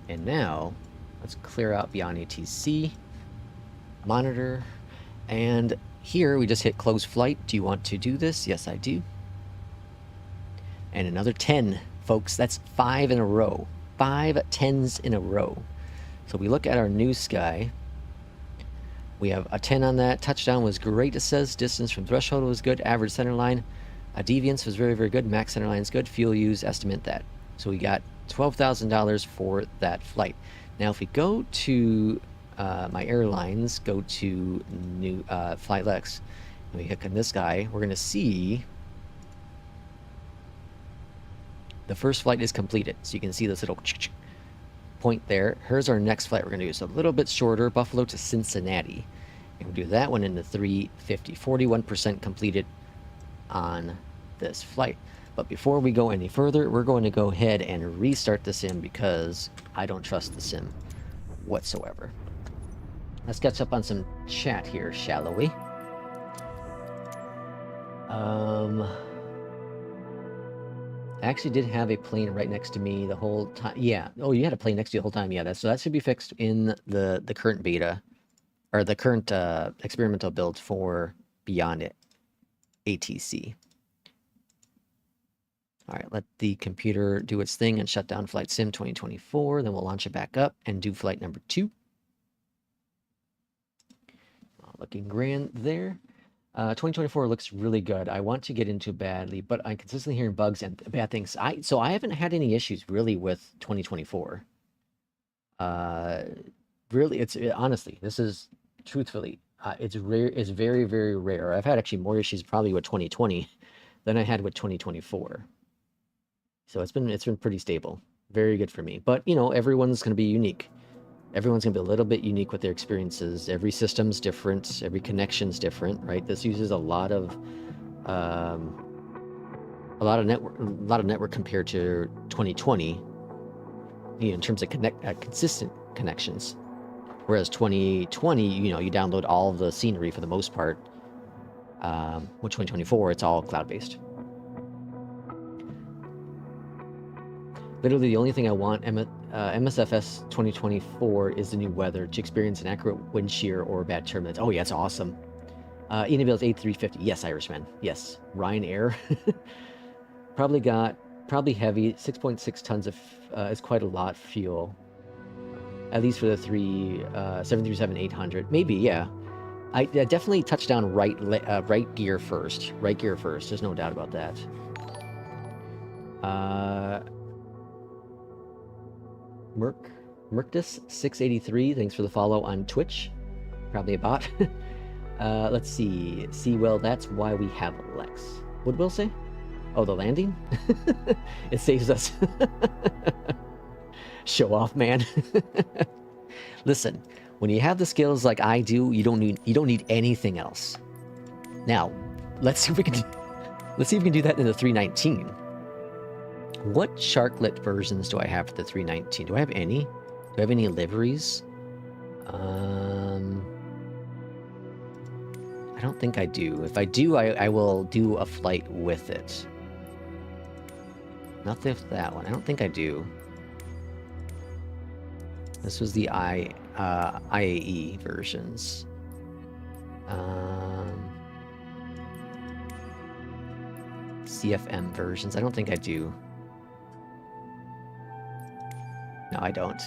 And now, let's clear out BeyondATC. Monitor. And here, we just hit close flight. Do you want to do this? Yes, I do. And another 10, folks. That's 5 in a row. 5 10s in a row. So we look at our NEWSKY. We have a 10 on that. Touchdown was great, it says. Distance from threshold was good. Average center line. Deviance was very, very good. Max center line is good. Fuel use, estimate that. So we got $12,000 for that flight. Now if we go to my airlines, go to new FlightLex, and we click on this guy, we're going to see the first flight is completed. So you can see this little point there. Here's our next flight we're going to do. So a little bit shorter, Buffalo to Cincinnati. And we'll do that one in the 350. 41% completed on this flight. But before we go any further, we're going to go ahead and restart the sim because I don't trust the sim whatsoever. Let's catch up on some chat here, shall we? I actually did have a plane right next to me the whole time. Yeah. Oh, you had a plane next to you the whole time. Yeah. So that should be fixed in the current beta, or the current experimental build for BeyondATC. All right. Let the computer do its thing and shut down Flight Sim 2024. Then we'll launch it back up and do flight number 2. Looking grand there. 2024 looks really good. I want to get into badly, but I'm consistently hearing bugs and bad things. So I haven't had any issues really with 2024. Really, honestly, this is truthfully, it's rare. It's very, very rare. I've had actually more issues probably with 2020 than I had with 2024. So it's been pretty stable. Very good for me. But you know, everyone's going to be unique. Everyone's going to be a little bit unique with their experiences. Every system's different. Every connection's different, right? This uses a lot of network compared to 2020. You know, in terms of consistent connections. Whereas 2020, you know, you download all of the scenery for the most part. With 2024, it's all cloud-based. Literally, the only thing I want MSFS 2024 is the new weather to experience an accurate wind shear or bad turbulence. Oh, yeah, it's awesome. Inabil's 8350. Yes, Irishman. Yes. Ryanair. Probably heavy. 6.6 tons of is quite a lot fuel. At least for the 737-800. Maybe, yeah. I definitely touched down right gear first. Right gear first. There's no doubt about that. Merctus683, thanks for the follow on Twitch. Probably a bot. Let's see. Well, that's why we have Lex. What will say? Oh, the landing? It saves us. Show off, man. Listen, when you have the skills like I do, you don't need anything else. Now, let's see if we can do that in the 319. What sharklet versions do I have for the 319? Do I have any? Do I have any liveries? I don't think I do. If I do, I will do a flight with it. Nothing with that one. I don't think I do. This was the IAE versions. CFM versions. I don't think I do. No, I don't.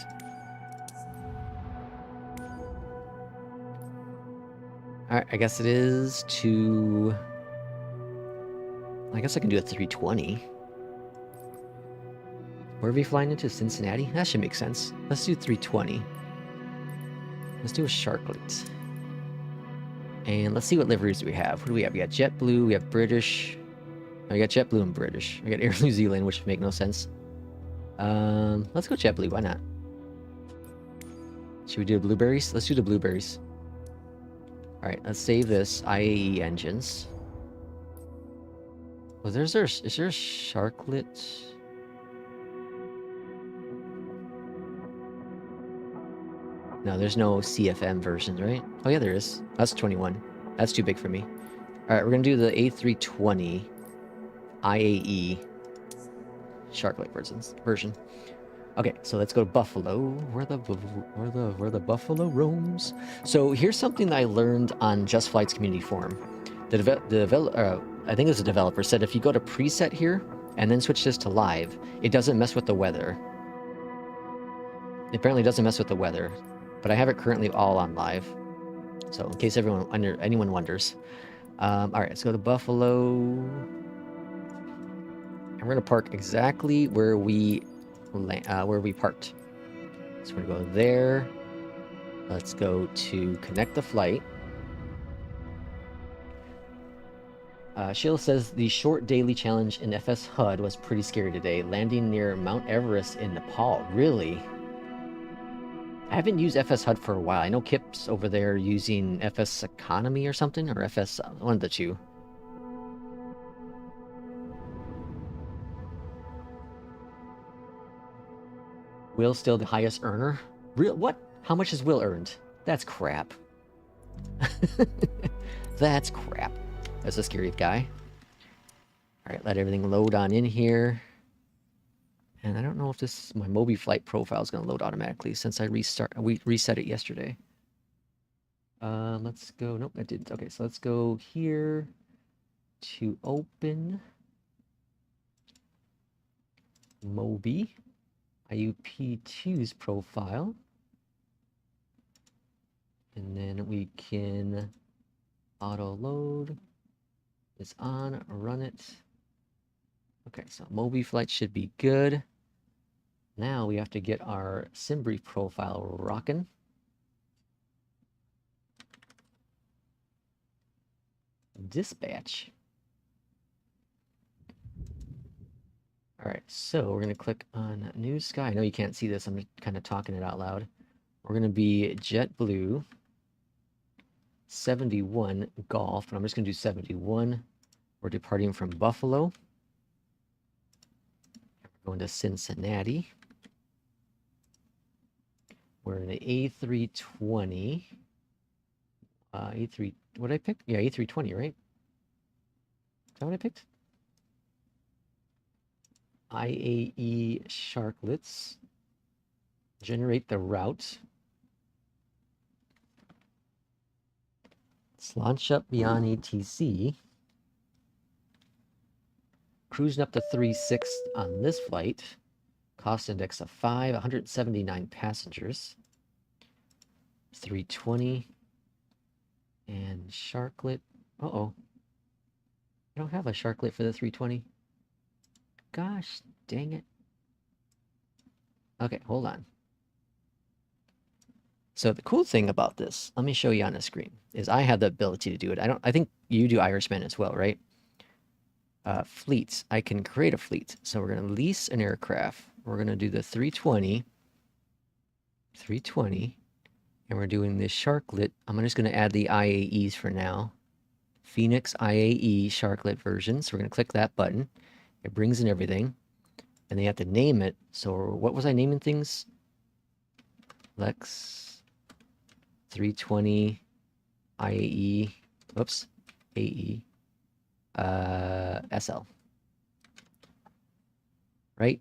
Alright, I guess it is to... I guess I can do a 320. Where are we flying into? Cincinnati? That should make sense. Let's do 320. Let's do a Sharklet. And let's see what liveries we have. What do we have? We got JetBlue, we have British. Oh, we got JetBlue and British. We got Air New Zealand, which make no sense. Let's go JetBlue, why not? Should we do the blueberries? Let's do the blueberries. Alright, let's save this. IAE engines. Well, is there a Sharklet? No, there's no CFM versions, right? Oh yeah, there is. That's 21. That's too big for me. Alright, we're gonna do the A320 IAE Sharklet version. Okay, so let's go to Buffalo. Where the Buffalo roams. So here's something that I learned on Just Flight's community forum. I think it was a developer said if you go to preset here and then switch this to live, it doesn't mess with the weather. It apparently doesn't mess with the weather, but I have it currently all on live. So in case anyone wonders. All right, let's go to Buffalo. And we're gonna park exactly where we parked. So we're gonna go there. Let's go to connect the flight. Sheila says the short daily challenge in FS HUD was pretty scary today. Landing near Mount Everest in Nepal. Really? I haven't used FS HUD for a while. I know Kip's over there using FS Economy or something, or FS, one of the two. Will still the highest earner? Real what? How much has Will earned? That's crap. That's crap. That's a scary guy. Alright, let everything load on in here. And I don't know if this my Mobiflight profile is going to load automatically since we reset it yesterday. Let's go. Nope, I didn't. Okay, so let's go here to open Mobi IUP2's profile. And then we can auto load. It's on, run it. Okay, so Mobiflight should be good. Now we have to get our SimBrief profile rocking. Dispatch. All right, so we're going to click on NEWSKY. I know you can't see this. I'm just kind of talking it out loud. We're going to be JetBlue 71 Golf, and I'm just going to do 71. We're departing from Buffalo. We're going to Cincinnati. We're in the A320. A3, what did I pick? Yeah, A320, right? Is that what I picked? IAE Sharklets. Generate the route. Let's launch up BeyondATC. Cruising up to 3.6 on this flight. Cost index of 5, 179 passengers. 320. And Sharklet. Uh-oh. I don't have a Sharklet for the 320. Gosh, dang it. Okay, hold on. So the cool thing about this, let me show you on the screen, is I have the ability to do it. I think you do Irishman as well, right? Fleets. I can create a fleet. So we're going to lease an aircraft. We're going to do the 320. 320. And we're doing this Sharklet. I'm just going to add the IAEs for now. FENIX IAE Sharklet version. So we're going to click that button. It brings in everything. And they have to name it. So what was I naming things? Lex 320 IAE. Oops. AE. SL. right?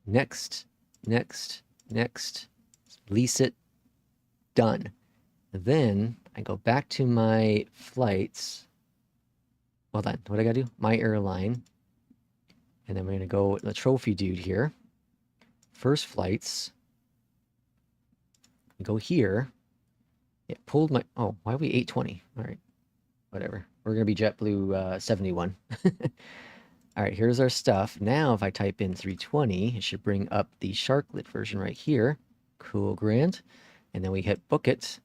Next, next, next, lease it, done. Then I go back to my flights. Hold on, what I gotta do? My airline. And then we're gonna go the trophy dude here. First flights. Go here. It pulled my, oh, why are we 820? All right, whatever. We're gonna be JetBlue 71. All right, here's our stuff. Now, if I type in 320, it should bring up the Sharklet version right here. Cool, grand. And then we hit book it.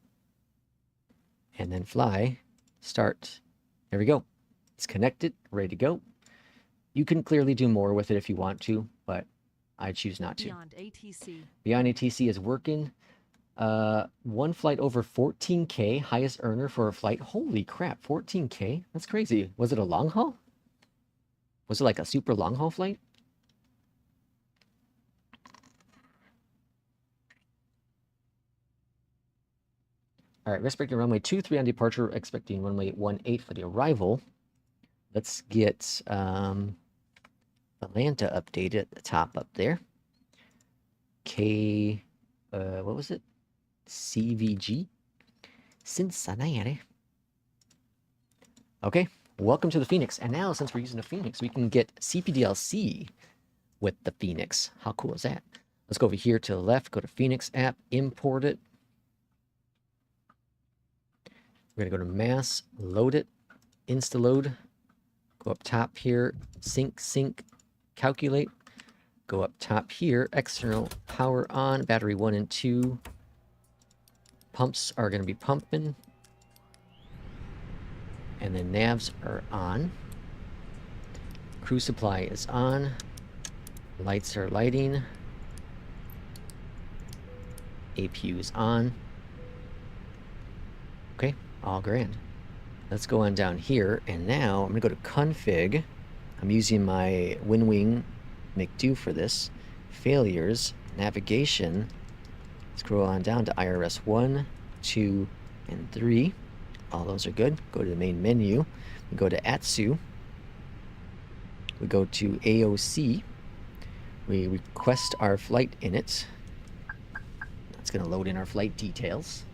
And then fly, start. There we go. It's connected, ready to go. You can clearly do more with it if you want to, but I choose not to. BeyondATC. BeyondATC is working. One flight over 14K, highest earner for a flight. Holy crap, 14K? That's crazy. Was it a long haul? Was it like a super long haul flight? All right, expecting runway 23 on departure, expecting runway 18 for the arrival. Let's get Atlanta updated at the top up there. What was it? CVG? Cincinnati. Okay, welcome to the FENIX. And now, since we're using the FENIX, we can get CPDLC with the FENIX. How cool is that? Let's go over here to the left, go to FENIX app, import it. We're going to go to mass, load it, insta-load. Go up top here, sync, calculate. Go up top here, external power on, battery 1 and 2. Pumps are going to be pumping. And then navs are on. Crew supply is on. Lights are lighting. APU is on. Okay, all grand. Let's go on down here, and now I'm going to go to config. I'm using my WinWing McDo for this. Failures, navigation. Scroll on down to IRS 1, 2, and 3. All those are good. Go to the main menu. We go to ATSU. We go to AOC. We request our flight in it. That's going to load in our flight details.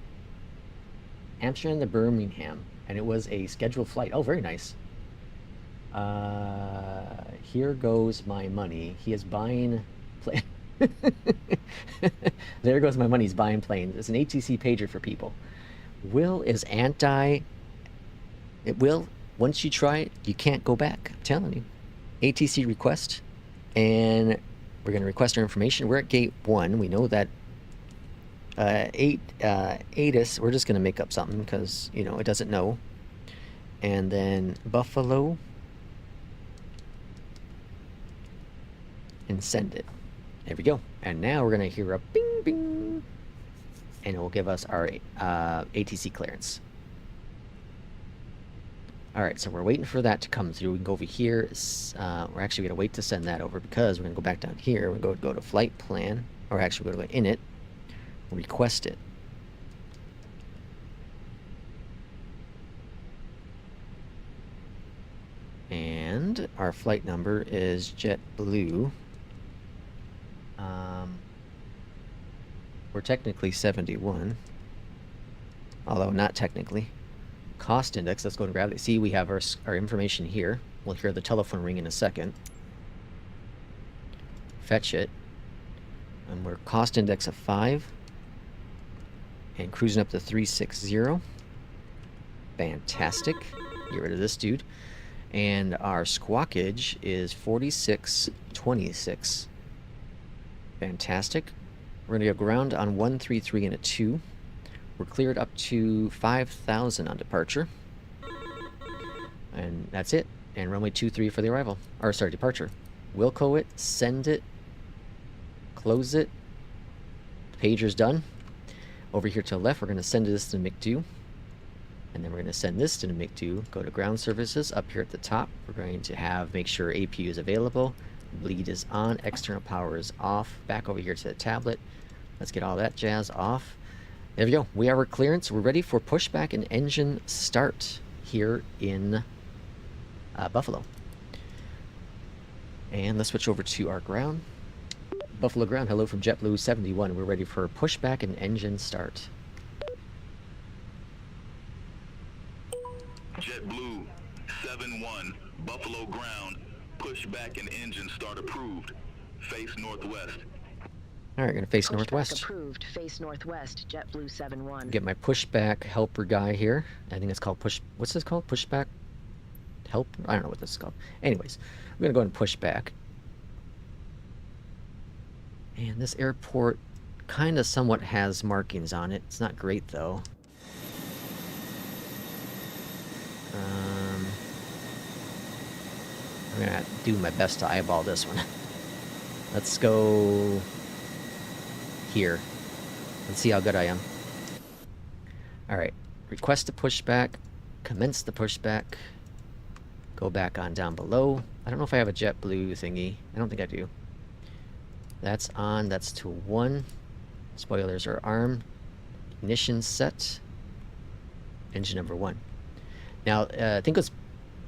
Amsterdam to Birmingham. And it was a scheduled flight. Oh, very nice. Here goes my money. He is buying... There goes my money. He's buying planes. It's an ATC pager for people. Will is anti... It will. Once you try it, you can't go back. I'm telling you. ATC request. And we're going to request our information. We're at gate 1. We know that ATIS, we're just going to make up something because, you know, it doesn't know. And then Buffalo. And send it. There we go. And now we're going to hear a bing, bing. And it will give us our ATC clearance. All right, so we're waiting for that to come through. We can go over here. We're actually going to wait to send that over because we're going to go back down here. We're going to go to flight plan. Or actually, we're going to go in it. Request it. And our flight number is JetBlue. We're technically 71, although not technically. Cost index, let's go and grab it. See, we have our information here. We'll hear the telephone ring in a second. Fetch it. And we're cost index of 5. And cruising up to 360. Fantastic. Get rid of this dude. And our squawkage is 4626. Fantastic. We're going to go ground on 133 and a 2. We're cleared up to 5,000 on departure. And that's it. And runway 23 for the arrival. Or, sorry, departure. Wilco it, send it, close it. Pager's done. Over here to the left, we're going to send this to McDo. And then we're going to send this to the McDo. Go to ground services. Up here at the top, we're going to make sure APU is available. Bleed is on. External power is off. Back over here to the tablet. Let's get all that jazz off. There we go. We have our clearance. We're ready for pushback and engine start here in Buffalo. And let's switch over to our ground. Buffalo ground, hello from JetBlue 71. We're ready for pushback and engine start. JetBlue 71, Buffalo ground, pushback and engine start approved. Face northwest. Alright, gonna face Pushback northwest. approved. Face northwest. JetBlue 71. Get my pushback helper guy here. I think it's called what's this called? Pushback help? I don't know what this is called. Anyways, we're gonna go ahead and push back. And this airport kind of somewhat has markings on it. It's not great though. I'm gonna do my best to eyeball this one. Let's go here. Let's see how good I am. Alright, request a pushback, commence the pushback, go back on down below. I don't know if I have a JetBlue thingy. I don't think I do. That's on, that's to 1. Spoilers are armed. Ignition set. Engine number 1. Now, I think it was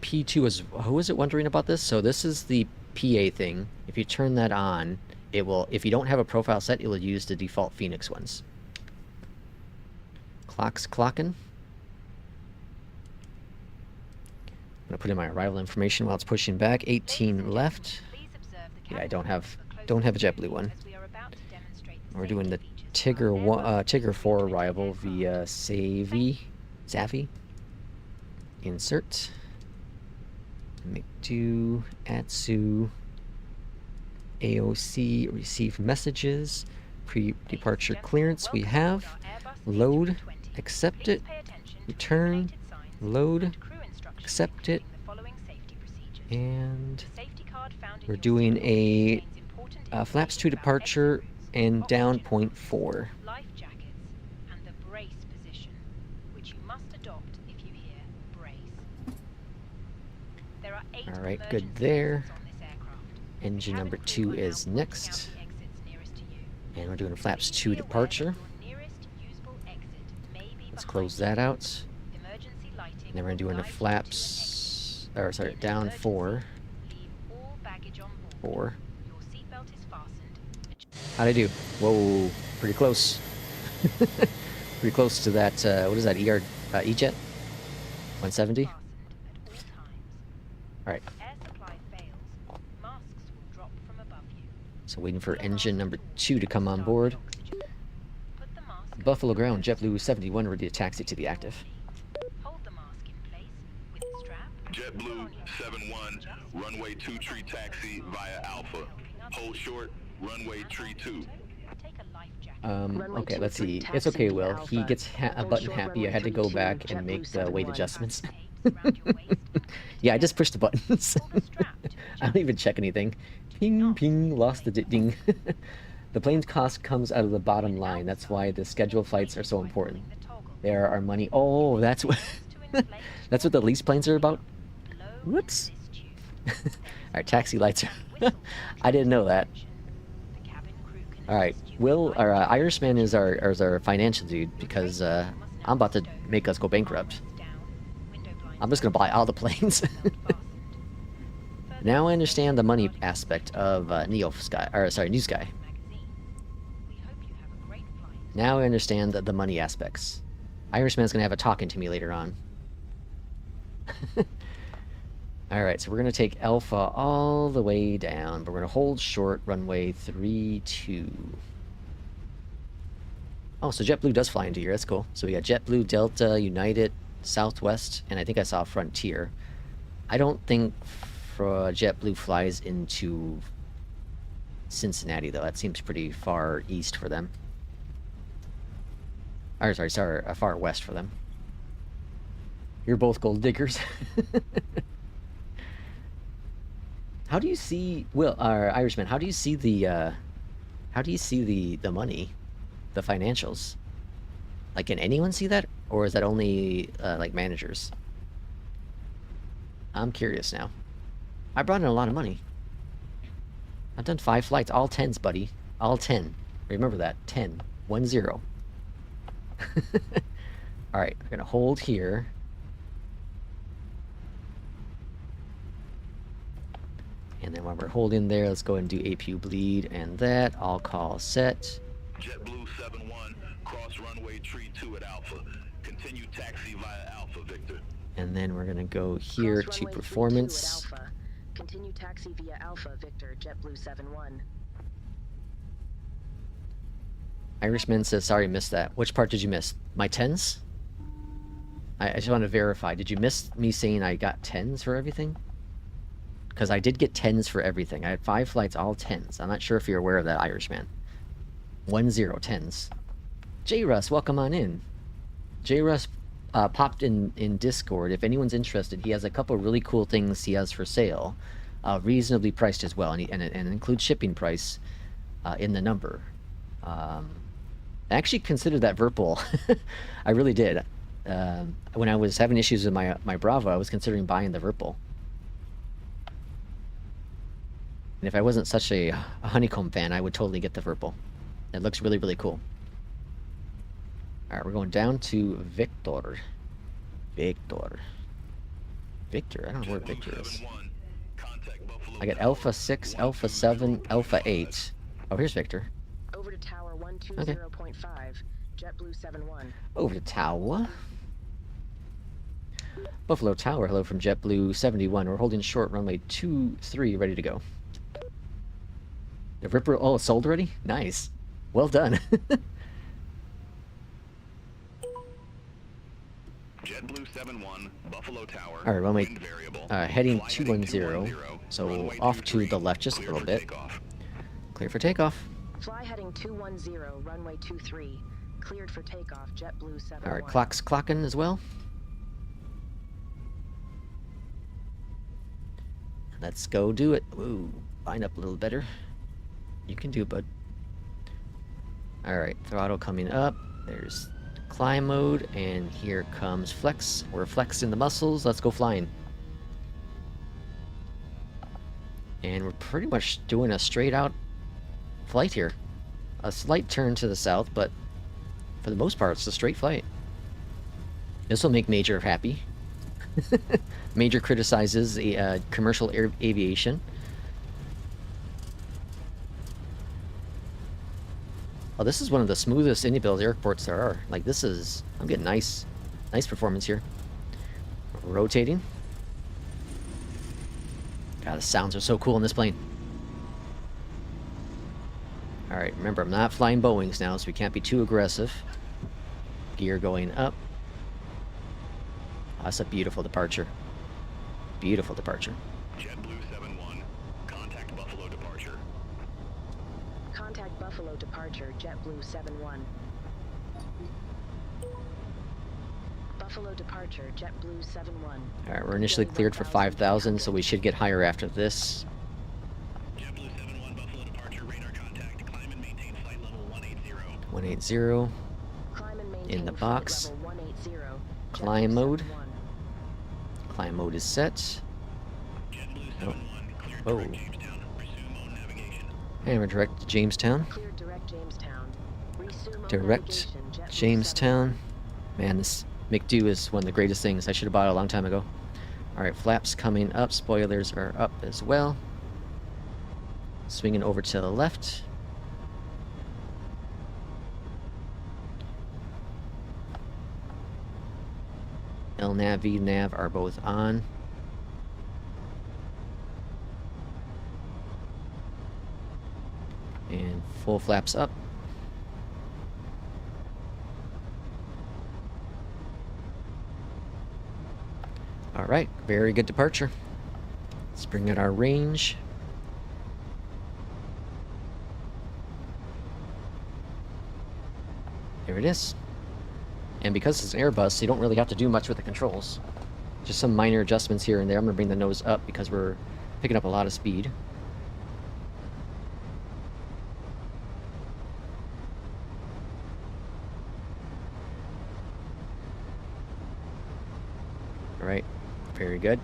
P2 was, who was it wondering about this? So this is the PA thing. If you turn that on, it will, if you don't have a profile set, it will use the default FENIX ones. Clock's clocking. I'm gonna put in my arrival information while it's pushing back. 18 left. Yeah, I don't have a JetBlue one. We're doing the Tigger 4 arrival via Savvy. Insert. Make do ATSU AOC receive messages. Pre-departure clearance we have. Load, accept it, return, load, accept it, and we're doing a flaps to departure and down 0.4. Life jackets and the brace position, which you must adopt if you hear brace. There are 8 Alright, good emergency there. exits on this aircraft. Engine Cabin number crew 2 are now is pointing out next. the exits nearest to you. And we're doing flaps Please to be aware that departure. your nearest usable exit may be Let's behind close you. that out. Emergency lighting And then we're will doing the guide you to an flaps, or sorry, exit. In down emergency, 4. leave all baggage on board. 4. Your seatbelt is fastened. How'd I do? Whoa, pretty close. Pretty close to that, what is that, EJET? 170? Fastened at all times. Alright, Air supply fails, masks will drop from above you. so waiting for engine number 2 to come on board. Put the mask Buffalo ground, JetBlue 71, ready to taxi to the active. Hold the mask in place with the strap. JetBlue 71, runway 23 taxi via Alpha. Hold short, runway tree 2. Take a life jacket. Runway Okay, let's 23 see. It's okay, taxi Will. via He Alpha. gets a Hold button short, happy. I had to runway go back 32, and make JetBlue the weight 71. adjustments. Tapes around your waist and Yeah, I just pushed the buttons. pull the strap to I don't even check anything. Ping, ping, lost the ding. The plane's cost comes out of the bottom line. That's why the scheduled flights are so important. the toggle. There are money. Oh, that's what that's what the lease planes are about. Blow Whoops. this tube. Alright, taxi lights are. I didn't know that. The cabin crew can Alright, assist you Will, with our life Irishman is our financial dude because I'm about to make us go bankrupt. I'm just gonna buy all the planes. Now I understand the money aspect of NEWSKY, or sorry, NEWSKY. Now I understand the money aspects. Irishman's gonna have a talking to me later on. Alright, so we're gonna take Alpha all the way down, but we're gonna hold short runway 32. Oh, so JetBlue does fly into here. That's cool. So we got JetBlue, Delta, United, Southwest, and I think I saw Frontier. I don't think JetBlue flies into Cincinnati, though. That seems pretty far east for them. Or, sorry, far west for them. You're both gold diggers. How do you see, Will, Irishman, how do you see the money, the financials? Like, can anyone see that? Or is that only, like, managers? I'm curious now. I brought in a lot of money. I've done 5 flights, all 10s, buddy. All 10. Remember that, 10. 1-0. Alright, we're gonna hold here. And then while we're holding there, let's go ahead and do APU bleed and that. All call set. JetBlue 7-1, cross runway tree 2 at Alpha. Continue taxi via Alpha, Victor. And then we're gonna go here Cross to runway 32 performance. at Alpha. Continue taxi via Alpha, Victor, JetBlue 7-1. Irishman says, sorry, missed that. Which part did you miss? My 10s? I just want to verify. Did you miss me saying I got 10s for everything? Because I did get 10s for everything. I had 5 flights, all 10s. I'm not sure if you're aware of that, Irishman. 10 10s. J Russ, welcome on in. J Russ popped in Discord. If anyone's interested, he has a couple really cool things he has for sale. Reasonably priced as well, and includes shipping price in the number. I actually considered that Verpal. I really did. When I was having issues with my Bravo, I was considering buying the Verpal. And if I wasn't such a Honeycomb fan, I would totally get the Verpal. It looks really, really cool. Alright, we're going down to Victor. Victor, I don't know where Victor is. I got Alpha 6, Alpha 7, Alpha 8. Oh, here's Victor. Over to Tower 120.5, JetBlue 7-1. Over to Tower. Buffalo Tower, hello from JetBlue 71. We're holding short runway 23, ready to go. The Ripper, oh, sold already? Nice. Well done. JetBlue 7-1, Buffalo Tower. Alright, runway wind variable, heading fly 210. So runway off to 23, the left just a clear little for bit. takeoff. Clear for takeoff. Fly heading 210, runway 23. Cleared for takeoff, JetBlue 7-1. Alright, clock's clocking as well. Let's go do it. Ooh, line up a little better. You can do it, bud. Alright, throttle coming up. There's climb mode, and here comes flex. We're flexing the muscles. Let's go flying. And we're pretty much doing a straight out flight here. A slight turn to the south, but for the most part, it's a straight flight. This will make Major happy. Major criticizes commercial aviation. Oh, this is one of the smoothest Indy-built airports there are. Like, this is... I'm getting nice performance here. Rotating. God, the sounds are so cool in this plane. Alright, remember, I'm not flying Boeings now, so we can't be too aggressive. Gear going up. Oh, that's a beautiful departure. Beautiful departure. JetBlue 7-1, contact Buffalo departure. Contact Buffalo departure, JetBlue 7-1. Buffalo departure, JetBlue 7-1. Alright, we're initially cleared for 5,000, so we should get higher after this. JetBlue 7-1, Buffalo departure, radar contact. Climb and maintain flight level 180. 180. Climb and maintain In the flight box. level 180, Climb JetBlue mode. 7-1. Climb mode is set. JetBlue Oh. 7-1, clear Oh. direct Jamestown. Resume on navigation. And we're direct to Jamestown. Clear direct Jamestown. Resume on Direct navigation, JetBlue Jamestown. Man, this McDo is one of the greatest things. I should have bought it a long time ago. Alright, flaps coming up. Spoilers are up as well. Swinging over to the left. LNAV, VNAV are both on. And full flaps up. Alright, very good departure. Let's bring in our range. There it is. And because it's an Airbus, you don't really have to do much with the controls. Just some minor adjustments here and there. I'm going to bring the nose up because we're picking up a lot of speed. Alright, very good.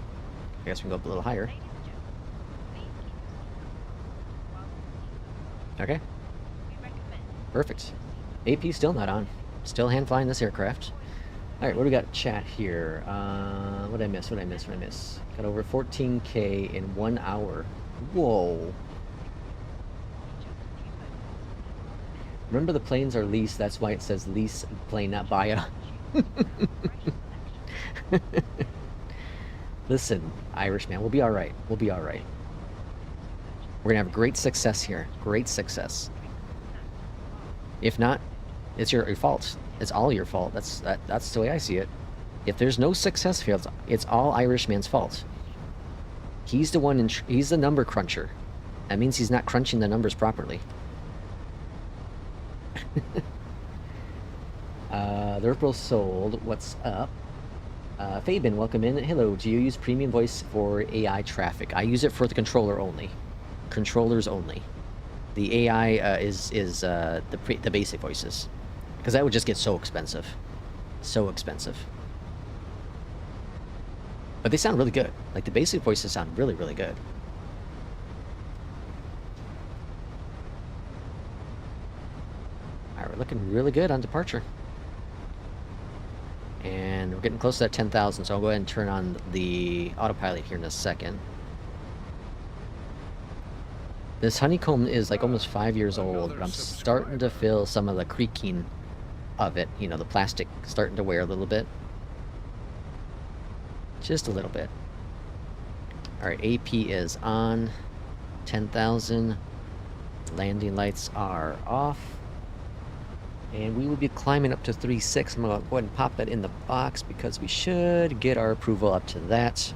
I guess we can go up a little higher. Ladies and gentlemen, please keep your seatbelts on while Okay, we recommend perfect. AP still not on. Still hand flying this aircraft. Alright, what do we got chat here? What did I miss? Got over 14K in 1 hour. Whoa. Remember, the planes are leased. That's why it says lease plane, not buy a. Listen, Irishman, we'll be all right. We'll be all right. We're gonna have great success here. Great success. If not, it's your fault. It's all your fault. That's the way I see it. If there's no success here, it's all Irishman's fault. He's the one. He's the number cruncher. That means he's not crunching the numbers properly. They're both sold. What's up? Fabian, welcome in. Hello. Do you use premium voice for AI traffic? I use it for the controller only. Controllers only. The AI is the basic voices, because that would just get so expensive. So expensive. But they sound really good. Like, the basic voices sound really, really good. Alright, we're looking really good on departure. And we're getting close to that 10,000, so I'll go ahead and turn on the autopilot here in a second. This Honeycomb is like almost 5 years old, but I'm starting to feel some of the creaking of it. You know, the plastic starting to wear a little bit. Just a little bit. Alright, AP is on. 10,000. Landing lights are off. And we will be climbing up to 3.6. I'm going to go ahead and pop that in the box because we should get our approval up to that.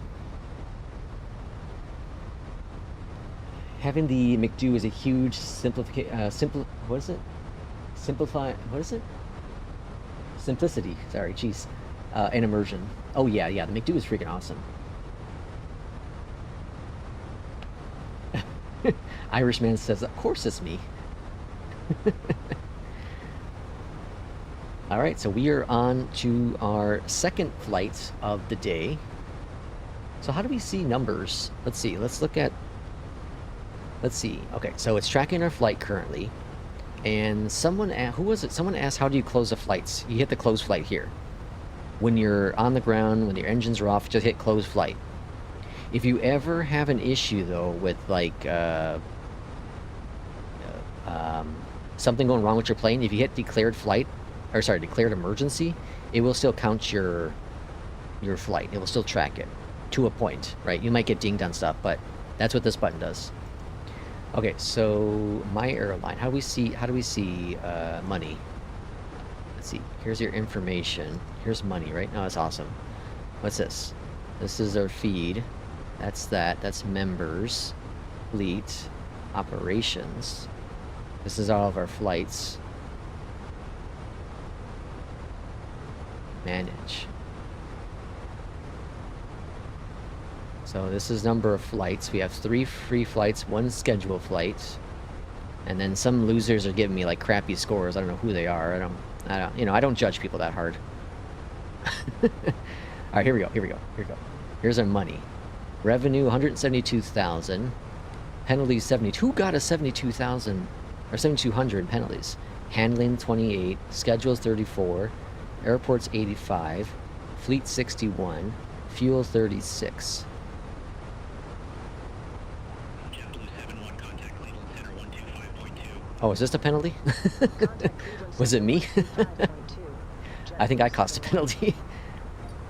Having the McDo is a huge simplicity. Sorry, jeez. And immersion. Oh yeah, the McDo is freaking awesome. Irishman says, of course it's me. Alright, so we are on to our second flight of the day. So how do we see numbers? Let's see, let's look at... Let's see. Okay, so it's tracking our flight currently. And someone asked, who was it? Someone asked, how do you close the flights? You hit the close flight here. When you're on the ground, when your engines are off, just hit close flight. If you ever have an issue, though, with, like, something going wrong with your plane, if you hit declared flight, or sorry, declared emergency, it will still count your flight. It will still track it to a point, right? You might get dinged on stuff, but that's what this button does. Okay, so my airline. How do we see money? Let's see. Here's your information. Here's money, right? Oh, that's awesome. What's this? This is our feed. That's that. That's members, fleet, operations. This is all of our flights. Manage. So this is number of flights. We have 3 free flights, 1 scheduled flight, and then some losers are giving me like crappy scores. I don't know who they are. I don't. You know, I don't judge people that hard. All right, here we go. Here's our money. Revenue 172,000. Penalties 72. Who got a 72,000 or 7,200 penalties? Handling 28. Schedules 34. Airports 85. Fleet 61. Fuel 36. Oh, is this a penalty? Was it me? I think I cost a penalty.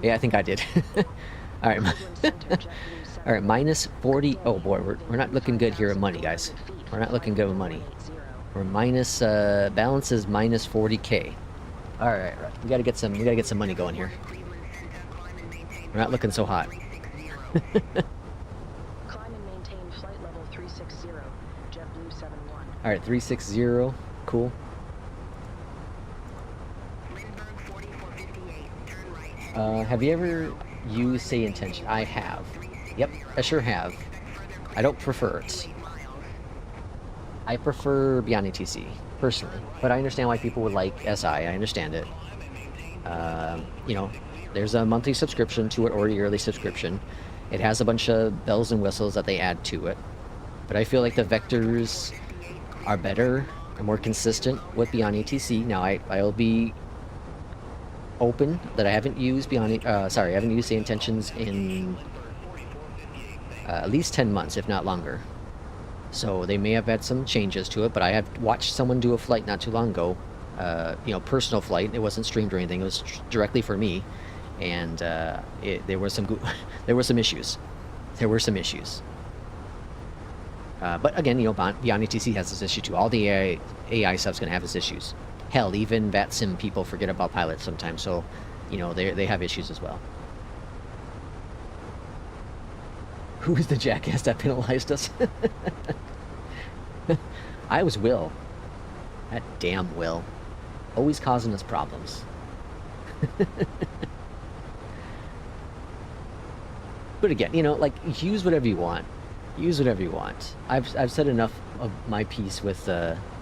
Yeah, I think I did. All right. All right, minus 40. Oh boy, we're not looking good here with money, guys. We're not looking good with money. We're minus balance is minus 40K. All right. We gotta get some money going here. We're not looking so hot. Climb and maintain flight level 360, JetBlue 71. All right, 360. Cool. Have you ever used say intention? I have. Yep, I sure have. I don't prefer it. I prefer BeyondATC, personally. But I understand why people would like SI. I understand it. You know, there's a monthly subscription to it or a yearly subscription. It has a bunch of bells and whistles that they add to it. But I feel like the vectors are better and more consistent with BeyondATC. Now, I'll be open that I haven't used I haven't used the intentions in at least 10 months, if not longer. So they may have had some changes to it, but I had watched someone do a flight not too long ago. You know, personal flight. It wasn't streamed or anything. It was directly for me, and there were some there were some issues. There were some issues. But again, you know, BeyondATC has this issue too. All the AI stuff's gonna have its issues. Hell, even VATSIM people forget about pilots sometimes. So, you know, they have issues as well. Who is the jackass that penalized us? I was Will. That damn Will. Always causing us problems. But again, you know, like, use whatever you want. Use whatever you want. I've said enough of my piece with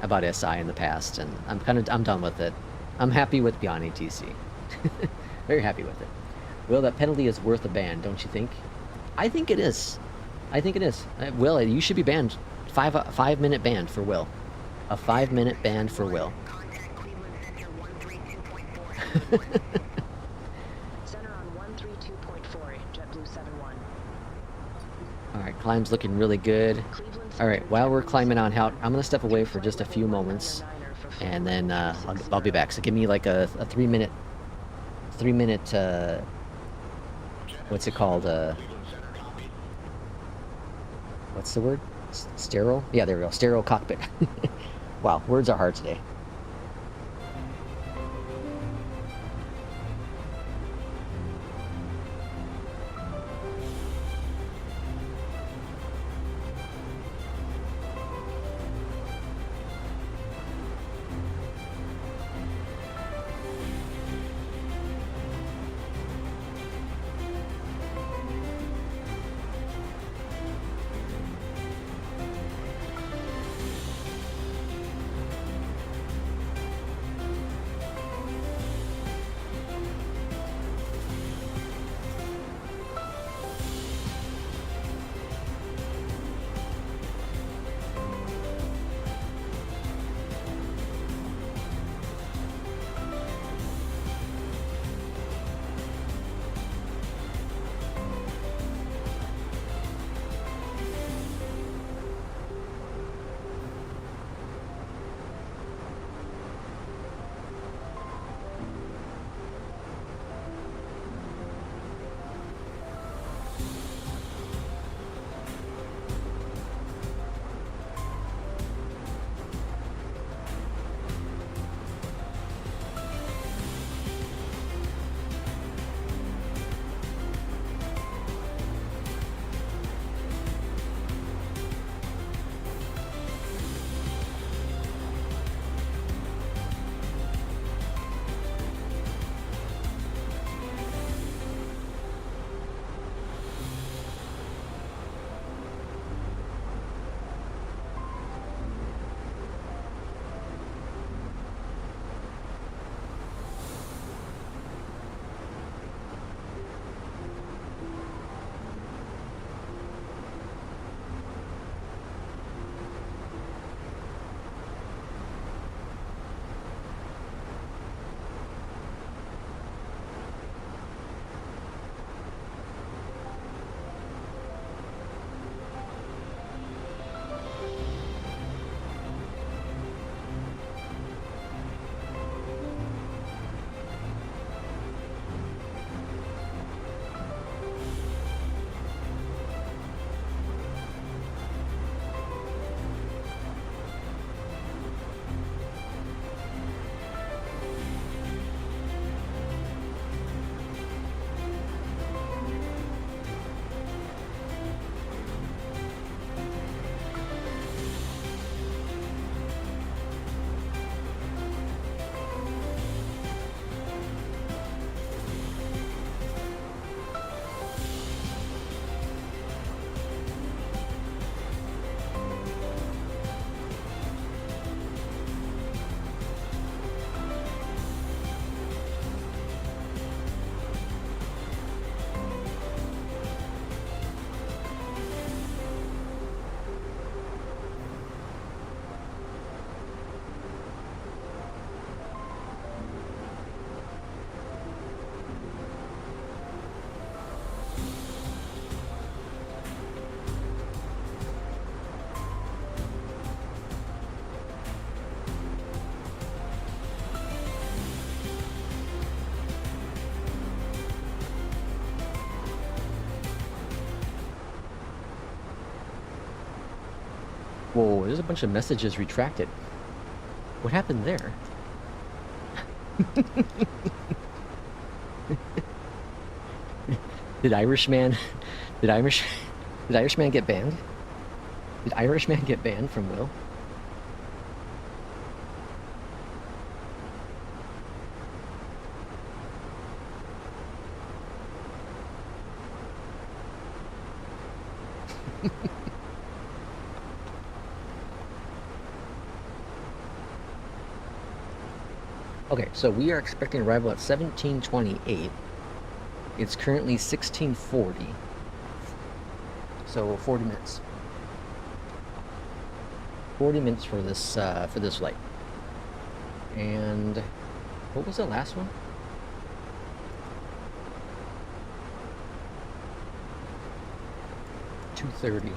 about SI in the past, and I'm done with it. I'm happy with BeyondATC. Very happy with it. Will, that penalty is worth a ban, don't you think? I think it is. I think it is. Will, you should be banned. 5-minute ban for Will. A 5-minute ban for Will. Contact Cleveland Center 132.4. Center on 132.4, JetBlue 71. Alright, climb's looking really good. Alright, while we're climbing on out, I'm going to step away for just a few moments, and then I'll be back. So give me like a 3-minute, what's it called? What's the word? Sterile? Yeah, there we go. Sterile cockpit. Wow, words are hard today. Whoa, there's a bunch of messages retracted. What happened there? Did Irishman get banned? Did Irishman get banned from Will? Okay, so we are expecting arrival at 1728. It's currently 1640. So 40 minutes. 40 minutes for this flight. And what was the last one? $2:30.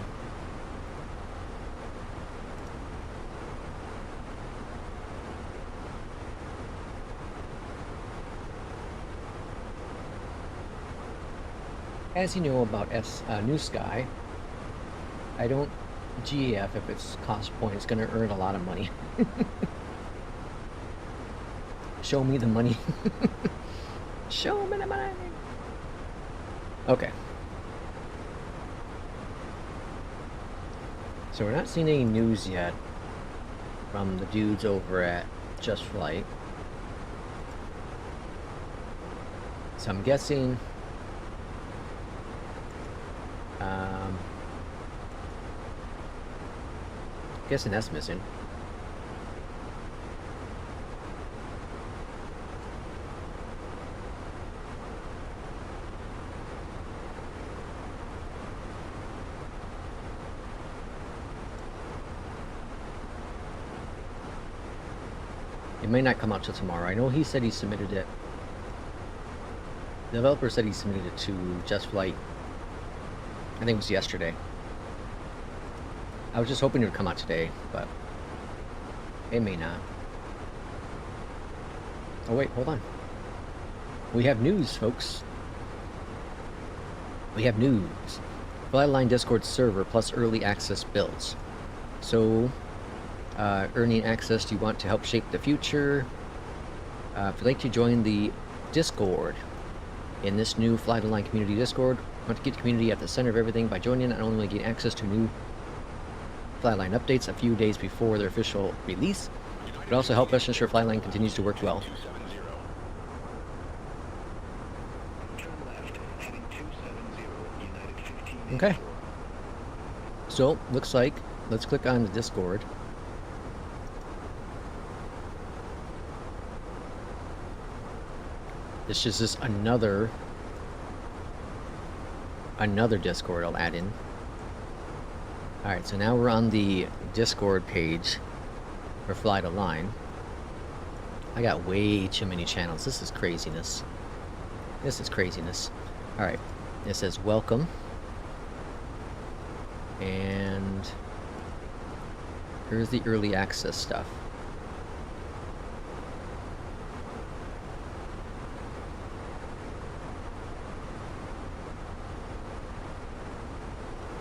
As you know about NEWSKY, I don't GEF if it's cost point. It's going to earn a lot of money. Show me the money. Show me the money. Okay. So we're not seeing any news yet from the dudes over at Just Flight. So I'm guessing guessing that's missing. It may not come out till tomorrow. I know he said he submitted it. The developer said he submitted it to Just Flight. I think it was yesterday. I was just hoping it would come out today, but it may not. Oh wait, hold on. We have news, folks. We have news. Flightline Discord server plus early access builds. So, earning access, do you want to help shape the future? If you'd like to join the Discord in this new Flightline community Discord, want to get the community at the center of everything by joining. Not only will you gain access to new Flightline updates a few days before their official release, but also help us ensure Flightline continues to work well. Okay. So, looks like, let's click on the Discord. This is just another Discord I'll add in. Alright, so now we're on the Discord page for Fly to Line. I got way too many channels. This is craziness. This is craziness. Alright, it says welcome. And here's the early access stuff.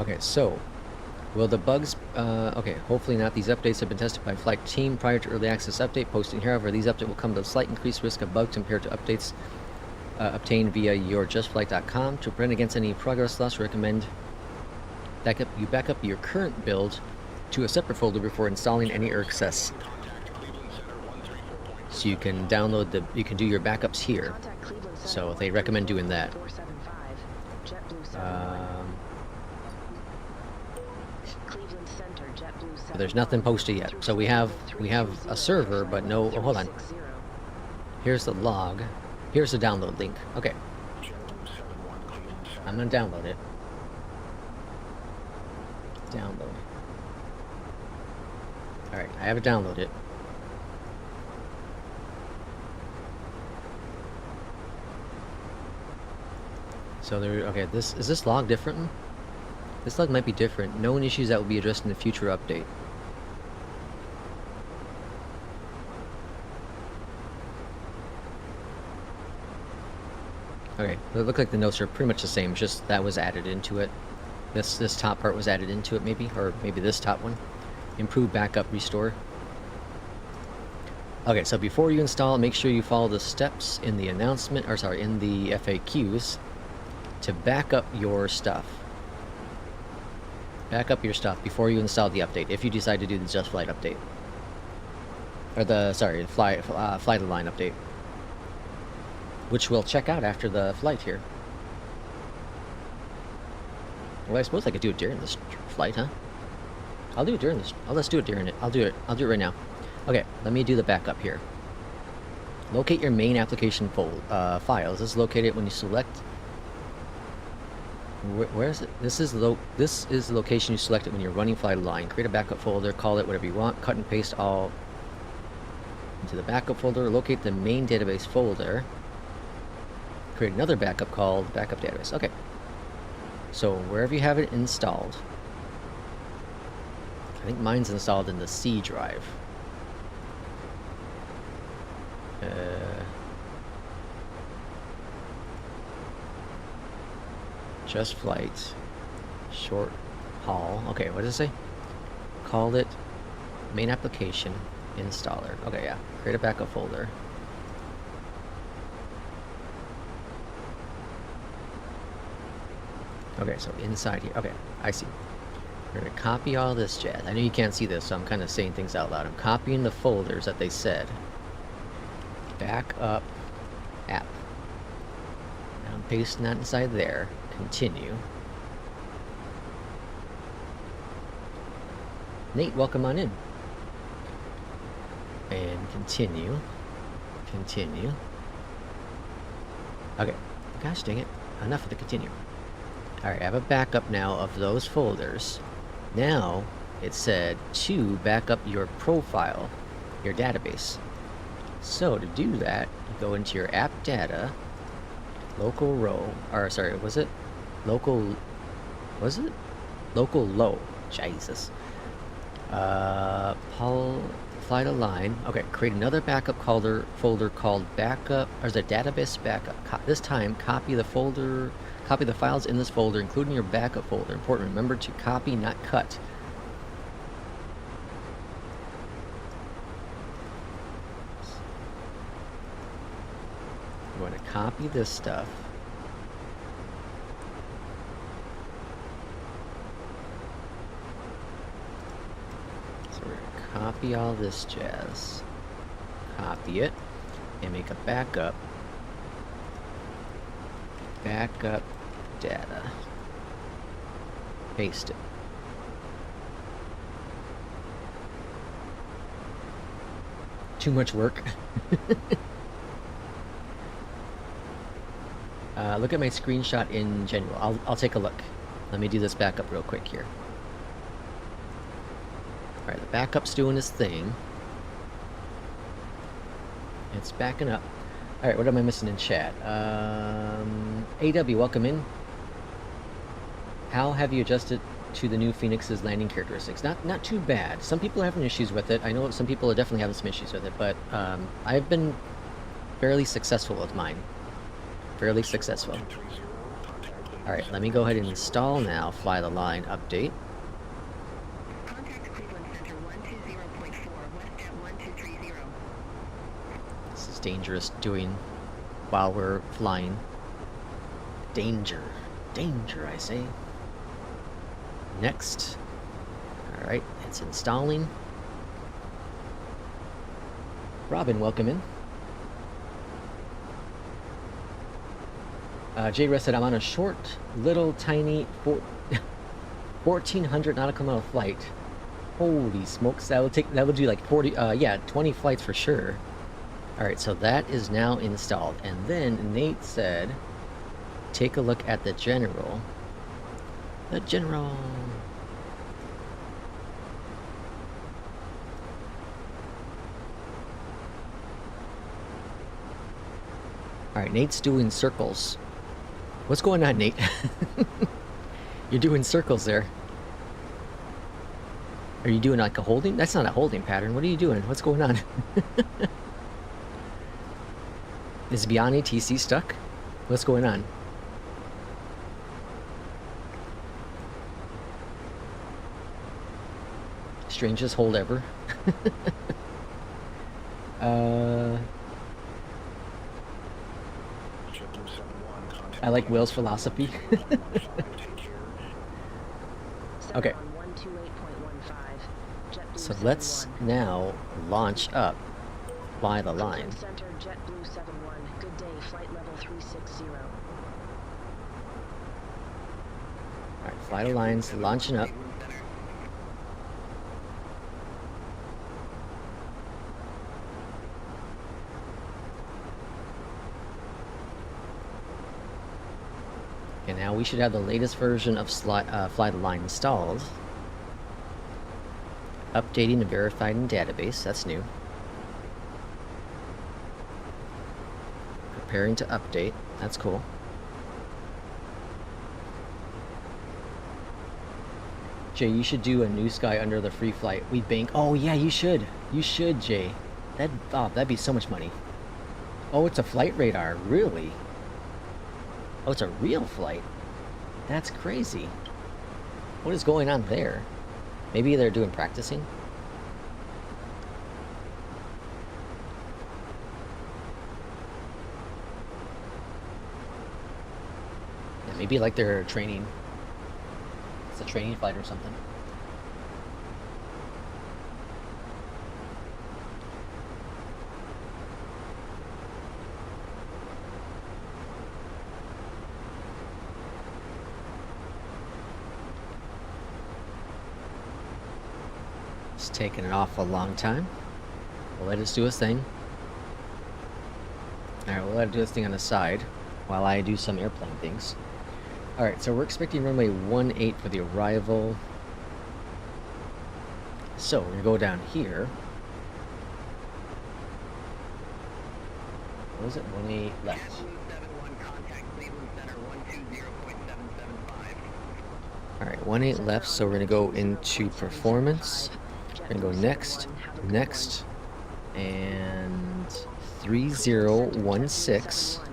Okay, so will the bugs, okay, hopefully not. These updates have been tested by flight team prior to early access update posting. However, these updates will come with a slight increased risk of bugs compared to updates obtained via your justflight.com. To prevent against any progress loss, we recommend you back up your current build to a separate folder before installing any access. So you can download you can do your backups here. So they recommend doing that. There's nothing posted yet. So we have a server, but no. Oh, hold on. Here's the log. Here's the download link. Okay. I'm gonna download it. Download. All right, I have it downloaded. So there. Okay, is this log different? This log might be different. Known issues that will be addressed in the future update. Okay, it looked like the notes are pretty much the same, just that was added into it. This top part was added into it, maybe, or maybe this top one. improve backup restore. Okay, so before you install, make sure you follow the steps in the announcement, or sorry, in the FAQs to back up your stuff. Back up your stuff before you install the update, if you decide to do the Just Flight update. Or the, sorry, Fly the Line update. Which we'll check out after the flight here. Well, I suppose I could do it during this flight, huh? I'll do it during this. Oh, let's do it during it. I'll do it right now. Okay, let me do the backup here. Locate your main application files. This is located when you select. Where is it? This is the location you selected when you're running Fly the Line. Create a backup folder. Call it whatever you want. Cut and paste all into the backup folder. Locate the main database folder. Create another backup called backup database. Okay. So wherever you have it installed, I think mine's installed in the C drive. Just Flight, short haul. Okay, what does it say? Call it main application installer. Okay, yeah. Create a backup folder. Okay, so inside here. Okay, I see. We're going to copy all this jazz. I know you can't see this, so I'm kind of saying things out loud. I'm copying the folders that they said. Backup app. Now I'm pasting that inside there. Continue. Nate, welcome on in. And continue. Continue. Okay. Gosh dang it. Enough of the continue. Alright, I have a backup now of those folders. Now, it said to back up your profile, your database. So, to do that, you go into your app data, local row, or sorry, was it? Local low. Jesus. Fly the Line. Okay, create another backup folder called backup, or is it database backup? This time, copy the files in this folder, including your backup folder. Important, remember to copy, not cut. I'm going to copy this stuff. So we're going to copy all this jazz. Copy it, and make a backup. Backup data. Paste it. Too much work. Look at my screenshot in general. I'll take a look. Let me do this backup real quick here. Alright, the backup's doing its thing. It's backing up. Alright, what am I missing in chat? AW, welcome in. How have you adjusted to the new FENIX's landing characteristics? Not too bad. Some people are having issues with it. I know some people are definitely having some issues with it, but I've been fairly successful with mine. Fairly successful. Alright, let me go ahead and install now Fly the Line update. Contact Cleveland Center 120.4 west at 1230. This is dangerous doing while we're flying. Danger. Danger, I say. Next. Alright, it's installing. Robin, welcome in. J-Rest said, I'm on a short, little, tiny 1,400 nautical mile flight. Holy smokes, that would do like 20 flights for sure. Alright, so that is now installed. And then Nate said, take a look at the general. The general. Alright, Nate's doing circles. What's going on, Nate? You're doing circles there. Are you doing like a holding? That's not a holding pattern. What are you doing? What's going on? Is BeyondATC stuck? What's going on? Strangest hold ever. I like Will's philosophy. Okay. So let's now launch up, fly the line. Center, JetBlue 71. Good day, flight level 360. Alright, fly the lines, launching up. And now we should have the latest version of Fly the Line installed. Updating and verified in database, that's new. Preparing to update, that's cool. Jay, you should do a NEWSKY under the free flight. We bank. Oh yeah, you should. You should, Jay. That'd be so much money. Oh, it's a flight radar, really? Oh, it's a real flight. That's crazy. What is going on there? Maybe they're doing practicing? Yeah, maybe like they're training. It's a training flight or something. It's taking an awful long time. We'll let it do its thing. Alright, we'll let it do its thing on the side while I do some airplane things. Alright, so we're expecting runway 18 for the arrival. So we're gonna go down here. What is it? 18 left. Alright, 18 left, so we're gonna go into performance. We're gonna go next, next, and 3016.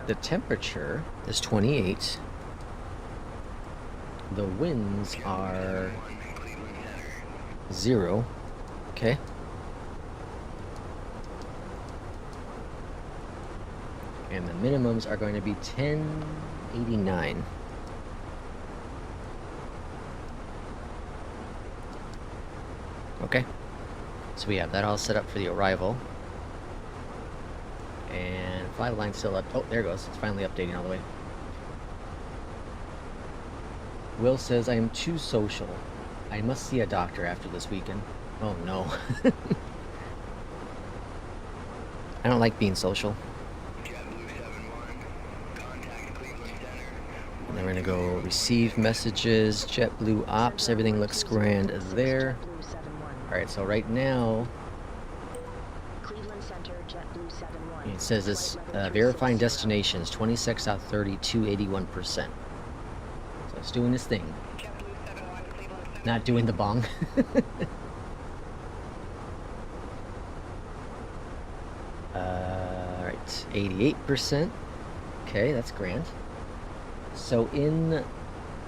The temperature is 28. The winds are 0. Okay. And the minimums are going to be 1089. Okay, so we have that all set up for the arrival. And fly the line still up. Oh, there it goes. It's finally updating all the way. Will says, I am too social. I must see a doctor after this weekend. Oh no. I don't like being social. And then we're gonna go receive messages, JetBlue ops, everything looks grand there. Alright, so right now it says it's verifying destinations 26 out of 32, 81%. So it's doing this thing. Not doing the bong. Alright, 88%. Okay, that's grand. So in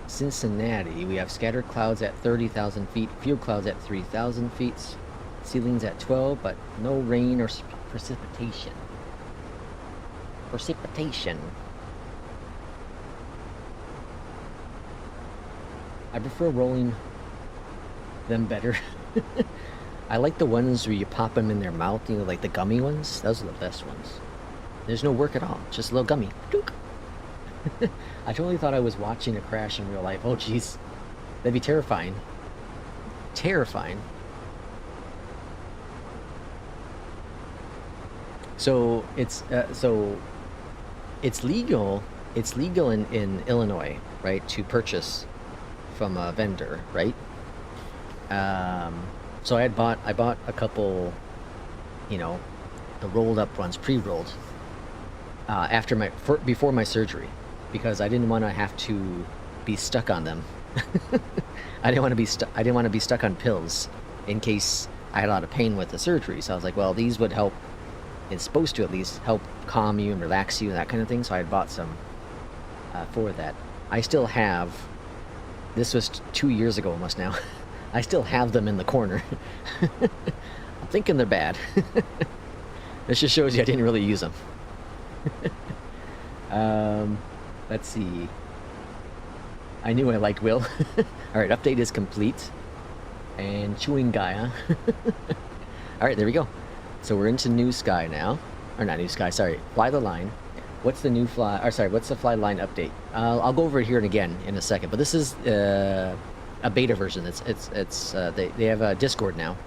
Cincinnati, we have scattered clouds at 30,000 feet, field clouds at 3,000 feet, ceilings at 12, but no rain or precipitation. Precipitation. I prefer rolling them better. I like the ones where you pop them in their mouth, you know, like the gummy ones. Those are the best ones. There's no work at all, just a little gummy. Dook. I totally thought I was watching a crash in real life. Oh jeez, that'd be terrifying. Terrifying. So it's legal. It's legal in Illinois, right, to purchase from a vendor, right? So I bought a couple, you know, the rolled up ones, pre-rolled, before my surgery, because I didn't want to have to be stuck on them. I didn't want to be stuck on pills in case I had a lot of pain with the surgery. So I was like, well, these would help. It's supposed to at least help calm you and relax you and that kind of thing. So I had bought some for that. I still have. This was 2 years ago almost now. I still have them in the corner. I'm thinking they're bad. This just shows you I didn't really use them. Let's see. I knew I liked Will. Alright, update is complete. And chewing Gaia. Alright, there we go. So we're into NEWSKY now. Or not NEWSKY, sorry. Fly the line. What's the new fly... Or sorry, what's the fly line update? I'll go over it here and again in a second. But this is a beta version. They have a Discord now.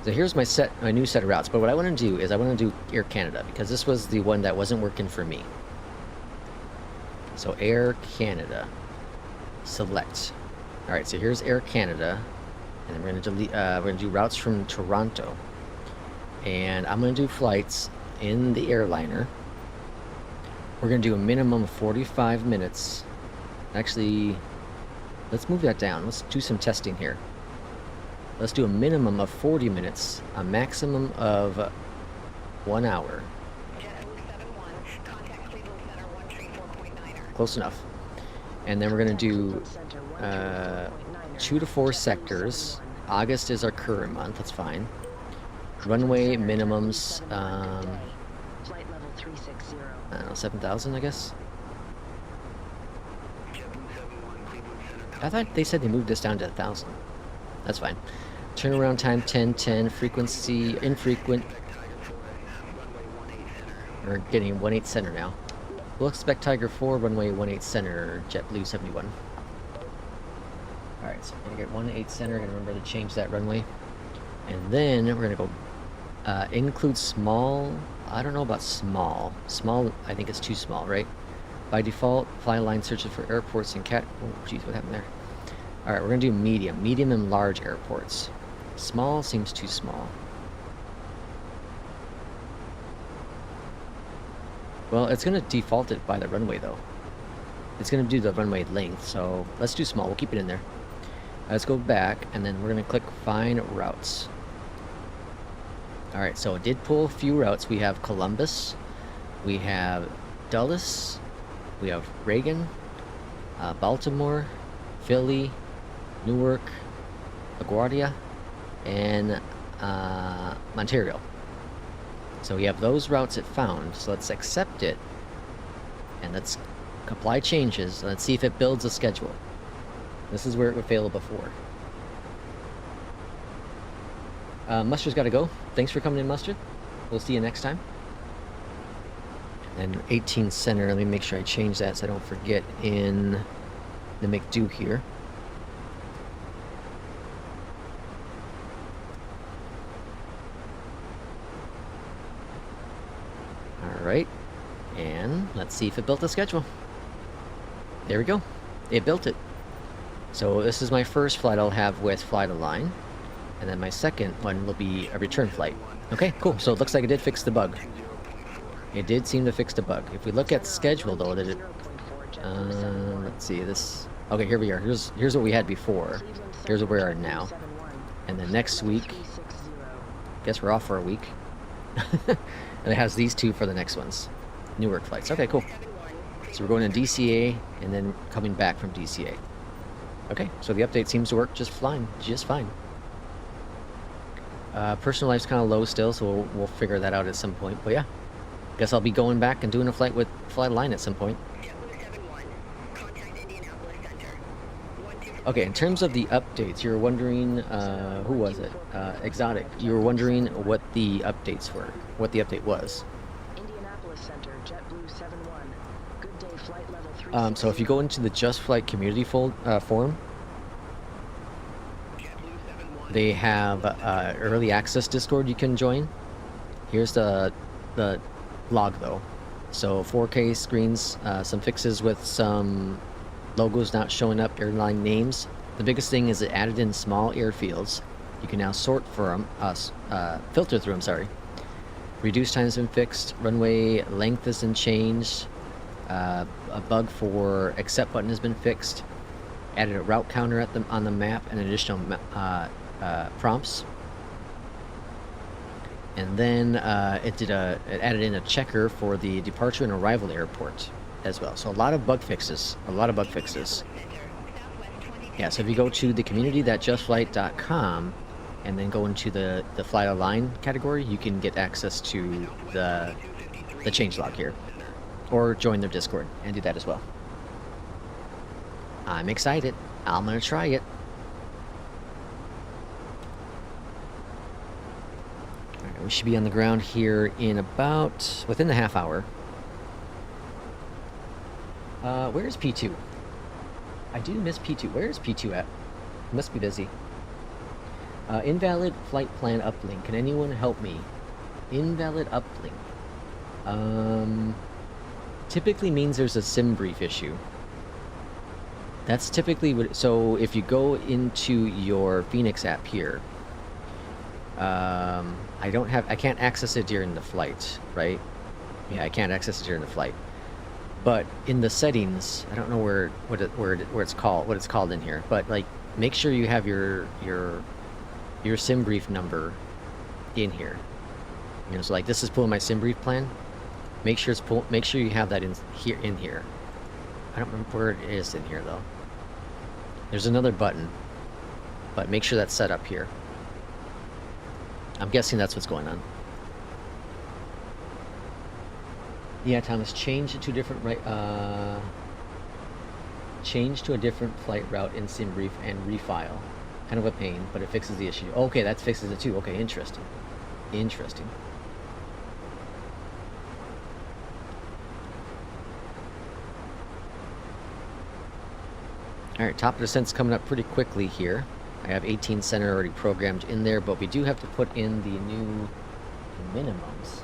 So here's my new set of routes. But what I want to do is I want to do Air Canada, because this was the one that wasn't working for me. So Air Canada. Select. Alright, so here's Air Canada. And then we're going to delete, we're going to do routes from Toronto. And I'm going to do flights in the airliner. We're going to do a minimum of 45 minutes. Actually, let's move that down. Let's do some testing here. Let's do a minimum of 40 minutes, a maximum of 1 hour. Close enough. And then we're going to do 2 to 4 sectors. August is our current month, that's fine. Runway minimums, I don't know, 7,000, I guess? I thought they said they moved this down to 1,000. That's fine. Turnaround time 10:10, frequency infrequent. We're getting 18 center now. We'll expect Tiger 4, runway 18 center, JetBlue 71. Alright, so we're gonna get 18 center, gonna remember to change that runway. And then we're gonna go include small. I don't know about small. Small, I think it's too small, right? By default, fly line searches for airports and oh geez, what happened there? Alright, we're gonna do medium. Medium and large airports. Small seems too small. Well, it's gonna default it by the runway though. It's gonna do the runway length, so let's do small, we'll keep it in there. Let's go back, and then we're gonna click Find Routes. Alright, so it did pull a few routes. We have Columbus, we have Dulles, we have Reagan, Baltimore, Philly, Newark, LaGuardia, and Ontario. So we have those routes it found, so let's accept it, and let's apply changes, and let's see if it builds a schedule. This is where it would fail before. Mustard's got to go. Thanks for coming in, Mustard. We'll see you next time. And 18 center, let me make sure I change that so I don't forget in the McDo here. Alright, and let's see if it built a schedule. There we go. It built it. So this is my first flight I'll have with Fly the Line. And then my second one will be a return flight. Okay, cool. So it looks like it did fix the bug. It did seem to fix the bug. If we look at schedule though, did it... let's see, this... Okay, here we are. Here's what we had before. Here's where we are now. And then next week... Guess we're off for a week. And it has these two for the next ones. Newark flights. Okay, cool. So we're going to DCA and then coming back from DCA. Okay, so the update seems to work just fine. Just fine. Personal life's kind of low still, so we'll figure that out at some point. But yeah, guess I'll be going back and doing a flight with Fly the Line at some point. Okay, in terms of the updates, you were wondering, who was it? Exotic. You were wondering what the updates were, what the update was. Indianapolis Center, JetBlue 71. Good day, flight level 3. So if you go into the Just Flight community forum, they have early access Discord you can join. Here's the log though. So 4K screens, some fixes with some logos not showing up, airline names. The biggest thing is it added in small airfields. You can now sort for them, filter through them, sorry. Reduce time has been fixed. Runway length has been changed. A bug for accept button has been fixed. Added a route counter at on the map and additional prompts. And then it added in a checker for the departure and arrival airport as well. So a lot of bug fixes. A lot of bug fixes. Yeah, so if you go to the community.justflight.com and then go into the fly line category, you can get access to the changelog here. Or join their Discord and do that as well. I'm excited. I'm gonna try it. Alright, we should be on the ground here in about within the half hour. Where's P2? I do miss P2. Where's P2 at? Must be busy. Invalid flight plan uplink. Can anyone help me? Invalid uplink. Typically means there's a SimBrief issue. That's typically what. So if you go into your FENIX app here, I can't access it during the flight, right? Yeah, I can't access it during the flight. But in the settings, I don't know where it's called in here. But like, make sure you have your SimBrief number in here. You know, so like this is pulling my SimBrief plan. Make sure you have that in here. I don't remember where it is in here though. There's another button, but make sure that's set up here. I'm guessing that's what's going on. Yeah, Thomas, change it to a different change to a different flight route in SimBrief and refile. Kind of a pain, but it fixes the issue. Okay, that fixes it too. Okay, interesting. Interesting. Alright, top of descent's coming up pretty quickly here. I have 18 center already programmed in there, but we do have to put in the new minimums.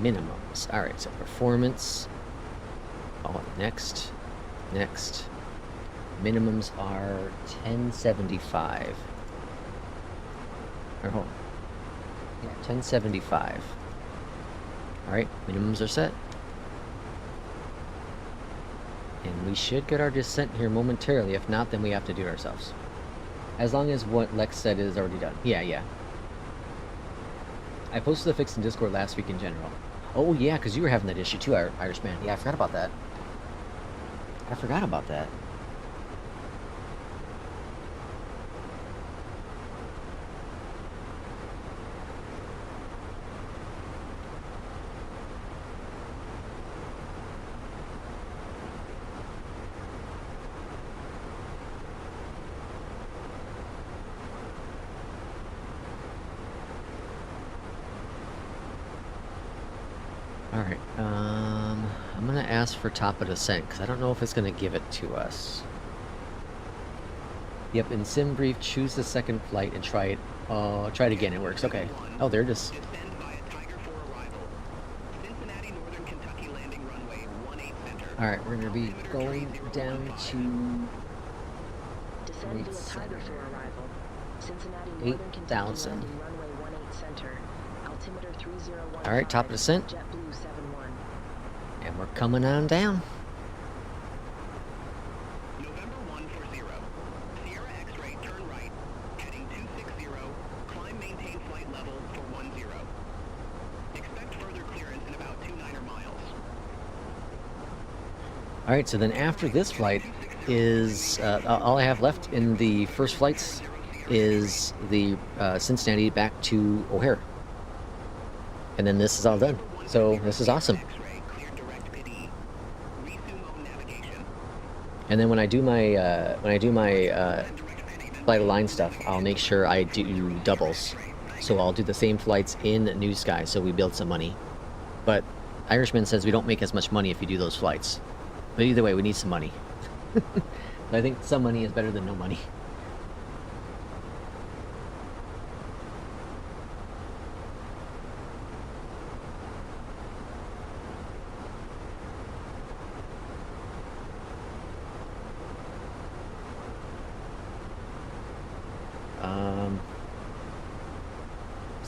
Minimums. Alright, so performance. Oh, next. Minimums are 1075. Or hold on. Yeah, 1075. Alright, minimums are set. And we should get our descent here momentarily. If not, then we have to do it ourselves. As long as what Lex said is already done. Yeah. I posted the fix in Discord last week in general. Oh yeah, because you were having that issue too, Irishman. Yeah, I forgot about that. Alright, I'm gonna ask for top of descent, because I don't know if it's gonna give it to us. Yep, in SimBrief, choose the second flight and try it. Try it again, it works. Okay. Oh, there it is. Descend via Tiger 4 arrival. Cincinnati, Northern Kentucky landing runway 18 center. Alright, we're gonna be going down to Descend via Tiger 4 arrival. Cincinnati, Northern Kentucky 8,000. landing runway 18 center. Altimeter 3015. Alright, top of descent. JetBlue 71. And we're coming on down. November 140. Sierra X-ray, turn right. Heading 260. Climb maintain flight level for 10. Expect further clearance in about 29 miles. Alright, so then after this flight is, all I have left in the first flights is the Cincinnati back to O'Hare. And then this is all done. So this is awesome. And then when I do my flight align stuff, I'll make sure I do doubles. So I'll do the same flights in NEWSKY, so we build some money. But Irishman says we don't make as much money if you do those flights. But either way, we need some money. I think some money is better than no money.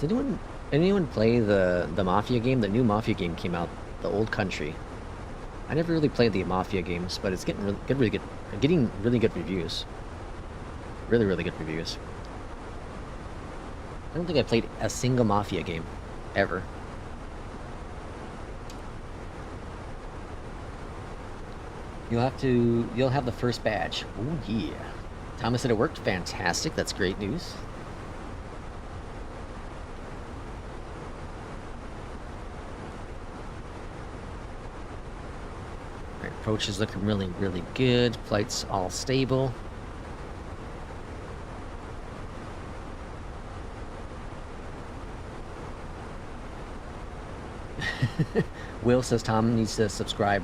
Does anyone play the Mafia game? The new Mafia game came out, the Old Country. I never really played the Mafia games, but it's getting really good reviews. Really good reviews. I don't think I played a single Mafia game ever. You'll have the first badge. Oh yeah. Thomas said it worked. Fantastic. That's great news. Alright, approach is looking really, really good. Flight's all stable. Will says Tom needs to subscribe.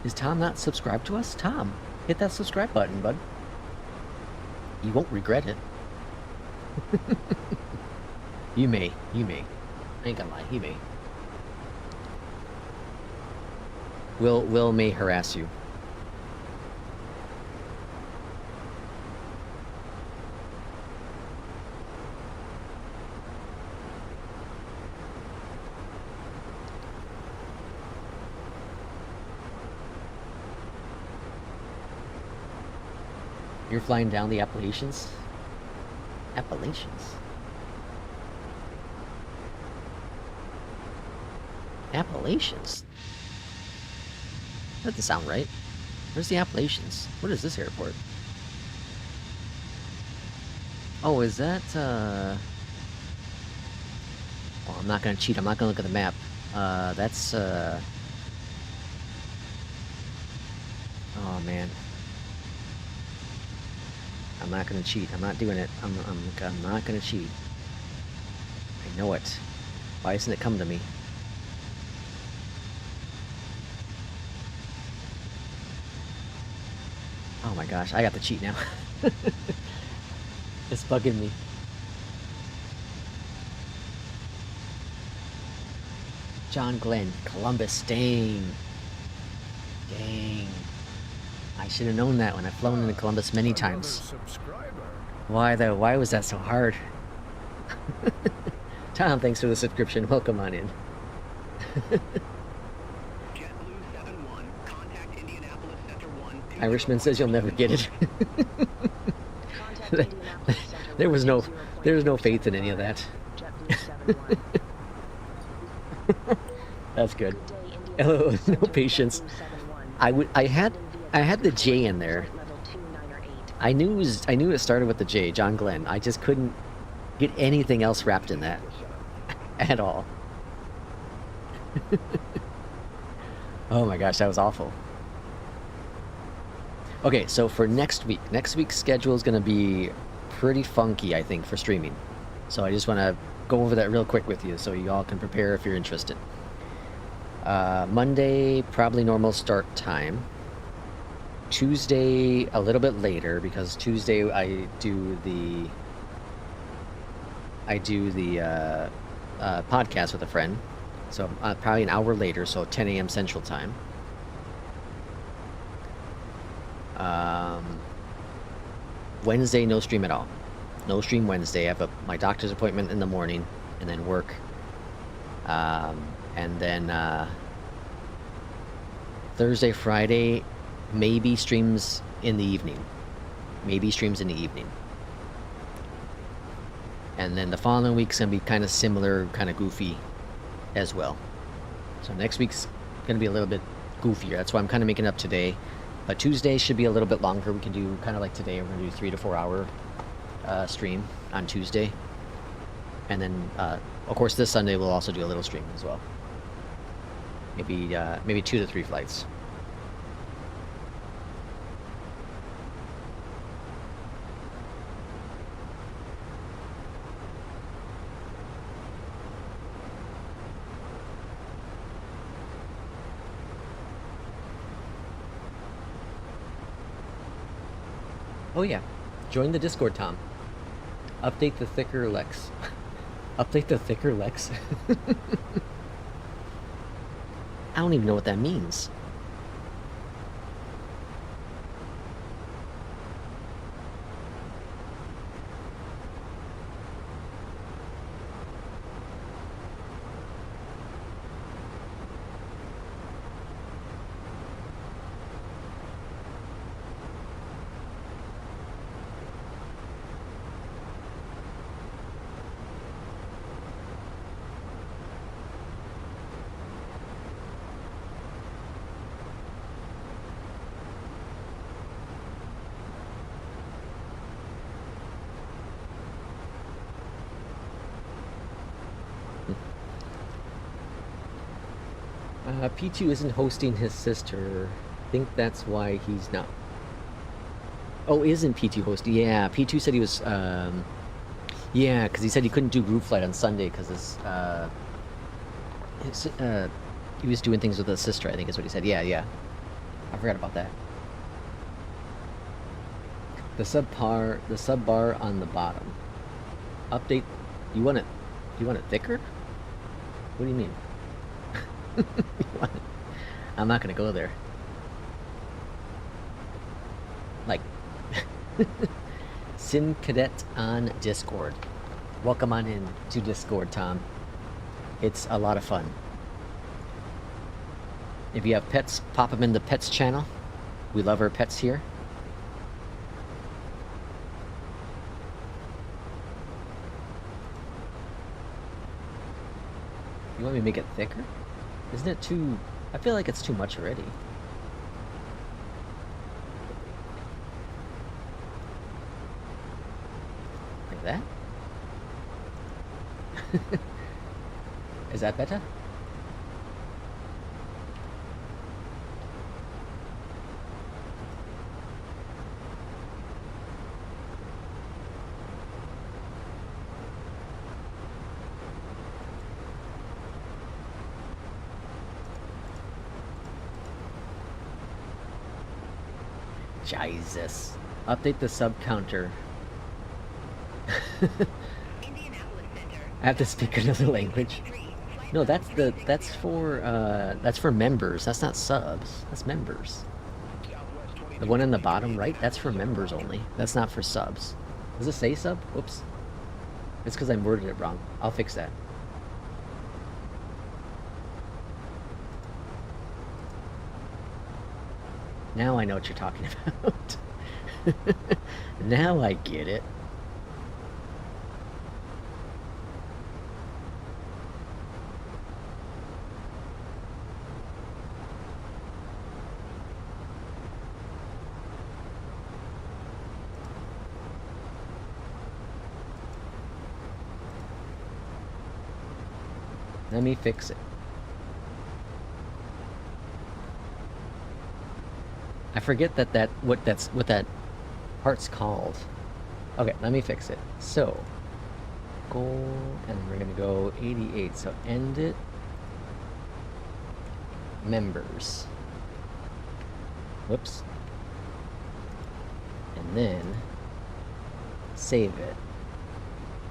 Is Tom not subscribed to us? Tom, hit that subscribe button, bud. You won't regret it. You may. I ain't gonna lie, he may. Will may harass you. You're flying down the Appalachians? Appalachians? Appalachians? That doesn't sound right. Where's the Appalachians? What is this airport? Oh, is that, Oh, I'm not gonna cheat. I'm not gonna look at the map. That's, Oh, man. I'm not gonna cheat. I'm not doing it. I'm not gonna cheat. I know it. Why isn't it coming to me? Oh my gosh, I got to cheat now. It's bugging me. John Glenn, Columbus, dang. I should have known that when I've flown into Columbus many times. Why though? Why was that so hard? Tom, thanks for the subscription. Welcome on in. Irishman says you'll never get it. There was no faith in any of that. That's good. Oh, no patience. I had the J in there. I knew it started with the J, John Glenn. I just couldn't get anything else wrapped in that at all. Oh my gosh, that was awful. Okay, so for next week's schedule is going to be pretty funky, I think, for streaming. So I just want to go over that real quick with you so you all can prepare if you're interested. Monday, probably normal start time. Tuesday, a little bit later, because Tuesday I do the podcast with a friend. So probably an hour later, so 10 a.m. Central Time. Wednesday, no stream at all. No stream Wednesday. I have my doctor's appointment in the morning, and then work. And then Thursday, Friday, maybe streams in the evening. And then the following week's gonna be kind of similar, kind of goofy as well. So next week's gonna be a little bit goofier. That's why I'm kind of making up today. But Tuesday should be a little bit longer. We can do kind of like today. We're gonna do 3 to 4 hour stream on Tuesday, and then of course this Sunday we'll also do a little stream as well. Maybe 2 to 3 flights. Oh yeah, join the Discord, Tom. Update the thicker Lex. Update the thicker Lex? I don't even know what that means. P2 isn't hosting his sister. I think that's why he's not. Oh, isn't P2 hosting? Yeah, P2 said he was. Yeah, because he said he couldn't do group flight on Sunday because he was doing things with his sister. I think is what he said. Yeah, yeah. I forgot about that. The sub bar on the bottom. Update. You want it thicker? What do you mean? I'm not gonna go there. Like, Sim Cadet on Discord. Welcome on in to Discord, Tom. It's a lot of fun. If you have pets, pop them in the pets channel. We love our pets here. You want me to make it thicker? Isn't it too... I feel like it's too much already. Like that? Is that better? Jesus. Update the sub counter. I have to speak another language. No, that's for members. That's not subs. That's members. The one on the bottom right, that's for members only. That's not for subs. Does it say sub? Whoops. It's because I worded it wrong. I'll fix that. Now I know what you're talking about. Now I get it. Let me fix it. I forget what that part's called. Okay, let me fix it. So, goal, and we're gonna go 88. So end it. Members. Whoops. And then save it.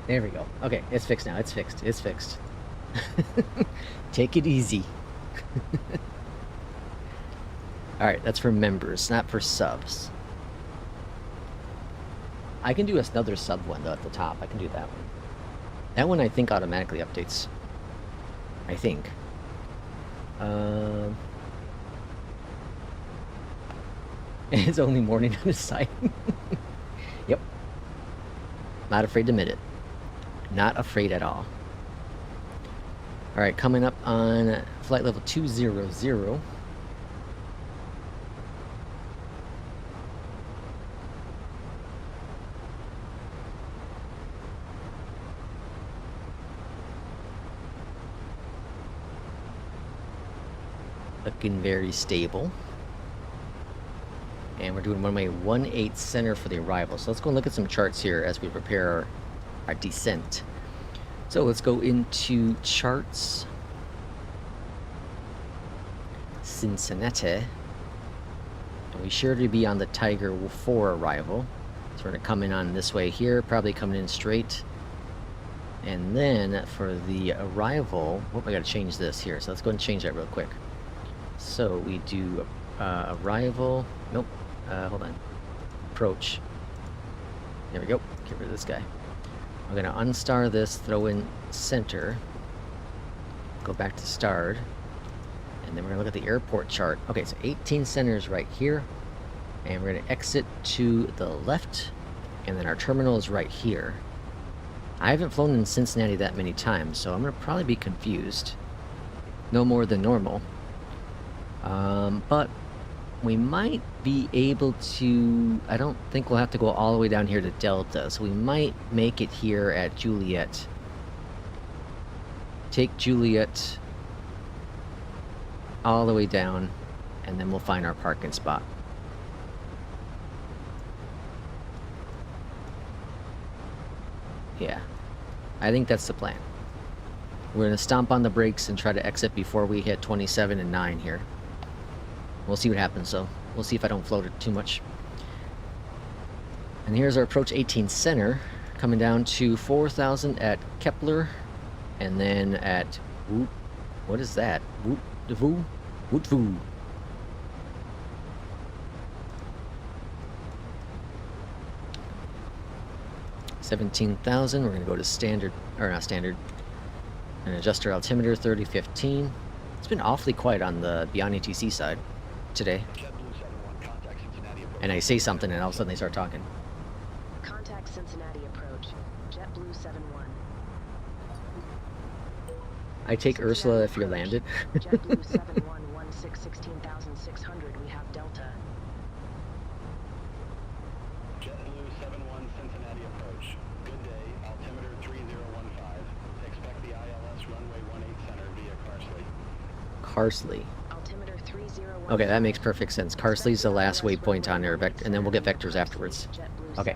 There we go. Okay, it's fixed now. It's fixed. It's fixed. Take it easy. Alright, that's for members, not for subs. I can do another sub one, though, at the top. I can do that one. That one, I think, automatically updates. I think. It's only morning on his site. Yep. Not afraid to admit it. Not afraid at all. Alright, coming up on flight level 200. Looking very stable. And we're doing runway 18 center for the arrival. So let's go and look at some charts here as we prepare our descent. So let's go into charts. Cincinnati. And we sure to be on the Tiger 4 arrival. So we're going to come in on this way here, probably coming in straight. And then for the arrival, I got to change this here. So let's go and change that real quick. So we do arrival. Nope. Hold on. Approach. There we go. Get rid of this guy. I'm going to unstar this, throw in center. Go back to starred. And then we're going to look at the airport chart. Okay, so 18 centers right here. And we're going to exit to the left. And then our terminal is right here. I haven't flown in Cincinnati that many times, so I'm going to probably be confused. No more than normal. But we might be able to... I don't think we'll have to go all the way down here to Delta, so we might make it here at Juliet. Take Juliet all the way down, and then we'll find our parking spot. Yeah, I think that's the plan. We're going to stomp on the brakes and try to exit before we hit 27 and 9 here. We'll see what happens, though. We'll see if I don't float it too much. And here's our approach 18 center, coming down to 4,000 at Kepler, and then at Woot. What is that? Woot de Voo? Woot Voo. $17,000. We're gonna go to standard, or not standard, and adjust our altimeter 3015. It's been awfully quiet on the BeyondATC side today. And I say something, and all of a sudden they start talking. Contact Cincinnati approach. JetBlue 71. I take Ursula if you're landed. JetBlue 71, 16,600. We have Delta. JetBlue 71 Cincinnati approach. Good day, altimeter 3015. Expect the ILS runway 18 center via Carsley. Carsley. Altimeter 3015. Okay, that makes perfect sense. Carsley's the last waypoint on there, and then we'll get vectors afterwards. Okay,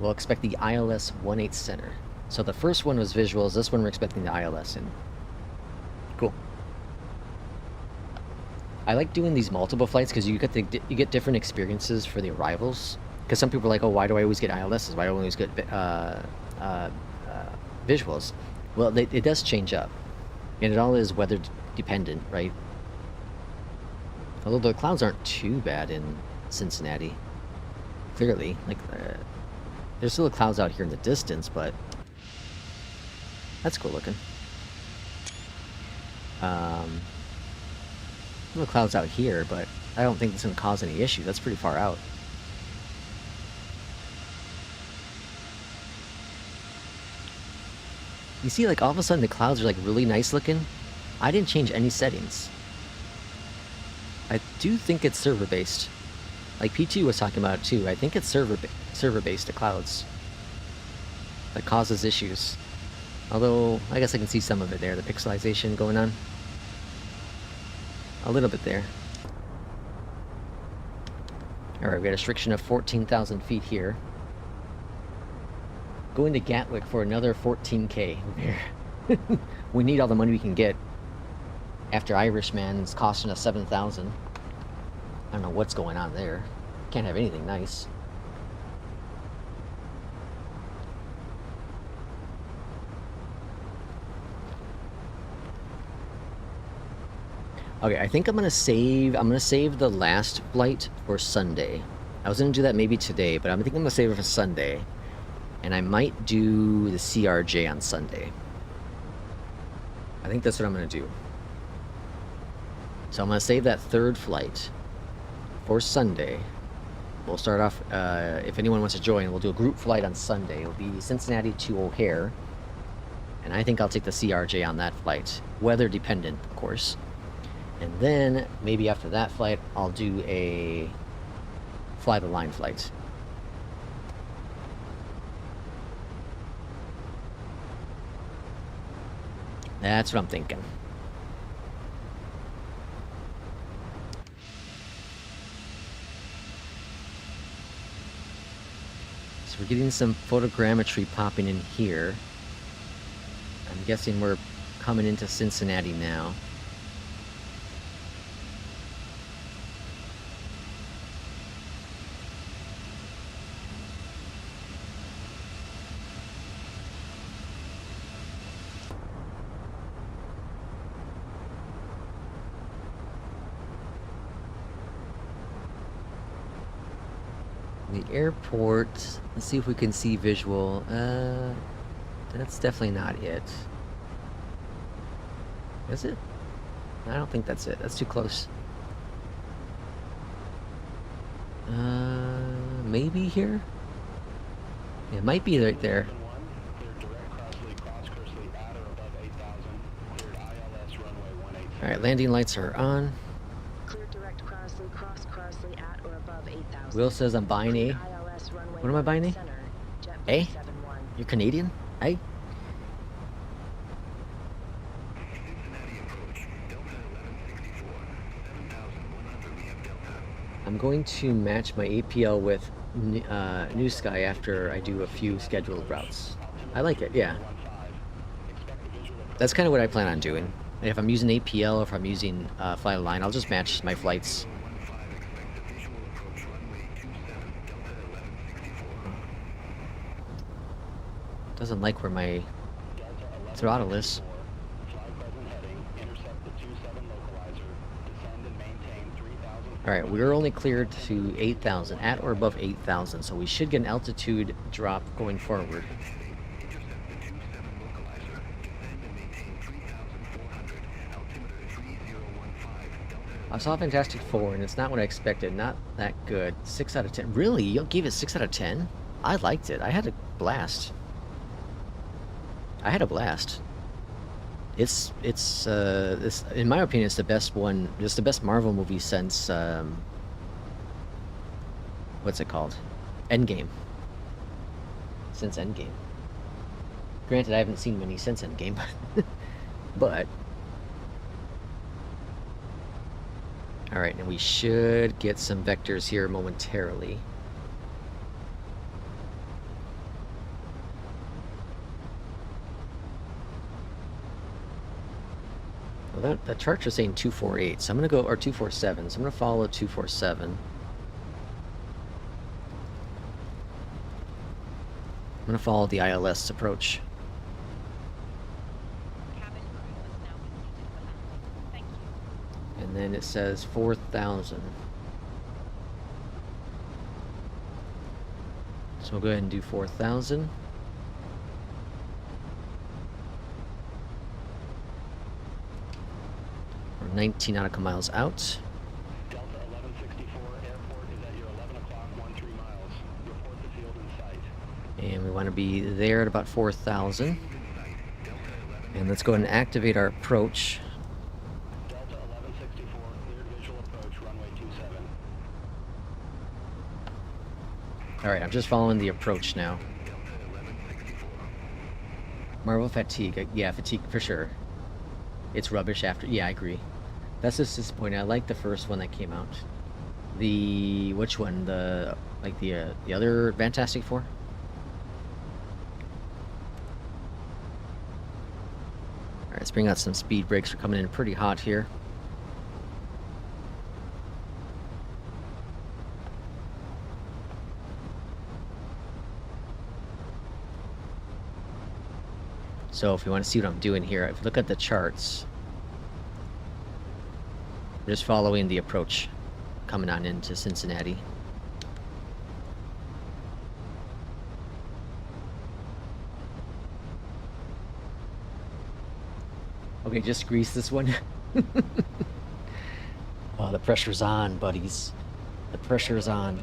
we'll expect the ILS 18 center. So the first one was visuals. This one we're expecting the ILS in. Cool. I like doing these multiple flights because you get different experiences for the arrivals. Because some people are like, oh, why do I always get ILSs? Why do I always get visuals? Well, it does change up, and it all is weather dependent, right? Although the clouds aren't too bad in Cincinnati. Clearly, like there's still clouds out here in the distance, but that's cool looking. Little clouds out here, but I don't think it's going to cause any issue. That's pretty far out. You see, like, all of a sudden the clouds are, like, really nice looking. I didn't change any settings. I do think it's server-based. Like P2 was talking about it, too. I think it's server-based, the clouds. That causes issues. Although, I guess I can see some of it there, the pixelization going on. A little bit there. Alright, we got a restriction of 14,000 feet here. Going to Gatwick for another 14K. We need all the money we can get. After Irishman's costing us 7,000. I don't know what's going on there. Can't have anything nice. Okay, I think I'm gonna save the last flight for Sunday. I was gonna do that maybe today, but I think I'm gonna save it for Sunday. And I might do the CRJ on Sunday. I think that's what I'm gonna do. So I'm gonna save that third flight for Sunday. We'll start off, if anyone wants to join, we'll do a group flight on Sunday. It'll be Cincinnati to O'Hare. And I think I'll take the CRJ on that flight. Weather dependent, of course. And then, maybe after that flight, I'll do a fly the line flight. That's what I'm thinking. So we're getting some photogrammetry popping in here. I'm guessing we're coming into Cincinnati now. The airport, let's see if we can see visual. That's definitely not it. Is it? I don't think that's it. That's too close. Maybe here? It might be right there. Alright, landing lights are on. Will says I'm buying A. What am I buying A? A? You're Canadian? A? Cincinnati approach, Delta 1164. I'm going to match my APL with NEWSKY after I do a few scheduled routes. I like it, yeah. That's kind of what I plan on doing. And if I'm using APL or if I'm using flight line, I'll just match my flights. Doesn't like where my throttle is. Alright, we're only cleared to 8,000, at or above 8,000, so we should get an altitude drop going forward. I saw Fantastic 4, and it's not what I expected. Not that good. 6 out of 10. Really? You gave it 6 out of 10? I liked it. I had a blast. I had a blast. It's in my opinion, it's the best one. It's the best Marvel movie since what's it called? Endgame. Since Endgame. Granted, I haven't seen many since Endgame, but all right, and we should get some vectors here momentarily. Well, that chart is saying 248, so I'm going to go, or 247, so I'm going to follow 247. I'm going to follow the ILS approach. Cabin crew must now be seated for landing. Thank you. And then it says 4,000. So we'll go ahead and do 4,000. We're 19 nautical miles out. Delta 1164, airport is at your 11 o'clock, 13 miles. Report the field in sight. And we want to be there at about 4,000. And let's go ahead and activate our approach. Delta 1164, cleared visual approach, runway 27. Alright, I'm just following the approach now. Marvel fatigue. Yeah, fatigue for sure. It's rubbish after. Yeah, I agree. That's just disappointing. I like the first one that came out. The which one? The other Fantastic Four. All right, let's bring out some speed brakes. We're coming in pretty hot here. So if you want to see what I'm doing here, if you look at the charts, I'm just following the approach coming on into Cincinnati. Okay, just grease this one. Oh, the pressure's on, buddies. The pressure's on.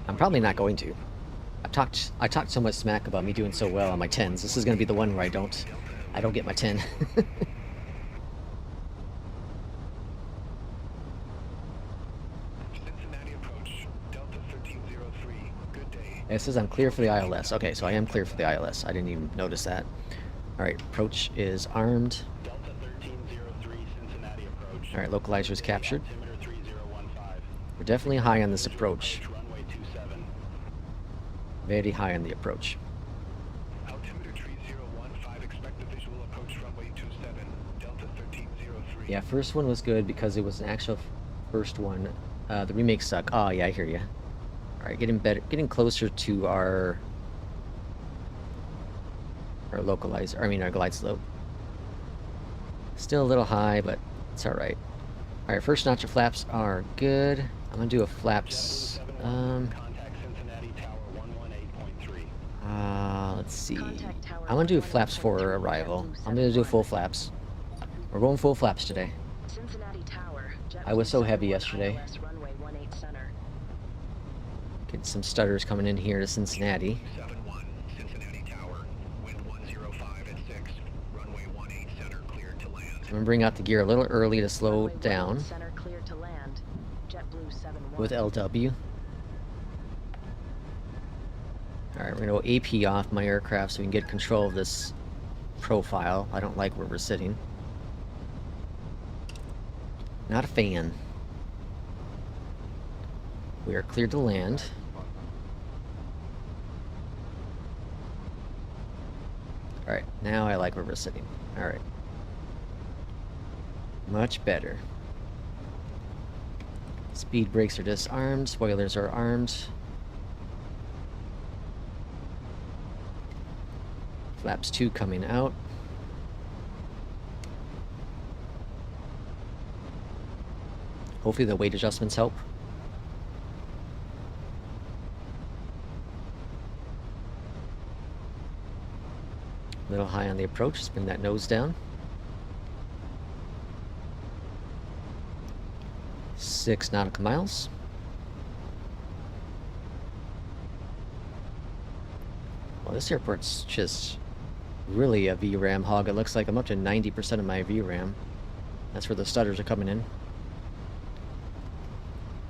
I'm probably not going to. I talked so much smack about me doing so well on my 10s. This is going to be the one where I don't get my 10. Cincinnati approach, Delta 1303, good day. It says I'm clear for the ILS. Okay, so I am clear for the ILS. I didn't even notice that. All right, approach is armed. Delta 1303, Cincinnati approach. All right, localizer is captured. Altimeter 3015. We're definitely high on this approach. Runway 27. Very high on the approach. Altimeter 3015, expect the visual approach runway 27, Delta 1303. Yeah, first one was good because it was an actual first one. The remakes suck. Oh yeah, I hear you. All right, getting closer to our localizer. I mean, our glide slope. Still a little high, but it's all right. All right, first notch of flaps are good. I'm gonna do a flaps. Contact Cincinnati Tower 118.3. Let's see. I'm gonna do flaps for arrival. I'm gonna do full flaps. We're going full flaps today. Cincinnati Tower. I was so heavy yesterday. ILS runway 18 center. Getting some stutters coming in here to Cincinnati. 71, Cincinnati Tower, wind 105 at 6, runway 18 center cleared to land. I'm gonna bring out the gear a little early to slow Runway down 18 center cleared to land. JetBlue 71. with LW. Alright, we're gonna go AP off my aircraft so we can get control of this profile. I don't like where we're sitting. Not a fan. We are cleared to land. Alright, now I like where we're sitting. Alright. Much better. Speed brakes are disarmed, spoilers are armed. Flaps 2 coming out. Hopefully the weight adjustments help. A little high on the approach, just bring that nose down. 6 nautical miles. Well, this airport's just really a VRAM hog. It looks like I'm up to 90% of my VRAM. That's where the stutters are coming in.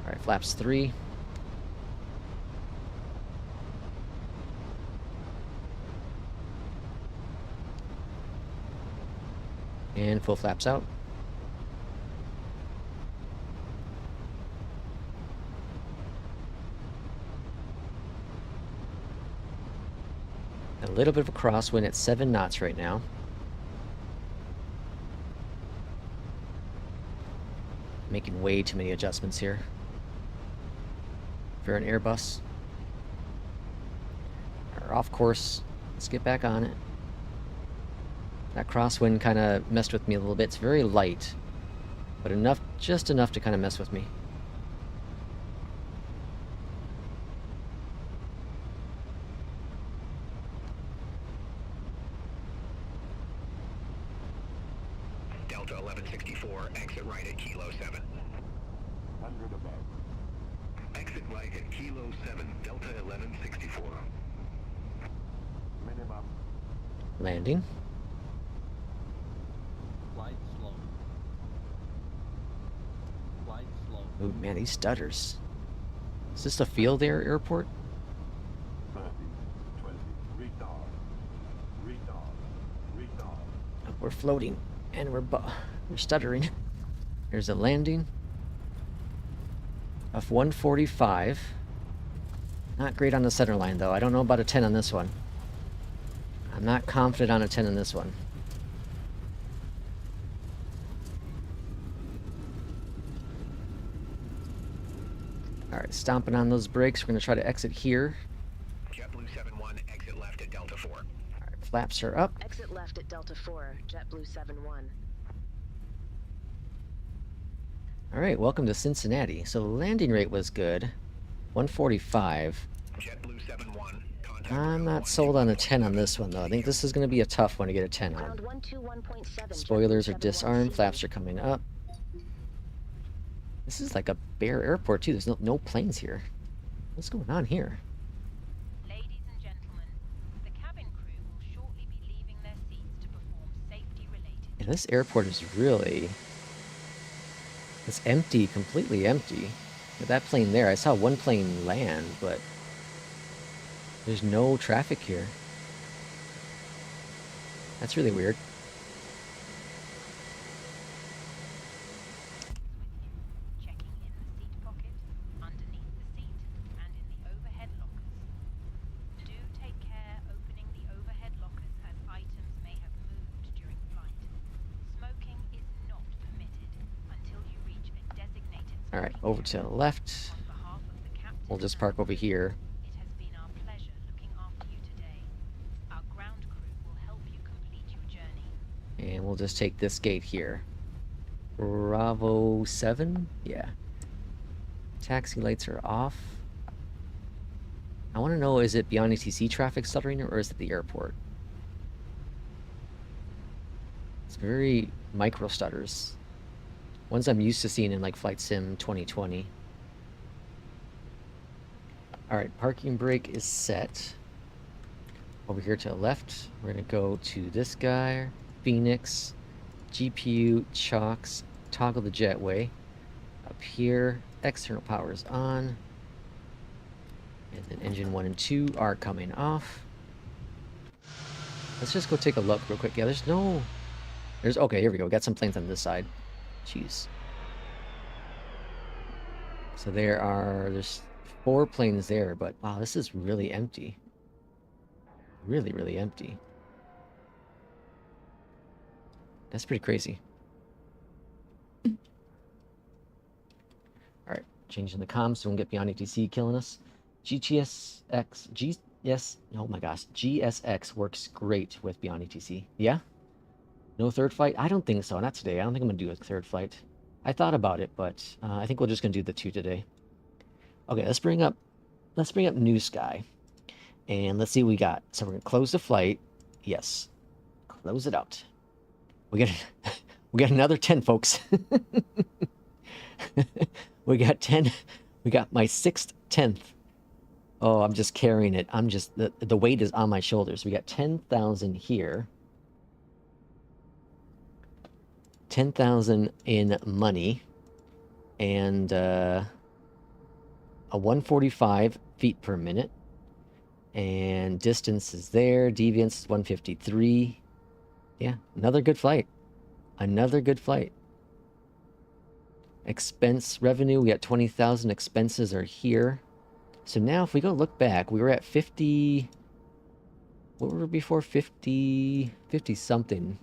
Alright, flaps 3. And full flaps out. A little bit of a crosswind at 7 knots right now. Making way too many adjustments here for an Airbus. We're off course. Let's get back on it. That crosswind kind of messed with me a little bit. It's very light, but enough, just enough to kind of mess with me. Delta 1164, exit right at Kilo 7. 100 above. Exit right at Kilo 7, Delta 1164. Minimum. Landing. Glide slow. Glide slow. Ooh, man, these stutters. Is this a field airport? 30, 20. Retard. Retard. Retard. Oh, we're floating, and we're stuttering. There's a landing of 145. Not great on the center line, though. I don't know about a 10 on this one. I'm not confident on a 10 on this one. Alright, stomping on those brakes. We're going to try to exit here. JetBlue 71, exit left at Delta 4. Alright, flaps are up. Exit left at Delta 4, JetBlue 71. Alright, welcome to Cincinnati. So the landing rate was good. 145. JetBlue 71, contact I'm ground not sold on a 10 on this one, though. I think this is going to be a tough one to get a 10 on. Ground 121.7. Spoilers are disarmed, flaps are coming up. This is like a bare airport, too. There's no planes here. What's going on here? Ladies and gentlemen, the cabin crew will shortly be leaving their seats to perform safety-related. Yeah, this airport is really... It's empty, completely empty. With that plane there, I saw one plane land, but... There's no traffic here. That's really weird. Checking in the seat pocket, underneath the seat, and in the overhead lockers. Do take care opening the overhead lockers as items may have moved during flight. Smoking is not permitted until you reach a designated Alright, smoking over to the left. area. On behalf of the captain We'll just and park over here. it has been our pleasure looking after you today. Our ground crew will help you complete your journey. And we'll just take this gate here. Bravo 7? Yeah. Taxi lights are off. I want to know, is it BeyondATC traffic stuttering or is it the airport? It's very micro stutters. Ones I'm used to seeing in like Flight Sim 2020. Alright, parking brake is set. Over here to the left, we're going to go to this guy, FENIX, GPU, chocks, toggle the jetway. Up here, external power is on. And then engine 1 and 2 are coming off. Let's just go take a look real quick. Yeah, okay, here we go. We got some planes on this side. Jeez. So there's 4 planes there, but wow, this is really empty. Really, really empty. That's pretty crazy. All right, changing the comms so we won't get BeyondATC killing us. Oh my gosh, GSX works great with BeyondATC. Yeah? No third flight? I don't think so. Not today. I don't think I'm gonna do a third flight. I thought about it, but I think we're just gonna do the 2 today. Okay, let's bring up NEWSKY, and let's see what we got. So we're gonna close the flight. Yes, close it out. We got another 10, folks. We got 10. We got my 6th 10th. Oh, I'm just carrying it. I'm just the weight is on my shoulders. We got 10,000 here. 10,000 in money, and a 145 feet per minute, and distance is there. Deviance is 153. Yeah, another good flight. Another good flight. Expense revenue, we got 20,000. Expenses are here. So now if we go look back, we were at 50. What were we before? 50 something.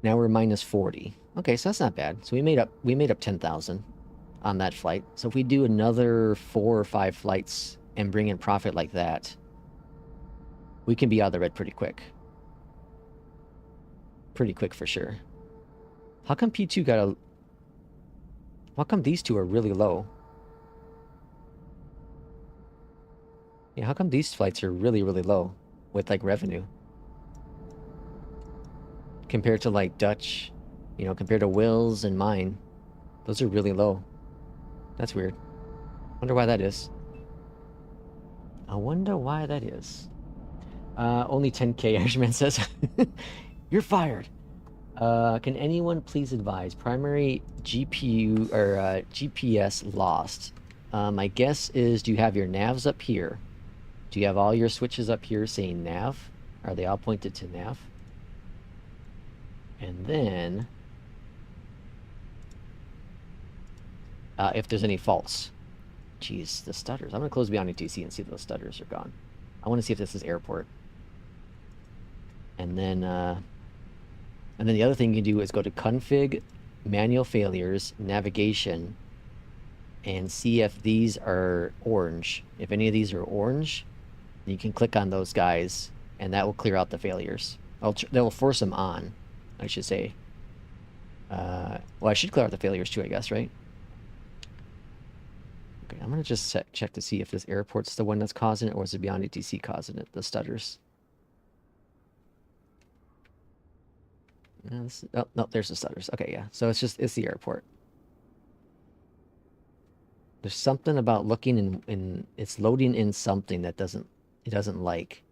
Now we're minus 40. Okay, so that's not bad. So we made up 10,000 on that flight. So if we do another 4 or 5 flights and bring in profit like that, we can be out of the red pretty quick. Pretty quick for sure. How come P2 got a... How come these 2 are really low? Yeah, how come these flights are really, really low with, like, revenue? Compared to, like, Dutch, you know, compared to Will's and mine. Those are really low. That's weird. Wonder why that is. I wonder why that is. Only 10K, Irishman says. You're fired. Can anyone please advise? Primary GPU or GPS lost. My guess is, do you have your navs up here? Do you have all your switches up here saying nav? Are they all pointed to nav? And then, if there's any faults. Jeez, the stutters. I'm going to close BeyondATC and see if those stutters are gone. I want to see if this is airport. And then the other thing you can do is go to config, manual failures, navigation, and see if these are orange. If any of these are orange, you can click on those guys, and that will clear out the failures. That will force them on, I should say. Well, I should clear out the failures too, I guess, right? Okay, I'm going to just check to see if this airport's the one that's causing it, or is it BeyondATC causing it, the stutters. No, no, there's the stutters. Okay, yeah. So it's the airport. There's something about looking in it's loading in something that it doesn't like.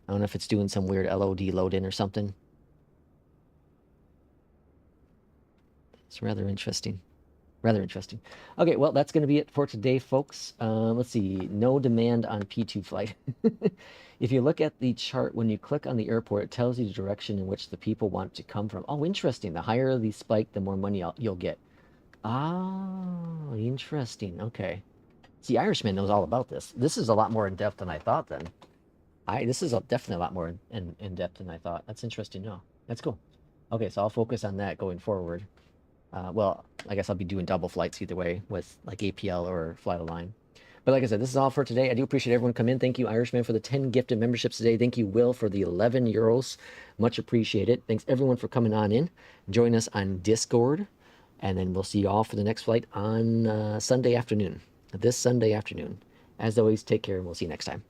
I don't know if it's doing some weird LOD load in or something. It's rather interesting. Rather interesting. Okay, well, that's going to be it for today, folks. Let's see. No demand on P2 flight. If you look at the chart, when you click on the airport, it tells you the direction in which the people want to come from. Oh, interesting. The higher the spike, the more money you'll get. Oh, interesting. Okay. See, Irishman knows all about this. This is a lot more in-depth than I thought then. This is definitely a lot more in-depth than I thought. That's interesting to know. That's cool. Okay, so I'll focus on that going forward. Well, I guess I'll be doing double flights either way with like APL or fly the line. But like I said, this is all for today. I do appreciate everyone coming in. Thank you, Irishman, for the 10 gifted memberships today. Thank you, Will, for the 11 euros. Much appreciated. Thanks, everyone, for coming on in. Join us on Discord. And then we'll see you all for the next flight on Sunday afternoon. This Sunday afternoon. As always, take care, and we'll see you next time.